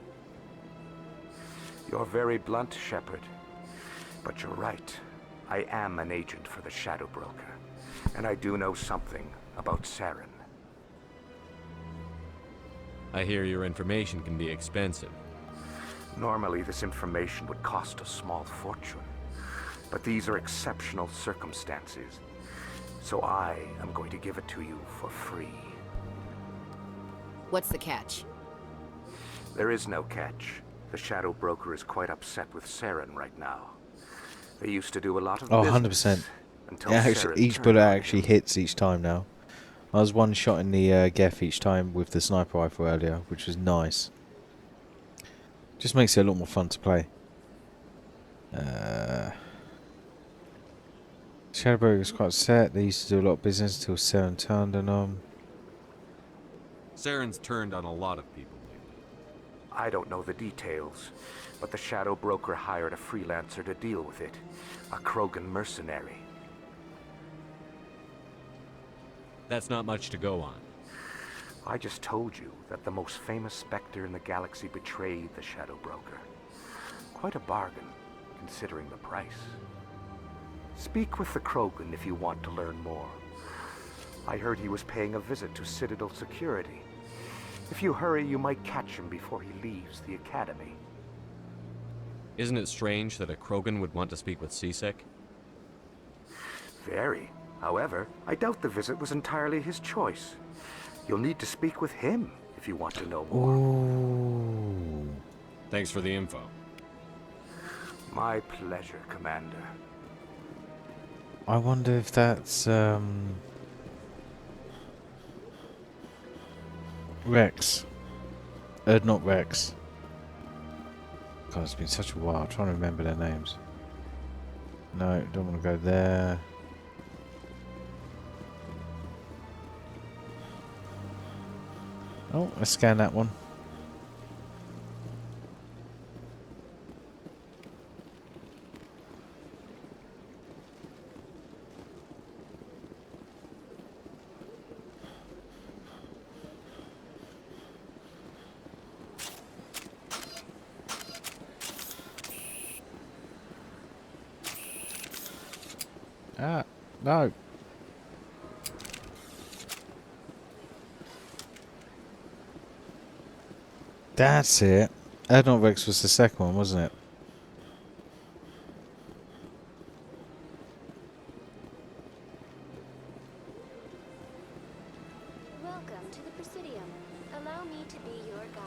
You're very blunt, Shepard. But you're right. I am an agent for the Shadow Broker. And I do know something about Saren. I hear your information can be expensive. Normally, this information would cost a small fortune. But these are exceptional circumstances. So I am going to give it to you for free. What's the catch? There is no catch. The Shadow Broker is quite upset with Saren right now. They used to do a lot of business 100%. until Actually, Saren each turned bullet on actually him. hits each time now. I was one shot in the Geth each time with the sniper rifle earlier, which was nice. Just makes it a lot more fun to play. Shadowbroker was quite set. They used to do a lot of business until Saren turned on them. Saren's turned on a lot of people lately. I don't know the details, but the Shadow Broker hired a freelancer to deal with it. A Krogan mercenary. That's not much to go on. I just told you that the most famous Spectre in the galaxy betrayed the Shadow Broker. Quite a bargain, considering the price. Speak with the Krogan if you want to learn more. I heard he was paying a visit to Citadel security. If you hurry, you might catch him before he leaves the Academy. Isn't it strange that a Krogan would want to speak with CSEC? Very. However, I doubt the visit was entirely his choice. You'll need to speak with him if you want to know more. Ooh. Thanks for the info. My pleasure, Commander. I wonder if that's Rex. Not Rex. God, it's been such a while. I'm trying to remember their names. No, don't want to go there. Oh, let's scan that one. Ah, no. That's it. Admiral Rex was the second one, wasn't it? Welcome to the Presidium. Allow me to be your guide.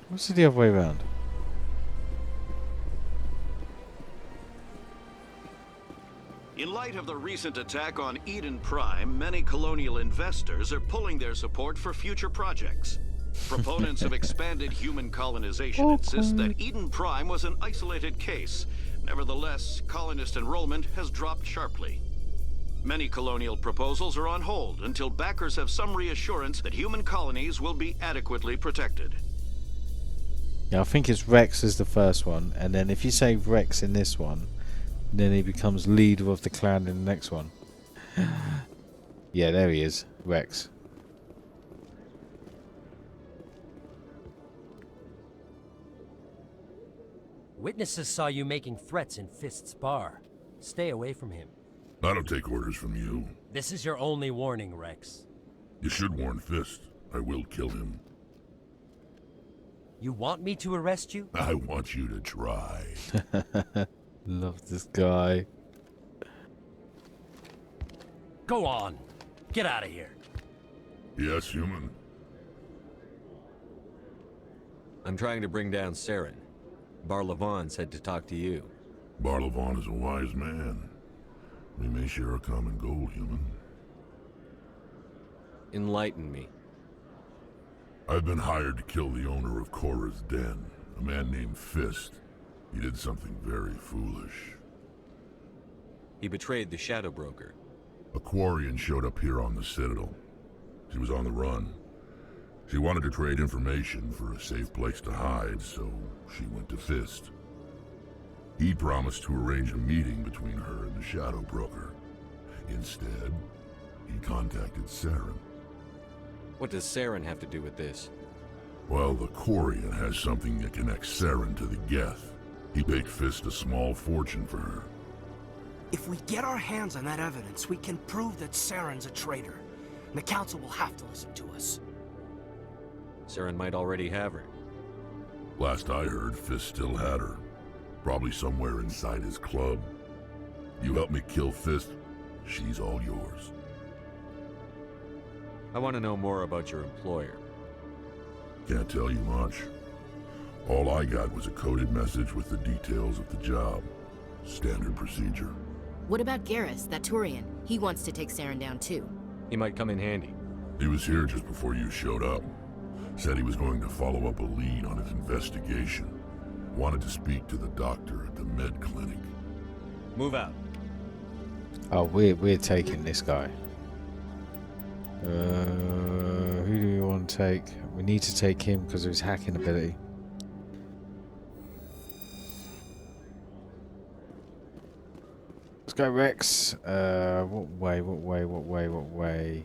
What's it the other way around? In light of the recent attack on Eden Prime, many colonial investors are pulling their support for future projects. Proponents of expanded human colonization insist that Eden Prime was an isolated case. Nevertheless, colonist enrollment has dropped sharply. Many colonial proposals are on hold until backers have some reassurance that human colonies will be adequately protected. Yeah, I think it's Rex is the first one, and then if you say Rex in this one, then he becomes leader of the clan in the next one. Yeah, there he is, Rex. Witnesses saw you making threats in Fist's bar. Stay away from him. I don't take orders from you. This is your only warning, Rex. You should warn Fist. I will kill him. You want me to arrest you? I want you to try. Love this guy. Go on. Get out of here. Yes, human. I'm trying to bring down Saren. Barlavon said to talk to you. Barlavon is a wise man. We may share a common goal, human. Enlighten me. I've been hired to kill the owner of Korra's Den, a man named Fist. He did something very foolish. He betrayed the Shadow Broker. A Quarian showed up here on the Citadel. She was on the run. She wanted to trade information for a safe place to hide, so she went to Fist. He promised to arrange a meeting between her and the Shadow Broker. Instead, he contacted Saren. What does Saren have to do with this? Well, the Quarian has something that connects Saren to the Geth. He paid Fist a small fortune for her. If we get our hands on that evidence, we can prove that Saren's a traitor. And the Council will have to listen to us. Saren might already have her. Last I heard, Fist still had her. Probably somewhere inside his club. You help me kill Fist, she's all yours. I want to know more about your employer. Can't tell you much. All I got was a coded message with the details of the job. Standard procedure. What about Garrus, that Turian? He wants to take Saren down too. He might come in handy. He was here just before you showed up. Said he was going to follow up a lead on his investigation. Wanted to speak to the doctor at the med clinic. Move out. Oh, we're taking this guy. Who do we want to take? We need to take him because of his hacking ability. Let's go, Rex. What way?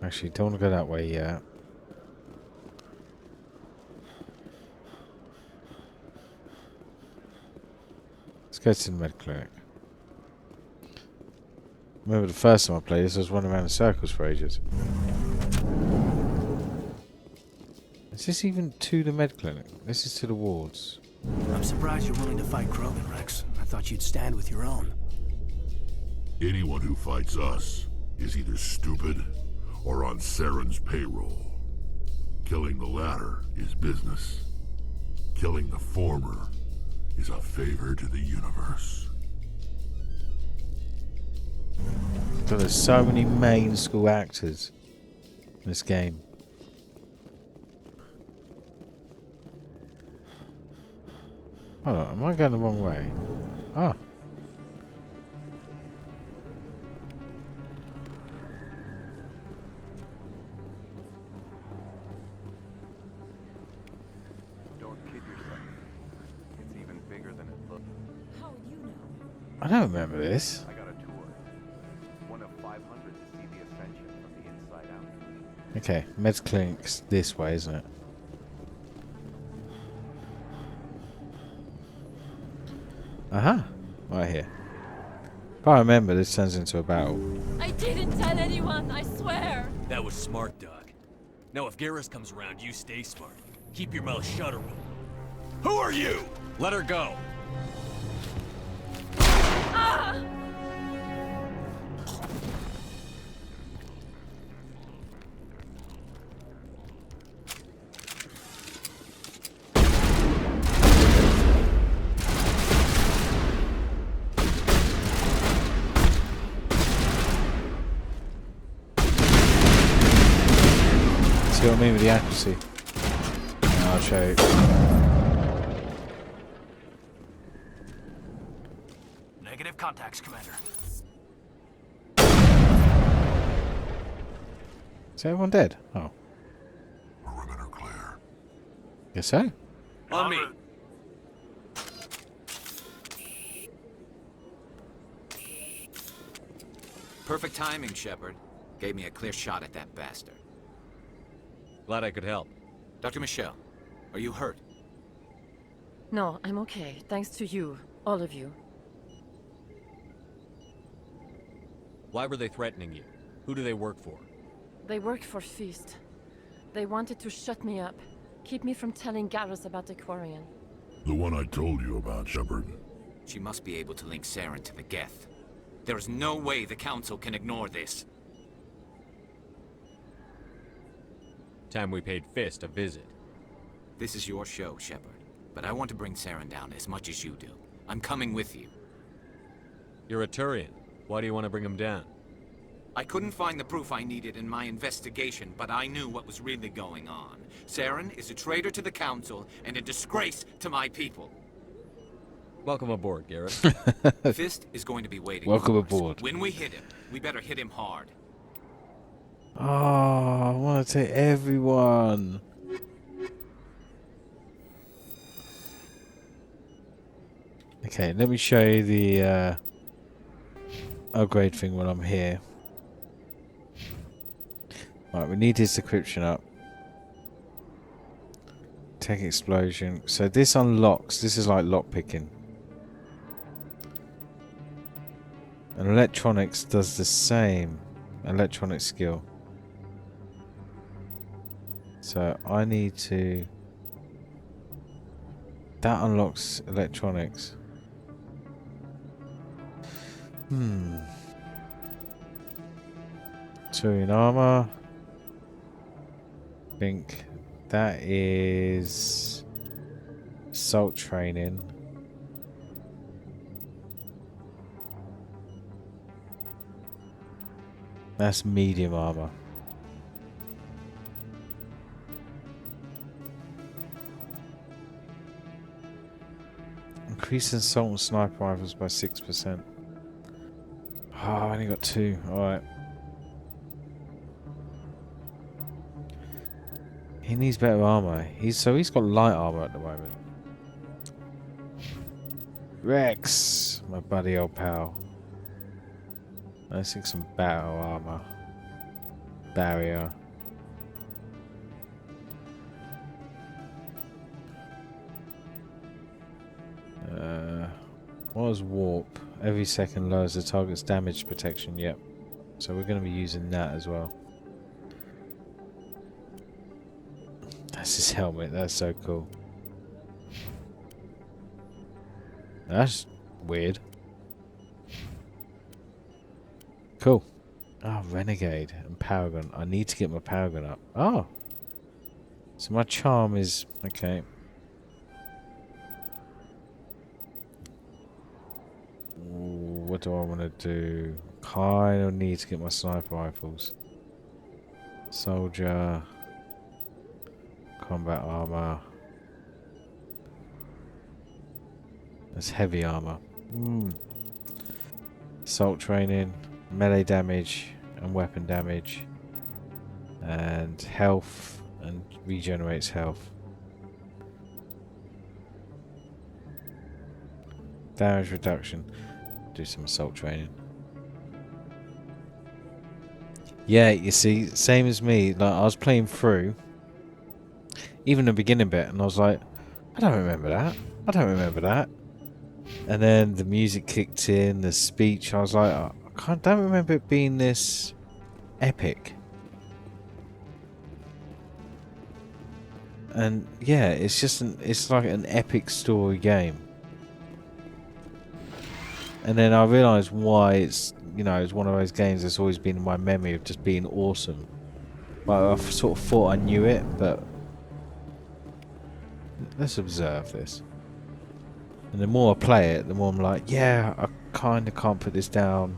Actually, don't want to go that way yet. Let's go to the med clinic. Remember the first time I played this, I was running around in circles for ages. Is this even to the med clinic? This is to the wards. I'm surprised you're willing to fight Krogan, Rex. I thought you'd stand with your own. Anyone who fights us is either stupid or on Saren's payroll. Killing the latter is business. Killing the former is a favor to the universe. So there's so many main school actors in this game. Hold on, am I going the wrong way? Ah. Don't kid yourself. It's even bigger than it looks. How would you know? I don't remember this. I got a tour. One of 500 to see the ascension from the inside out. Okay, med clinic's this way, isn't it? Aha, right here. If I remember, this turns into a battle. I didn't tell anyone, I swear. That was smart, Doug. Now if Garrus comes around, you stay smart. Keep your mouth shut or we'll... Who are you? Let her go. Ah! See what I mean with the accuracy? I'll show you. Negative contacts, Commander. Is everyone dead? Oh. Guess so. On me. Perfect timing, Shepard. Gave me a clear shot at that bastard. Glad I could help. Dr. Michelle, are you hurt? No, I'm okay. Thanks to you. All of you. Why were they threatening you? Who do they work for? They worked for Feast. They wanted to shut me up. Keep me from telling Garrus about the Quarian. The one I told you about, Shepard. She must be able to link Saren to the Geth. There is no way the Council can ignore this. Time we paid Fist a visit. This is your show, Shepard. But I want to bring Saren down as much as you do. I'm coming with you. You're a Turian. Why do you want to bring him down? I couldn't find the proof I needed in my investigation, but I knew what was really going on. Saren is a traitor to the Council and a disgrace to my people. Welcome aboard, Garrett. Fist is going to be waiting. Welcome for us. aboard. When we hit him, we better hit him hard. Oh, I want to take everyone. Okay, let me show you the upgrade thing while I'm here. Right, we need his decryption up. Tech explosion. So this unlocks. This is like lockpicking. And electronics does the same. Electronic skill. So I need to... That unlocks electronics. Turian armor. I think that is assault training. That's medium armor. Increase assault and sniper rifles by 6%. Oh, I only got 2. Alright. He needs better armor. He's got light armor at the moment. Rex, my buddy old pal. Let's take some battle armor. Barrier. What was warp? Every second lowers the target's damage protection. Yep. So we're going to be using that as well. That's his helmet. That's so cool. That's weird. Cool. Oh, Renegade and Paragon. I need to get my Paragon up. Oh. So my charm is... Okay. What do I want to do? Kind of need to get my sniper rifles. Soldier. Combat armor. That's heavy armor. Assault training. Melee damage and weapon damage. And health. And regenerates health. Damage reduction. Do some assault training. Yeah, you see, same as me. Like I was playing through, even the beginning bit, and I was like, I don't remember that. I don't remember that. And then the music kicked in, the speech. I was like, I don't remember it being this epic. And yeah, it's just it's like an epic story game. And then I realised why it's, you know, it's one of those games that's always been in my memory of just being awesome. But I sort of thought I knew it, but let's observe this. And the more I play it, the more I'm like, yeah, I kind of can't put this down.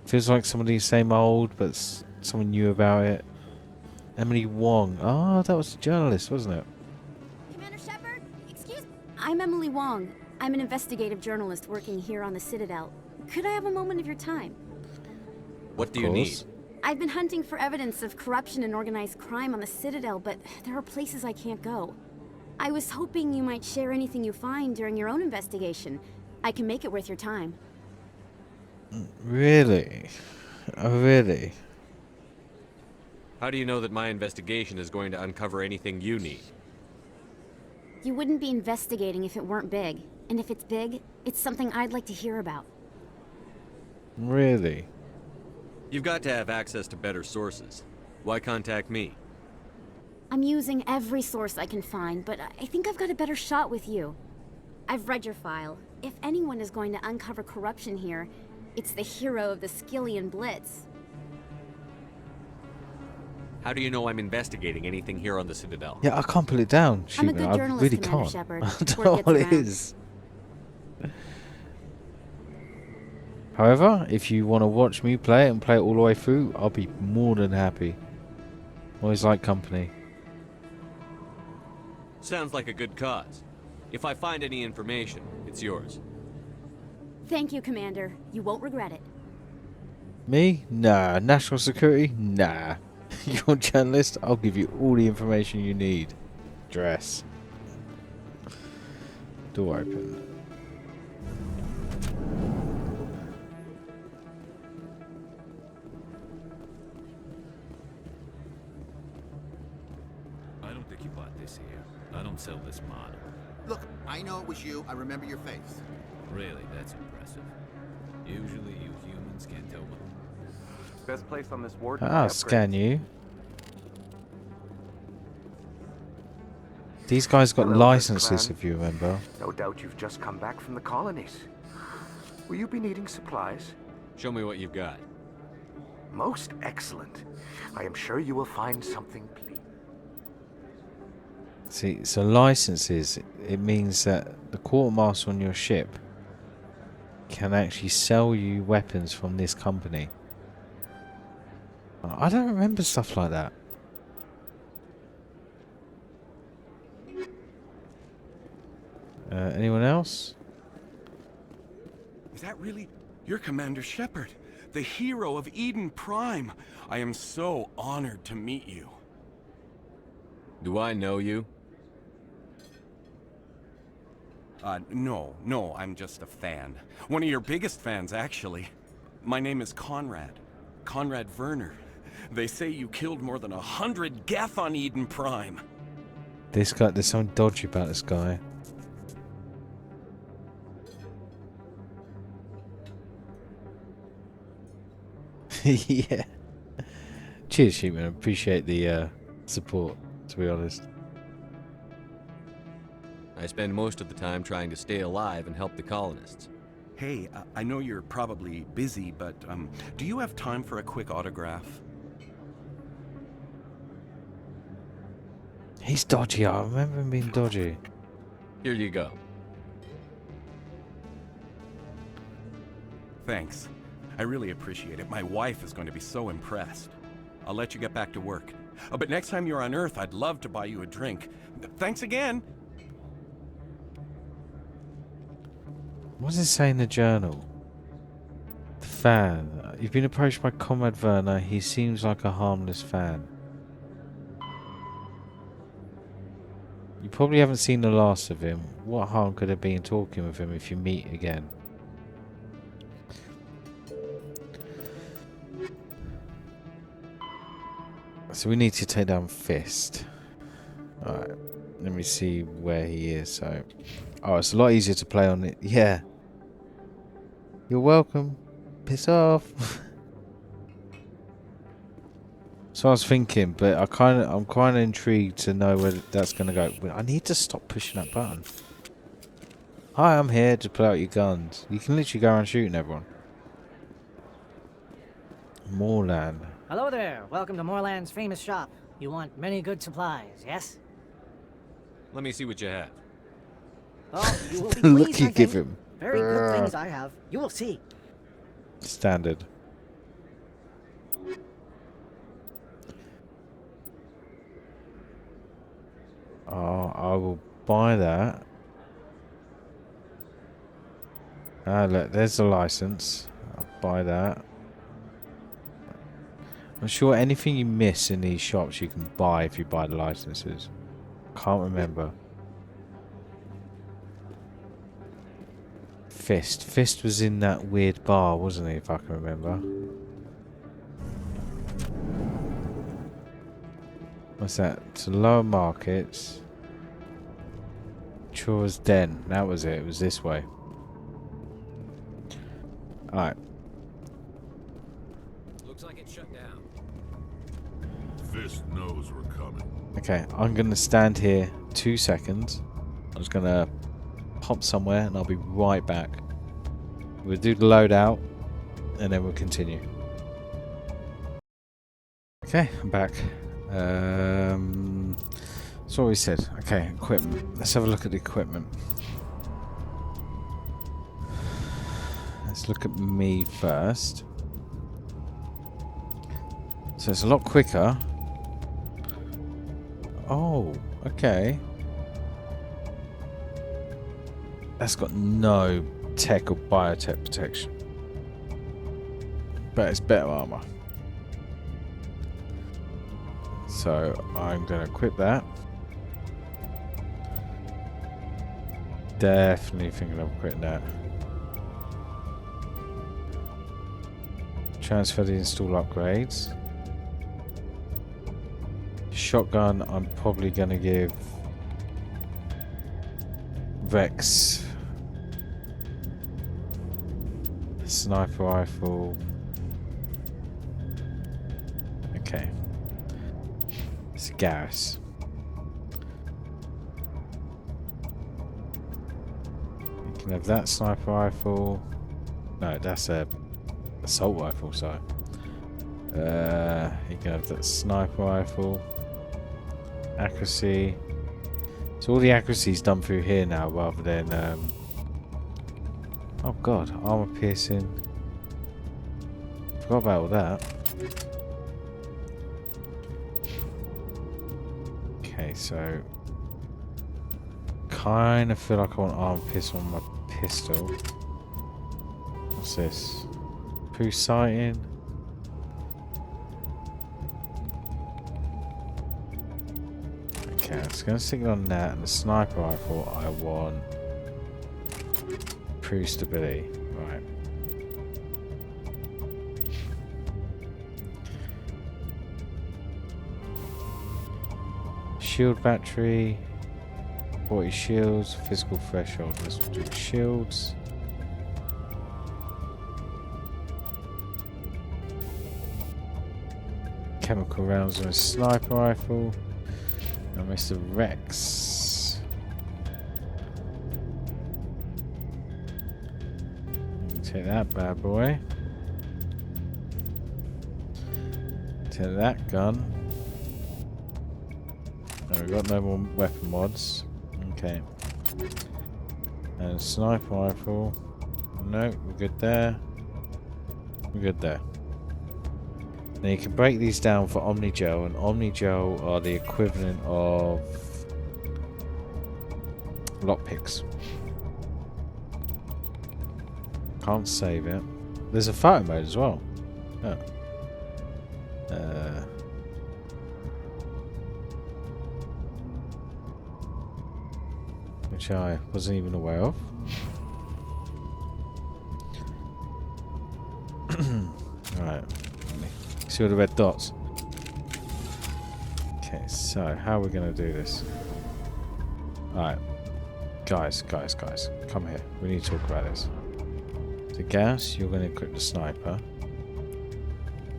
Feels like somebody same old, but someone knew about it. Emily Wong. Oh, that was a journalist, wasn't it? Commander Shepard? Excuse me. I'm Emily Wong. I'm an investigative journalist working here on the Citadel. Could I have a moment of your time? What do you need? I've been hunting for evidence of corruption and organized crime on the Citadel, but there are places I can't go. I was hoping you might share anything you find during your own investigation. I can make it worth your time. Really? Oh, really? How do you know that my investigation is going to uncover anything you need? You wouldn't be investigating if it weren't big. And if it's big, it's something I'd like to hear about. Really? You've got to have access to better sources. Why contact me? I'm using every source I can find, but I think I've got a better shot with you. I've read your file. If anyone is going to uncover corruption here, it's the hero of the Skillian Blitz. How do you know I'm investigating anything here on the Citadel? Yeah, I can't pull it down. I'm a Shoot, good I journalist, really Commander can't. Shepard. I don't Word know gets what it around. is. However, if you want to watch me play it and play it all the way through, I'll be more than happy. Always like company. Sounds like a good cause. If I find any information, it's yours. Thank you, Commander. You won't regret it. Me? Nah. National security? Nah. You're a journalist? I'll give you all the information you need. Dress. Door open. I don't think you bought this here. I don't sell this model. Look, I know it was you. I remember your face. Really, that's impressive. Usually you humans can't tell what... Best place on this ward. I'll scan you. These guys got Hello, licenses, Clan. if you remember. No doubt you've just come back from the colonies. Will you be needing supplies? Show me what you've got. Most excellent. I am sure you will find something pleasing. See, so licenses, it means that the quartermaster on your ship can actually sell you weapons from this company. I don't remember stuff like that. Anyone else? Is that really... You're Commander Shepard, the hero of Eden Prime. I am so honored to meet you. Do I know you? No, I'm just a fan. One of your biggest fans, actually. My name is Conrad. Conrad Werner. They say you killed more than 100 Geth on Eden Prime. This guy, there's something dodgy about this guy. Yeah. Cheers, Sheepman. Appreciate the support, to be honest. I spend most of the time trying to stay alive and help the colonists. Hey, I know you're probably busy, but do you have time for a quick autograph? He's dodgy. I remember him being dodgy. Here you go. Thanks. I really appreciate it. My wife is going to be so impressed. I'll let you get back to work. But next time you're on Earth, I'd love to buy you a drink. Thanks again. What does it say in the journal? The fan. You've been approached by Comrade Werner. He seems like a harmless fan. You probably haven't seen the last of him. What harm could there be in talking with him if you meet again? So we need to take down Fist. Alright, let me see where he is. So, oh, it's a lot easier to play on it. Yeah. You're welcome. Piss off. So I was thinking, but I'm kind of intrigued to know where that's going to go. But I need to stop pushing that button. Hi, I'm here to pull out your guns. You can literally go around shooting everyone. Moorland. Hello there. Welcome to Moorland's famous shop. You want many good supplies, yes? Let me see what you have. Oh, you will be Look pleased, you I give think. him. Very good things I have. You will see. Standard. Oh, I will buy that. Ah, look, there's the license. I'll buy that. I'm sure anything you miss in these shops you can buy if you buy the licenses. Can't remember. Fist. Fist was in that weird bar, wasn't he, if I can remember. What's that? It's lower markets. Chora's Den. That was it. It was this way. Alright. Looks like it's shut down. Fist knows we're coming. Okay, I'm going to stand here 2 seconds. I'm just going to pop somewhere and I'll be right back. We'll do the loadout and then we'll continue. Okay, I'm back. That's what we said. Okay, equipment. Let's have a look at the equipment. Let's look at me first. So it's a lot quicker. Oh, okay. That's got no tech or biotech protection. But it's better armor. So I'm going to equip that. Definitely thinking of equipping that. Transfer the install upgrades. Shotgun, I'm probably going to give Rex. Sniper rifle. Okay. It's gas. You can have that sniper rifle. No, that's a assault rifle, sorry. You can have that sniper rifle. Accuracy. So all the accuracy is done through here now rather than oh god, armor piercing. Forgot about all that. Okay, so kind of feel like I want armor piercing on my pistol. What's this? Poo sighting. Okay, I'm just going to stick it on that, and the sniper rifle I want poo stability. Right. Shield battery. 40 shields. Physical threshold. Let's do shields. Chemical rounds on a sniper rifle. And Mr. Rex. Take that bad boy. Take that gun. And we've got no more weapon mods. Okay. And sniper rifle. No, we're good there. We're good there. Now you can break these down for Omnigel, and Omnigel are the equivalent of lockpicks. Can't save it. There's a photo mode as well. Oh. Which I wasn't even aware of. Right. See all the red dots. Okay, so how are we going to do this? Alright. Guys. Come here. We need to talk about this. The gas, you're going to equip the sniper.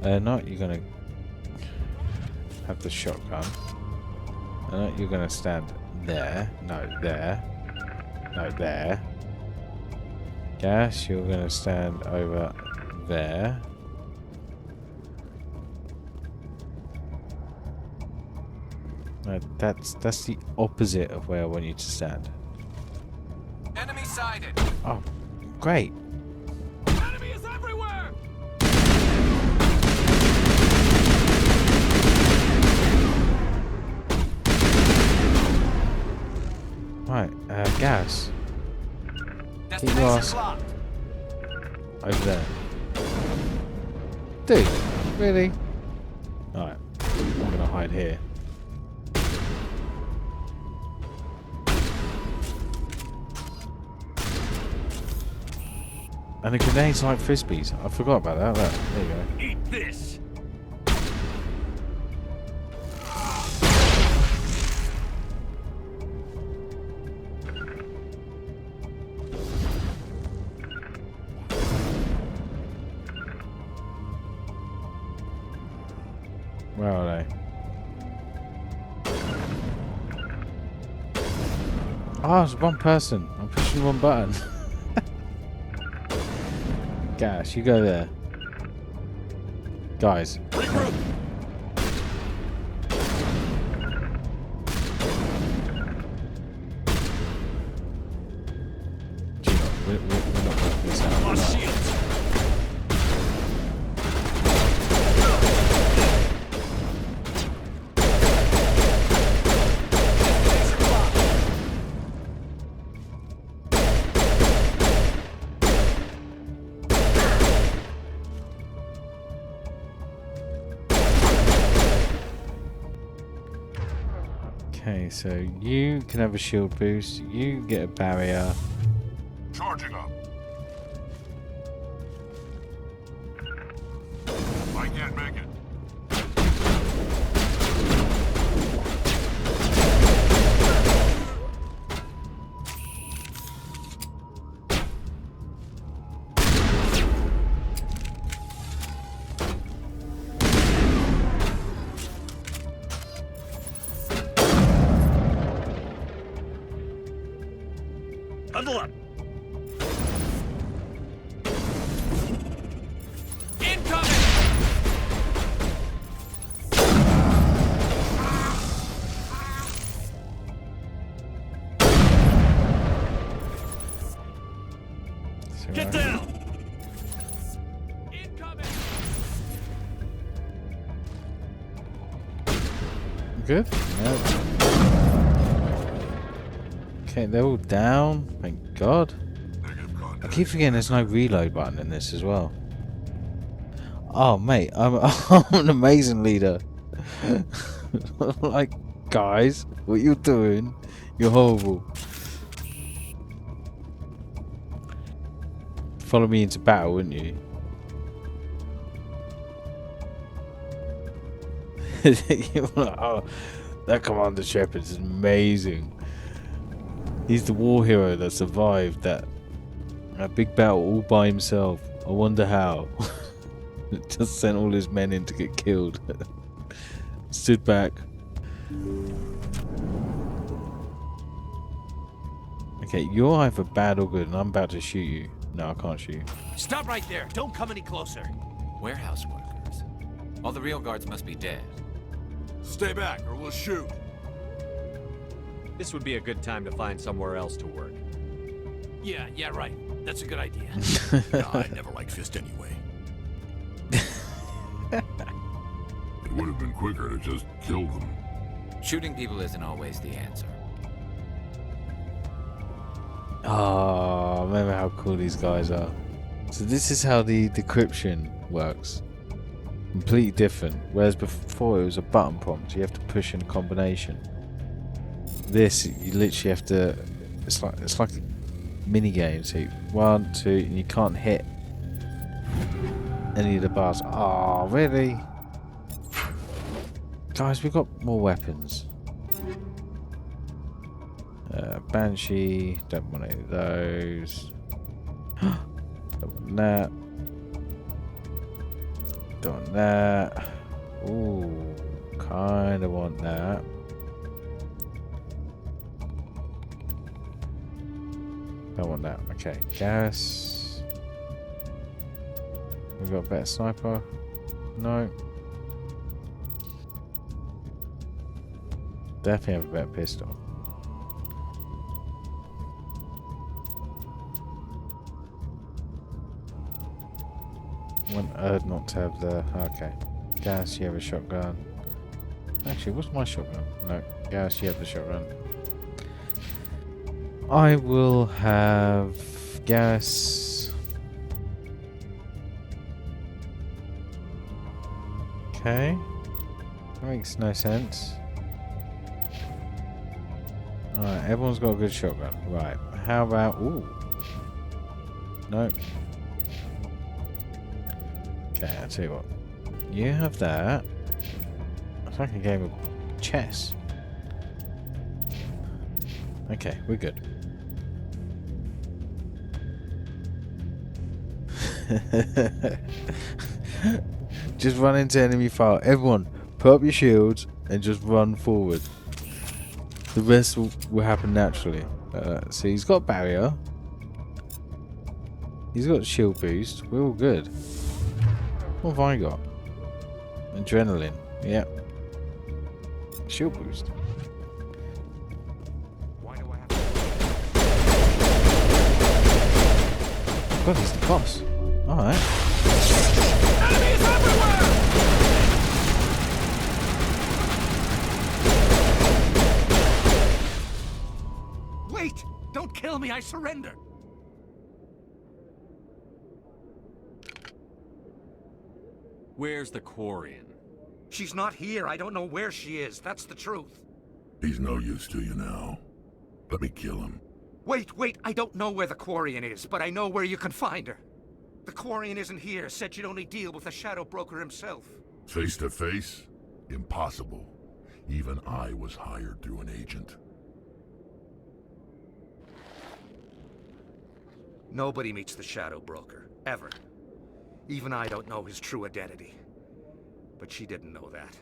Not, you're going to have the shotgun. You're going to stand there. No, there. No, there. Gas, you're going to stand over there. No, that's the opposite of where I want you to stand. Enemy sighted. Oh, great. Enemy is everywhere. Right, gas. Keep your ass over there. Dude, really? Alright, I'm gonna hide here. And the grenades like frisbees. I forgot about that. Look, there you go. Eat this! Where are they? Oh, it's one person. I'm pushing one button. Gosh, you go there. Guys. Regroup! We're not working this out. Lost shields! Okay, so you can have a shield boost. You get a barrier. Charging up. I can't make it. Huddle up! Incoming! Get down! Incoming! Good? No. Okay, they're all down. Thank God. I keep forgetting there's no reload button in this as well. Oh, mate, I'm an amazing leader. Like, guys, what you're doing, you're horrible. Follow me into battle, wouldn't you? You're like, oh, that Commander Shepard is amazing. He's the war hero that survived that big battle all by himself. I wonder how. Just sent all his men in to get killed. Stood back. Okay, you're either bad or good, and I'm about to shoot you. No, I can't shoot you. Stop right there! Don't come any closer! Warehouse workers. All the real guards must be dead. Stay back, or we'll shoot! This would be a good time to find somewhere else to work. Yeah, right. That's a good idea. No, I never liked Fist anyway. It would have been quicker to just kill them. Shooting people isn't always the answer. Oh, remember how cool these guys are. So this is how the decryption works. Completely different. Whereas before it was a button prompt. You have to push in a combination. This, you literally have to... It's like a mini game. So 1, 2, and you can't hit any of the bars. Oh, really? Guys, we've got more weapons. Banshee, don't want any of those. Don't want that. Don't want that. Ooh, kinda want that. Don't want that. Okay, gas. We've got a better sniper. No. Definitely have a better pistol. Want not to have the... Okay. Gas, you have a shotgun. Actually, what's my shotgun? No. Gas, you have the shotgun. I will have... gas. Okay. That makes no sense. Alright, everyone's got a good shotgun. Right, how about... Ooh. Nope. Okay, I'll tell you what. You have that. It's like a game of chess. Okay, we're good. Just run into enemy fire. Everyone, put up your shields and just run forward. The rest will happen naturally. See, he's got barrier. He's got shield boost. We're all good. What have I got? Adrenaline. Yep. Shield boost. God, he's the boss. Alright. Enemies everywhere! Wait! Don't kill me, I surrender! Where's the Quarian? She's not here. I don't know where she is. That's the truth. He's no use to you now. Let me kill him. Wait, I don't know where the Quarian is, but I know where you can find her. The Quarian isn't here, said she'd only deal with the Shadow Broker himself. Face to face? Impossible. Even I was hired through an agent. Nobody meets the Shadow Broker, ever. Even I don't know his true identity. But she didn't know that.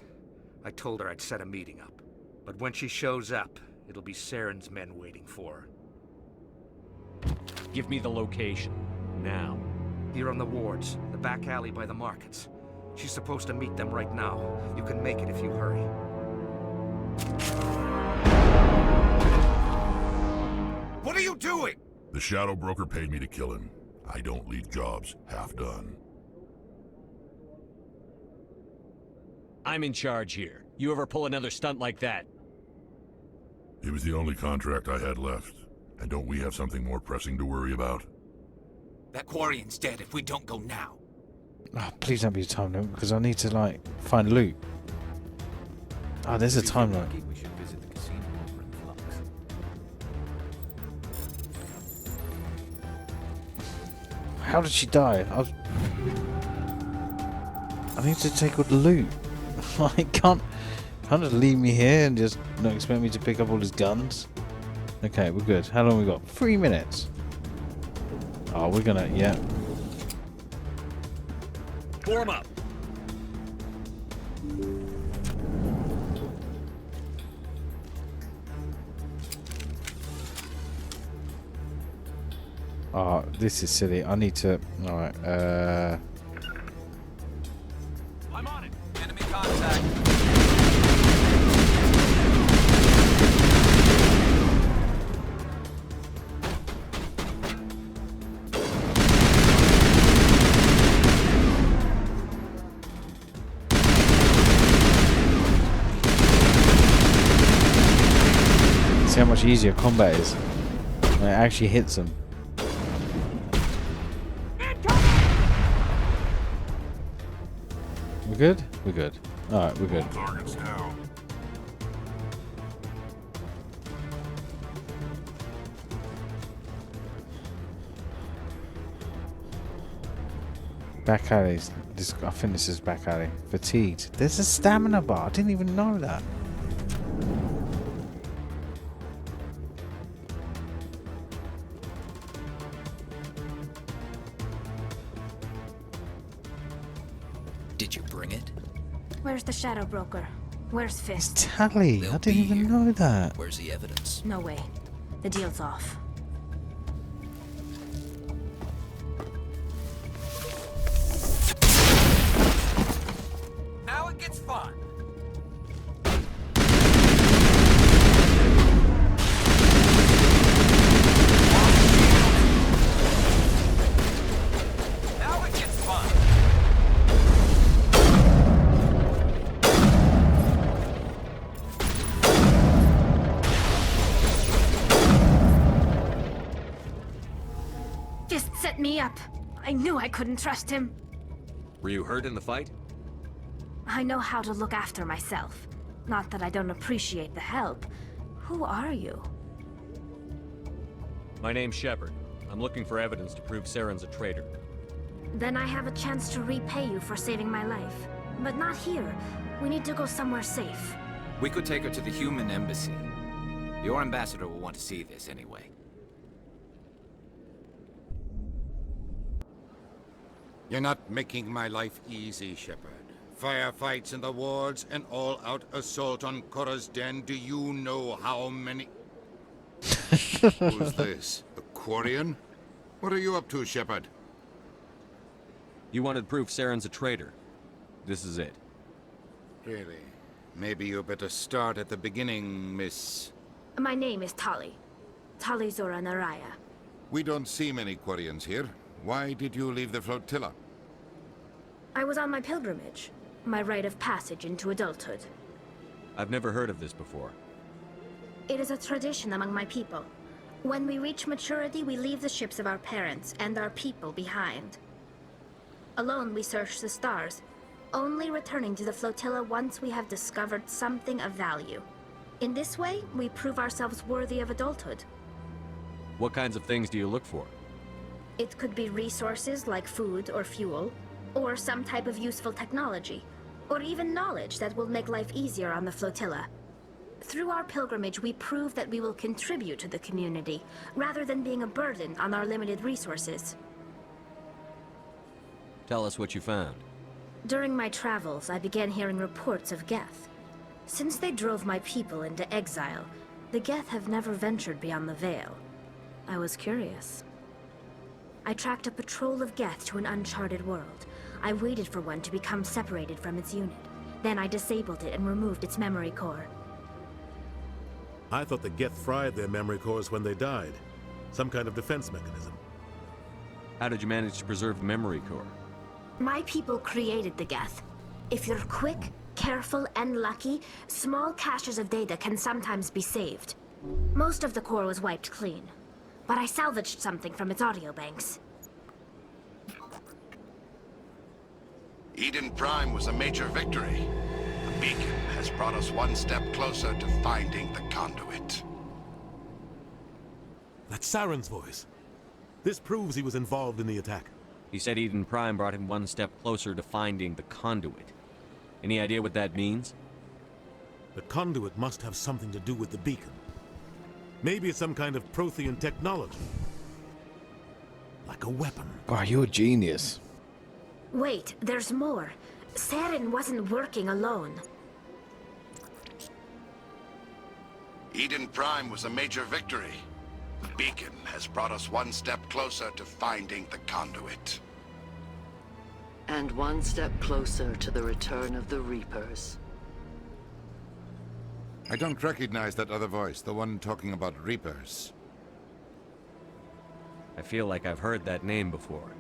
I told her I'd set a meeting up. But when she shows up, it'll be Saren's men waiting for her. Give me the location. Now. Here on the wards, the back alley by the markets. She's supposed to meet them right now. You can make it if you hurry. What are you doing? The Shadow Broker paid me to kill him. I don't leave jobs half done. I'm in charge here. You ever pull another stunt like that? It was the only contract I had left. And don't we have something more pressing to worry about? That Quarian's dead if we don't go now. Oh, please don't be a time limit because I need to like find loot. Oh, there's a time limit. We should visit the casino over in Flux. How did she die? I need to take all the loot. I can't just leave me here and just not expect me to pick up all his guns. Okay, we're good. How long we got? 3 minutes. Oh, we're gonna, yeah. Form up. Oh, this is silly. I need to. Alright, I'm on it. Enemy contact. see how much easier combat is when it actually hits them. We're good? We're good. Alright, we're good. Targets now. Back alleys. I think this is back alley. Fatigued. There's a stamina bar. I didn't even know that. Did you bring it? Where's the Shadow Broker? Where's Fist? Tally. I didn't even know that. Where's the evidence? No way. The deal's off. Now it gets fun. Now it gets fun. Fist set me up. I knew I couldn't trust him. Were you hurt in the fight? I know how to look after myself. Not that I don't appreciate the help. Who are you? My name's Shepard. I'm looking for evidence to prove Saren's a traitor. Then I have a chance to repay you for saving my life. But not here. We need to go somewhere safe. We could take her to the human embassy. Your ambassador will want to see this anyway. You're not making my life easy, Shepard. Firefights in the wards, an all-out assault on Korra's den. Do you know how many... Who's this? A Quarian? What are you up to, Shepard? You wanted proof Saren's a traitor. This is it. Really? Maybe you better start at the beginning, Miss... My name is Tali. Tali Zora Naraya. We don't see many Quarians here. Why did you leave the flotilla? I was on my pilgrimage. My rite of passage into adulthood. I've never heard of this before. It is a tradition among my people. When we reach maturity, we leave the ships of our parents and our people behind. Alone, we search the stars, only returning to the flotilla once we have discovered something of value. In this way, we prove ourselves worthy of adulthood. What kinds of things do you look for? It could be resources like food or fuel, or some type of useful technology, or even knowledge that will make life easier on the flotilla. Through our pilgrimage, we prove that we will contribute to the community, rather than being a burden on our limited resources. Tell us what you found. During my travels, I began hearing reports of Geth. Since they drove my people into exile, the Geth have never ventured beyond the Veil. I was curious. I tracked a patrol of Geth to an uncharted world. I waited for one to become separated from its unit. Then I disabled it and removed its memory core. I thought the Geth fried their memory cores when they died. Some kind of defense mechanism. How did you manage to preserve the memory core? My people created the Geth. If you're quick, careful, and lucky, small caches of data can sometimes be saved. Most of the core was wiped clean, but I salvaged something from its audio banks. Eden Prime was a major victory. The beacon has brought us one step closer to finding the conduit. That's Saren's voice. This proves he was involved in the attack. He said Eden Prime brought him one step closer to finding the conduit. Any idea what that means? The conduit must have something to do with the beacon. Maybe it's some kind of Prothean technology. Like a weapon. Wow, you're a genius. Wait, there's more. Saren wasn't working alone. Eden Prime was a major victory. The beacon has brought us one step closer to finding the conduit. And one step closer to the return of the Reapers. I don't recognize that other voice, the one talking about Reapers. I feel like I've heard that name before.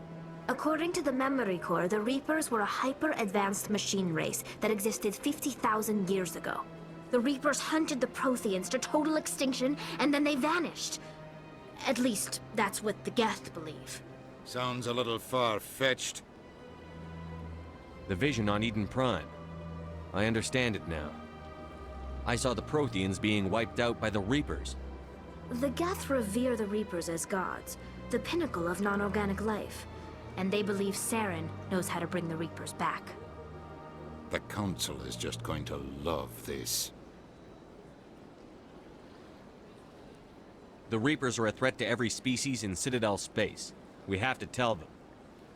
According to the memory core, the Reapers were a hyper-advanced machine race that existed 50,000 years ago. The Reapers hunted the Protheans to total extinction, and then they vanished. At least, that's what the Geth believe. Sounds a little far-fetched. The vision on Eden Prime. I understand it now. I saw the Protheans being wiped out by the Reapers. The Geth revere the Reapers as gods, the pinnacle of non-organic life. And they believe Saren knows how to bring the Reapers back. The Council is just going to love this. The Reapers are a threat to every species in Citadel space. We have to tell them.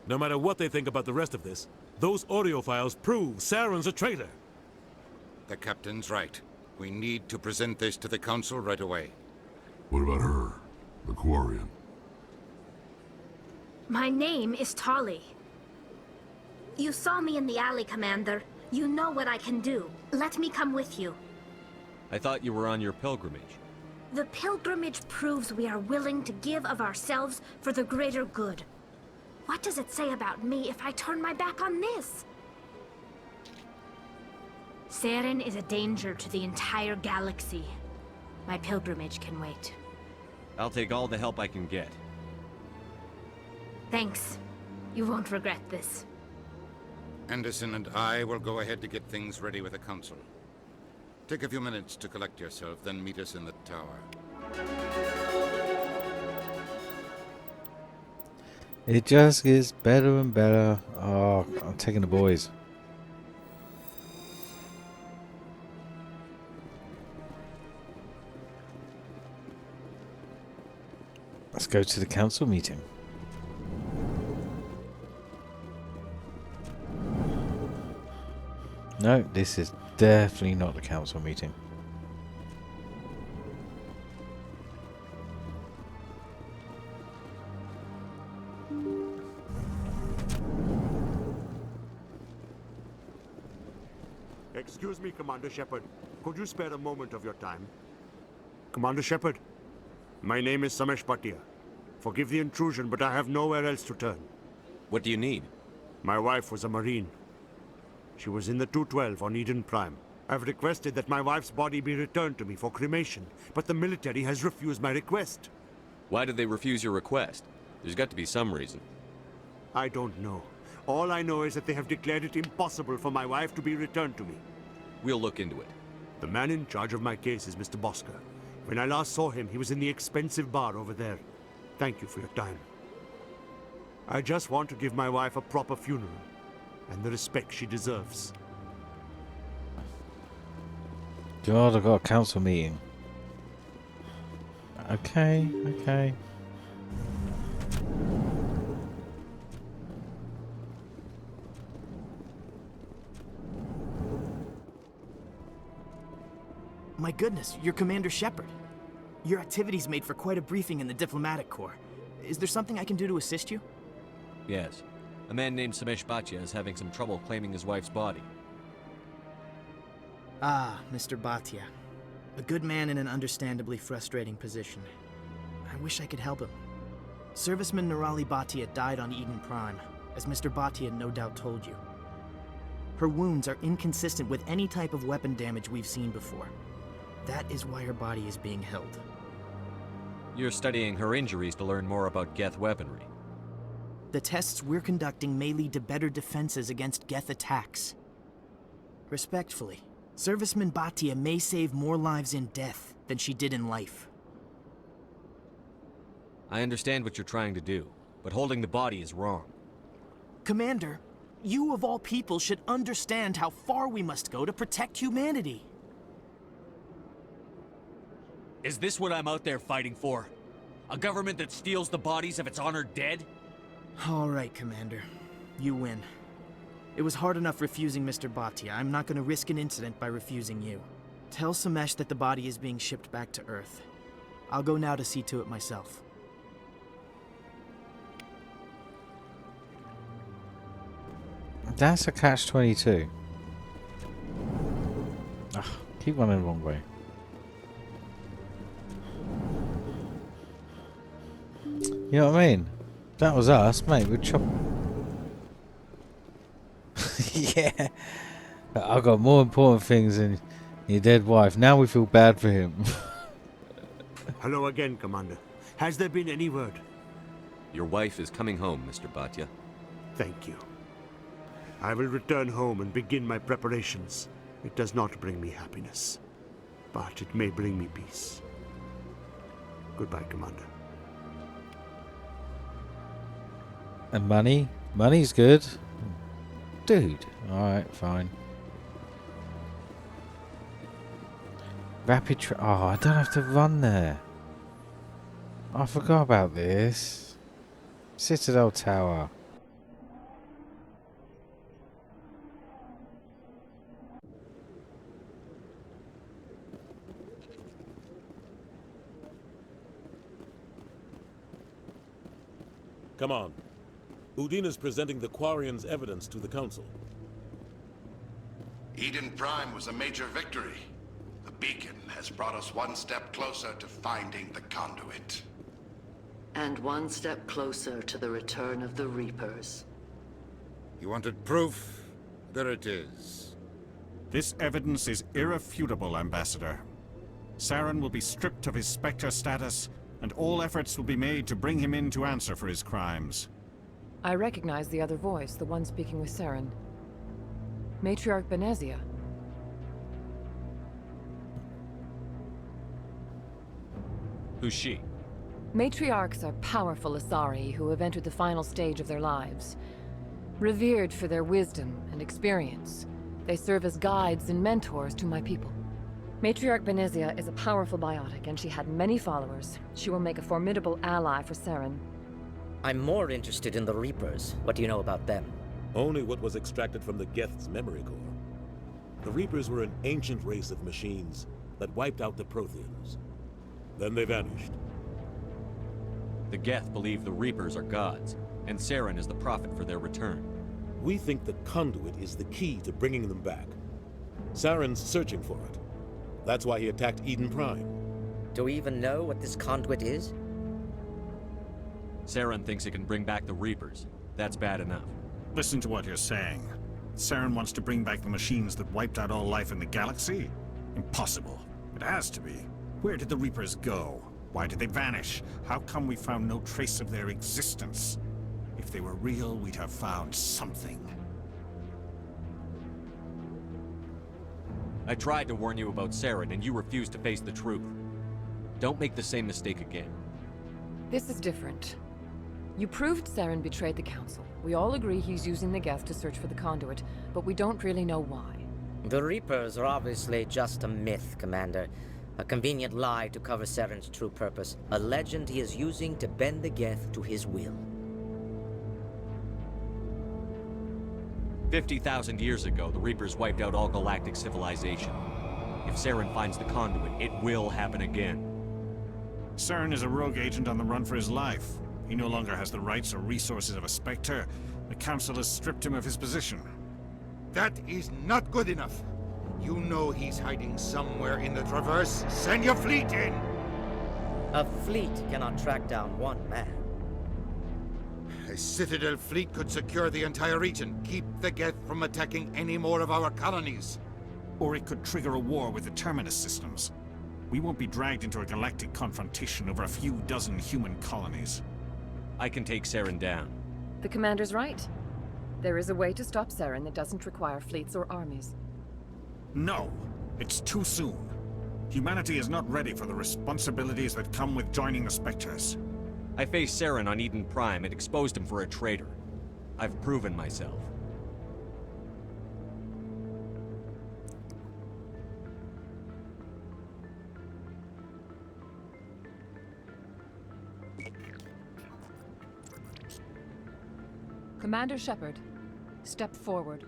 No matter what they think about the rest of this, those audio files prove Saren's a traitor. The Captain's right. We need to present this to the Council right away. What about her? The Quarian? My name is Tali. You saw me in the alley, Commander. You know what I can do. Let me come with you. I thought you were on your pilgrimage. The pilgrimage proves we are willing to give of ourselves for the greater good. What does it say about me if I turn my back on this? Saren is a danger to the entire galaxy. My pilgrimage can wait. I'll take all the help I can get. Thanks. You won't regret this. Anderson and I will go ahead to get things ready with the Council. Take a few minutes to collect yourself, then meet us in the tower. It just gets better and better. Oh, I'm taking the boys. Let's go to the council meeting. No, this is definitely not the council meeting. Excuse me, Commander Shepard. Could you spare a moment of your time? Commander Shepard, my name is Samesh Bhatia. Forgive the intrusion, but I have nowhere else to turn. What do you need? My wife was a Marine. She was in the 212 on Eden Prime. I've requested that my wife's body be returned to me for cremation, but the military has refused my request. Why did they refuse your request? There's got to be some reason. I don't know. All I know is that they have declared it impossible for my wife to be returned to me. We'll look into it. The man in charge of my case is Mr. Bosker. When I last saw him, he was in the expensive bar over there. Thank you for your time. I just want to give my wife a proper funeral, and the respect she deserves. God, I've got a council meeting. Okay, okay. My goodness, you're Commander Shepard. Your activities made for quite a briefing in the Diplomatic Corps. Is there something I can do to assist you? Yes. A man named Samesh Bhatia is having some trouble claiming his wife's body. Ah, Mr. Bhatia. A good man in an understandably frustrating position. I wish I could help him. Serviceman Nirali Bhatia died on Eden Prime, as Mr. Bhatia no doubt told you. Her wounds are inconsistent with any type of weapon damage we've seen before. That is why her body is being held. You're studying her injuries to learn more about Geth weaponry. The tests we're conducting may lead to better defenses against Geth attacks. Respectfully, Serviceman Bhatia may save more lives in death than she did in life. I understand what you're trying to do, but holding the body is wrong. Commander, you of all people should understand how far we must go to protect humanity. Is this what I'm out there fighting for? A government that steals the bodies of its honored dead? All right, Commander. You win. It was hard enough refusing Mr. Bhatia. I'm not going to risk an incident by refusing you. Tell Samesh that the body is being shipped back to Earth. I'll go now to see to it myself. That's a catch-22. Ugh, keep running the wrong way. You know what I mean? That was us, mate. We'd chop. Yeah. I've got more important things than your dead wife. Now we feel bad for him. Hello again, Commander. Has there been any word? Your wife is coming home, Mr. Bhatia. Thank you. I will return home and begin my preparations. It does not bring me happiness, but it may bring me peace. Goodbye, Commander. And money? Money's good. Dude. Alright, fine. Oh, I don't have to run there. I forgot about this. Citadel Tower. Come on. Udine is presenting the Quarians' evidence to the Council. Eden Prime was a major victory. The beacon has brought us one step closer to finding the conduit. And one step closer to the return of the Reapers. You wanted proof? There it is. This evidence is irrefutable, Ambassador. Saren will be stripped of his Spectre status, and all efforts will be made to bring him in to answer for his crimes. I recognize the other voice, the one speaking with Saren. Matriarch Benezia. Who's she? Matriarchs are powerful Asari who have entered the final stage of their lives. Revered for their wisdom and experience, they serve as guides and mentors to my people. Matriarch Benezia is a powerful biotic, and she had many followers. She will make a formidable ally for Saren. I'm more interested in the Reapers. What do you know about them? Only what was extracted from the Geth's memory core. The Reapers were an ancient race of machines that wiped out the Protheans. Then they vanished. The Geth believe the Reapers are gods, and Saren is the prophet for their return. We think the conduit is the key to bringing them back. Saren's searching for it. That's why he attacked Eden Prime. Do we even know what this conduit is? Saren thinks it can bring back the Reapers. That's bad enough. Listen to what you're saying. Saren wants to bring back the machines that wiped out all life in the galaxy? Impossible. It has to be. Where did the Reapers go? Why did they vanish? How come we found no trace of their existence? If they were real, we'd have found something. I tried to warn you about Saren, and you refused to face the truth. Don't make the same mistake again. This is different. You proved Saren betrayed the Council. We all agree he's using the Geth to search for the conduit, but we don't really know why. The Reapers are obviously just a myth, Commander. A convenient lie to cover Saren's true purpose. A legend he is using to bend the Geth to his will. 50,000 years ago, the Reapers wiped out all galactic civilization. If Saren finds the conduit, it will happen again. Saren is a rogue agent on the run for his life. He no longer has the rights or resources of a Spectre. The Council has stripped him of his position. That is not good enough. You know he's hiding somewhere in the Traverse. Send your fleet in! A fleet cannot track down one man. A Citadel fleet could secure the entire region, keep the Geth from attacking any more of our colonies. Or it could trigger a war with the Terminus systems. We won't be dragged into a galactic confrontation over a few dozen human colonies. I can take Saren down. The Commander's right. There is a way to stop Saren that doesn't require fleets or armies. No, it's too soon. Humanity is not ready for the responsibilities that come with joining the Spectres. I faced Saren on Eden Prime and exposed him for a traitor. I've proven myself. Commander Shepard, step forward.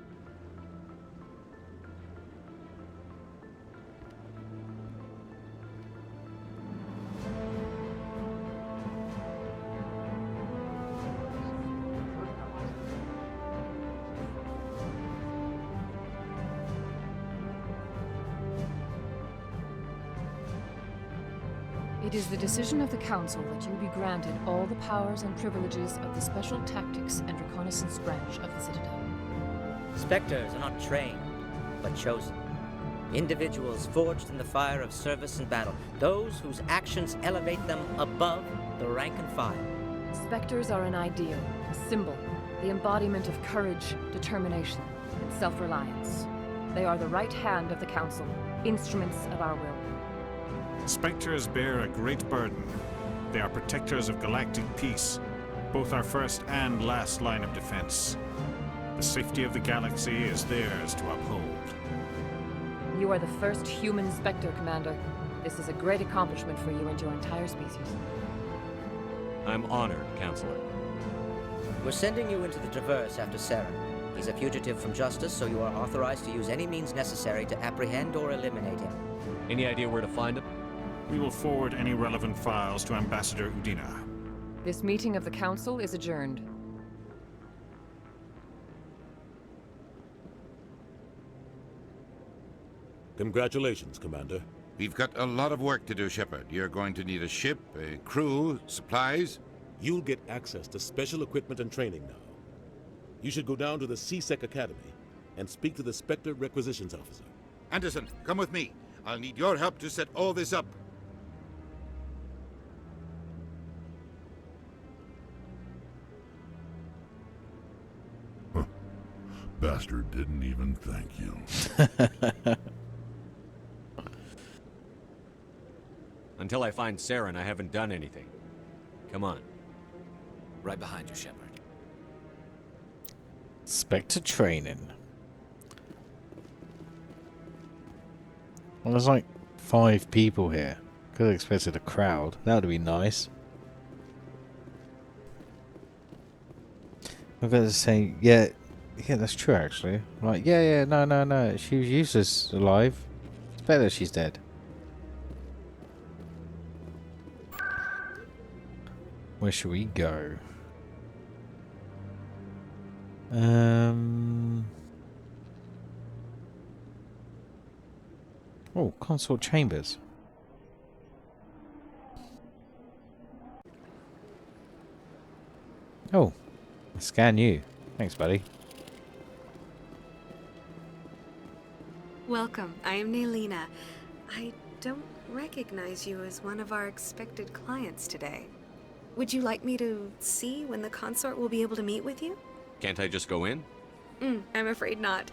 It is the decision of the Council that you be granted all the powers and privileges of the Special Tactics and Reconnaissance branch of the Citadel. Spectres are not trained, but chosen. Individuals forged in the fire of service and battle. Those whose actions elevate them above the rank and file. Spectres are an ideal, a symbol, the embodiment of courage, determination, and self-reliance. They are the right hand of the Council, instruments of our will. Spectres bear a great burden. They are protectors of galactic peace, both our first and last line of defense. The safety of the galaxy is theirs to uphold. You are the first human Spectre, Commander. This is a great accomplishment for you and your entire species. I'm honored, Counselor. We're sending you into the Traverse after Saren. He's a fugitive from justice, so you are authorized to use any means necessary to apprehend or eliminate him. Any idea where to find him? We will forward any relevant files to Ambassador Udina. This meeting of the Council is adjourned. Congratulations, Commander. We've got a lot of work to do, Shepard. You're going to need a ship, a crew, supplies. You'll get access to special equipment and training now. You should go down to the C-Sec Academy and speak to the Spectre Requisitions Officer. Anderson, come with me. I'll need your help to set all this up. Bastard didn't even thank you. Until I find Saren, I haven't done anything. Come on. Right behind you, Shepard. Spectre training. Well, there's like 5 people here. Could have expected a crowd. That would be nice. I'm going to say, yeah, that's true actually. Like, yeah, no. She was useless alive. It's better she's dead. Where should we go? Oh, consort chambers. Oh, I scan you. Thanks, buddy. Welcome. I am Naylina. I don't recognize you as one of our expected clients today. Would you like me to see when the consort will be able to meet with you? Can't I just go in? I'm afraid not.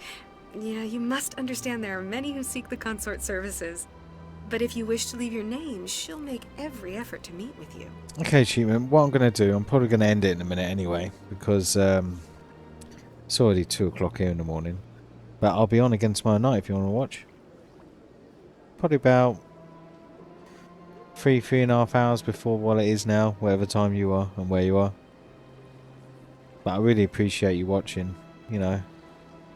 Yeah, you must understand there are many who seek the consort services. But if you wish to leave your name, she'll make every effort to meet with you. Okay, Cheatman, what I'm going to do, I'm probably going to end it in a minute anyway, because it's already 2 o'clock here in the morning. But I'll be on again tomorrow night if you want to watch. Probably about 3.5 hours before what it is now, whatever time you are and where you are. But I really appreciate you watching, you know.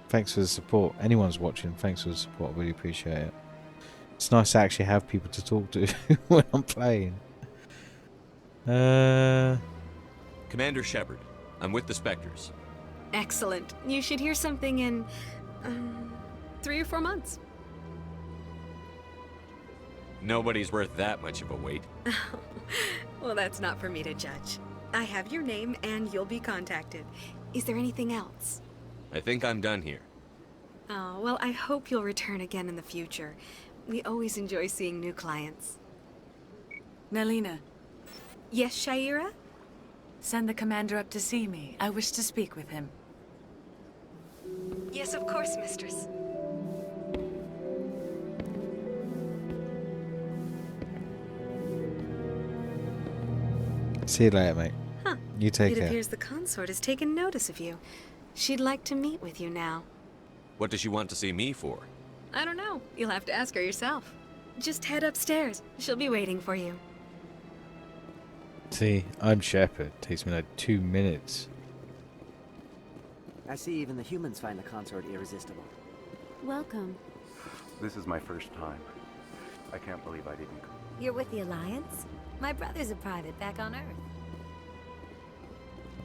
Thanks for the support. Anyone's watching, thanks for the support. I really appreciate it. It's nice to actually have people to talk to when I'm playing. Commander Shepard, I'm with the Spectres. Excellent. You should hear something in 3 or 4 months. Nobody's worth that much of a wait. Well, that's not for me to judge. I have your name and you'll be contacted. Is there anything else? I think I'm done here. Oh, well, I hope you'll return again in the future. We always enjoy seeing new clients. Naylina. Yes, Shaira? Send the commander up to see me. I wish to speak with him. Yes, of course, mistress. See you later, mate. Huh. You take It care. appears the consort has taken notice of you. She'd like to meet with you now. What does she want to see me for? I don't know. You'll have to ask her yourself. Just head upstairs. She'll be waiting for you. See, I'm Shepard. Takes me like 2 minutes. I see even the humans find the consort irresistible. Welcome. This is my first time. I can't believe I didn't. You're with the Alliance? My brother's a private back on Earth.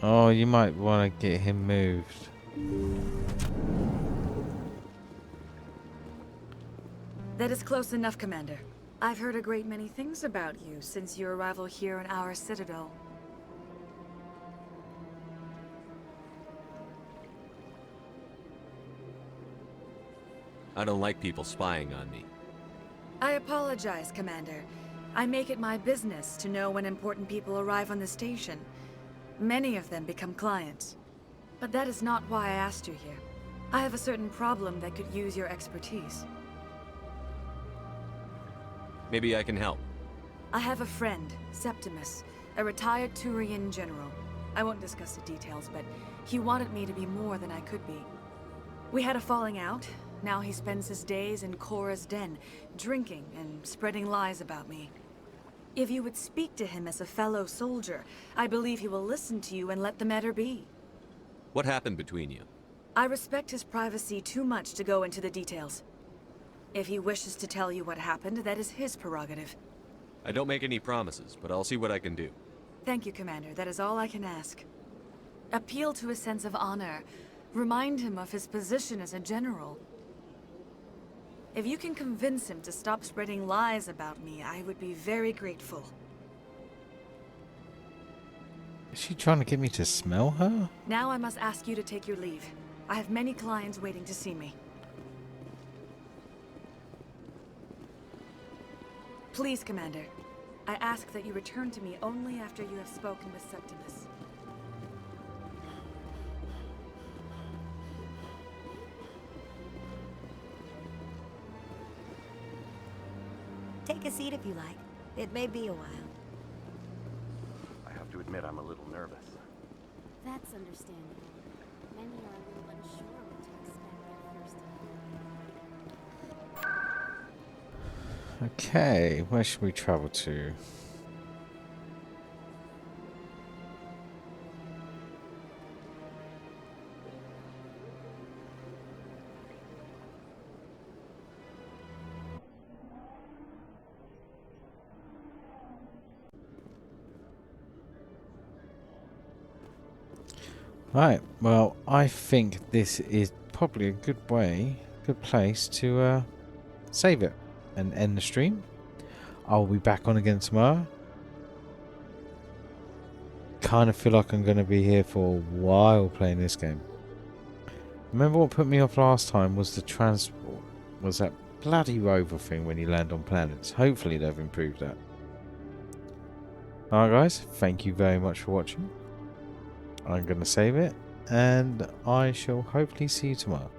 Oh, you might want to get him moved. That is close enough, Commander. I've heard a great many things about you since your arrival here in our citadel. I don't like people spying on me. I apologize, Commander. I make it my business to know when important people arrive on the station. Many of them become clients. But that is not why I asked you here. I have a certain problem that could use your expertise. Maybe I can help. I have a friend, Septimus, a retired Turian general. I won't discuss the details, but he wanted me to be more than I could be. We had a falling out. Now he spends his days in Korra's den, drinking and spreading lies about me. If you would speak to him as a fellow soldier, I believe he will listen to you and let the matter be. What happened between you? I respect his privacy too much to go into the details. If he wishes to tell you what happened, that is his prerogative. I don't make any promises, but I'll see what I can do. Thank you, Commander. That is all I can ask. Appeal to his sense of honor. Remind him of his position as a general. If you can convince him to stop spreading lies about me, I would be very grateful. Is she trying to get me to smell her? Now I must ask you to take your leave. I have many clients waiting to see me. Please, Commander. I ask that you return to me only after you have spoken with Septimus. Take a seat if you like. It may be a while. I have to admit I'm a little nervous. That's understandable. Many are a little unsure what to expect their first time. Okay, where should we travel to? Right, well, I think this is probably a good place to save it and end the stream. I'll be back on again tomorrow. Kind of feel like I'm going to be here for a while playing this game. Remember what put me off last time was the transport. Was that bloody rover thing when you land on planets. Hopefully they've improved that. Alright guys, thank you very much for watching. I'm going to save it, and I shall hopefully see you tomorrow.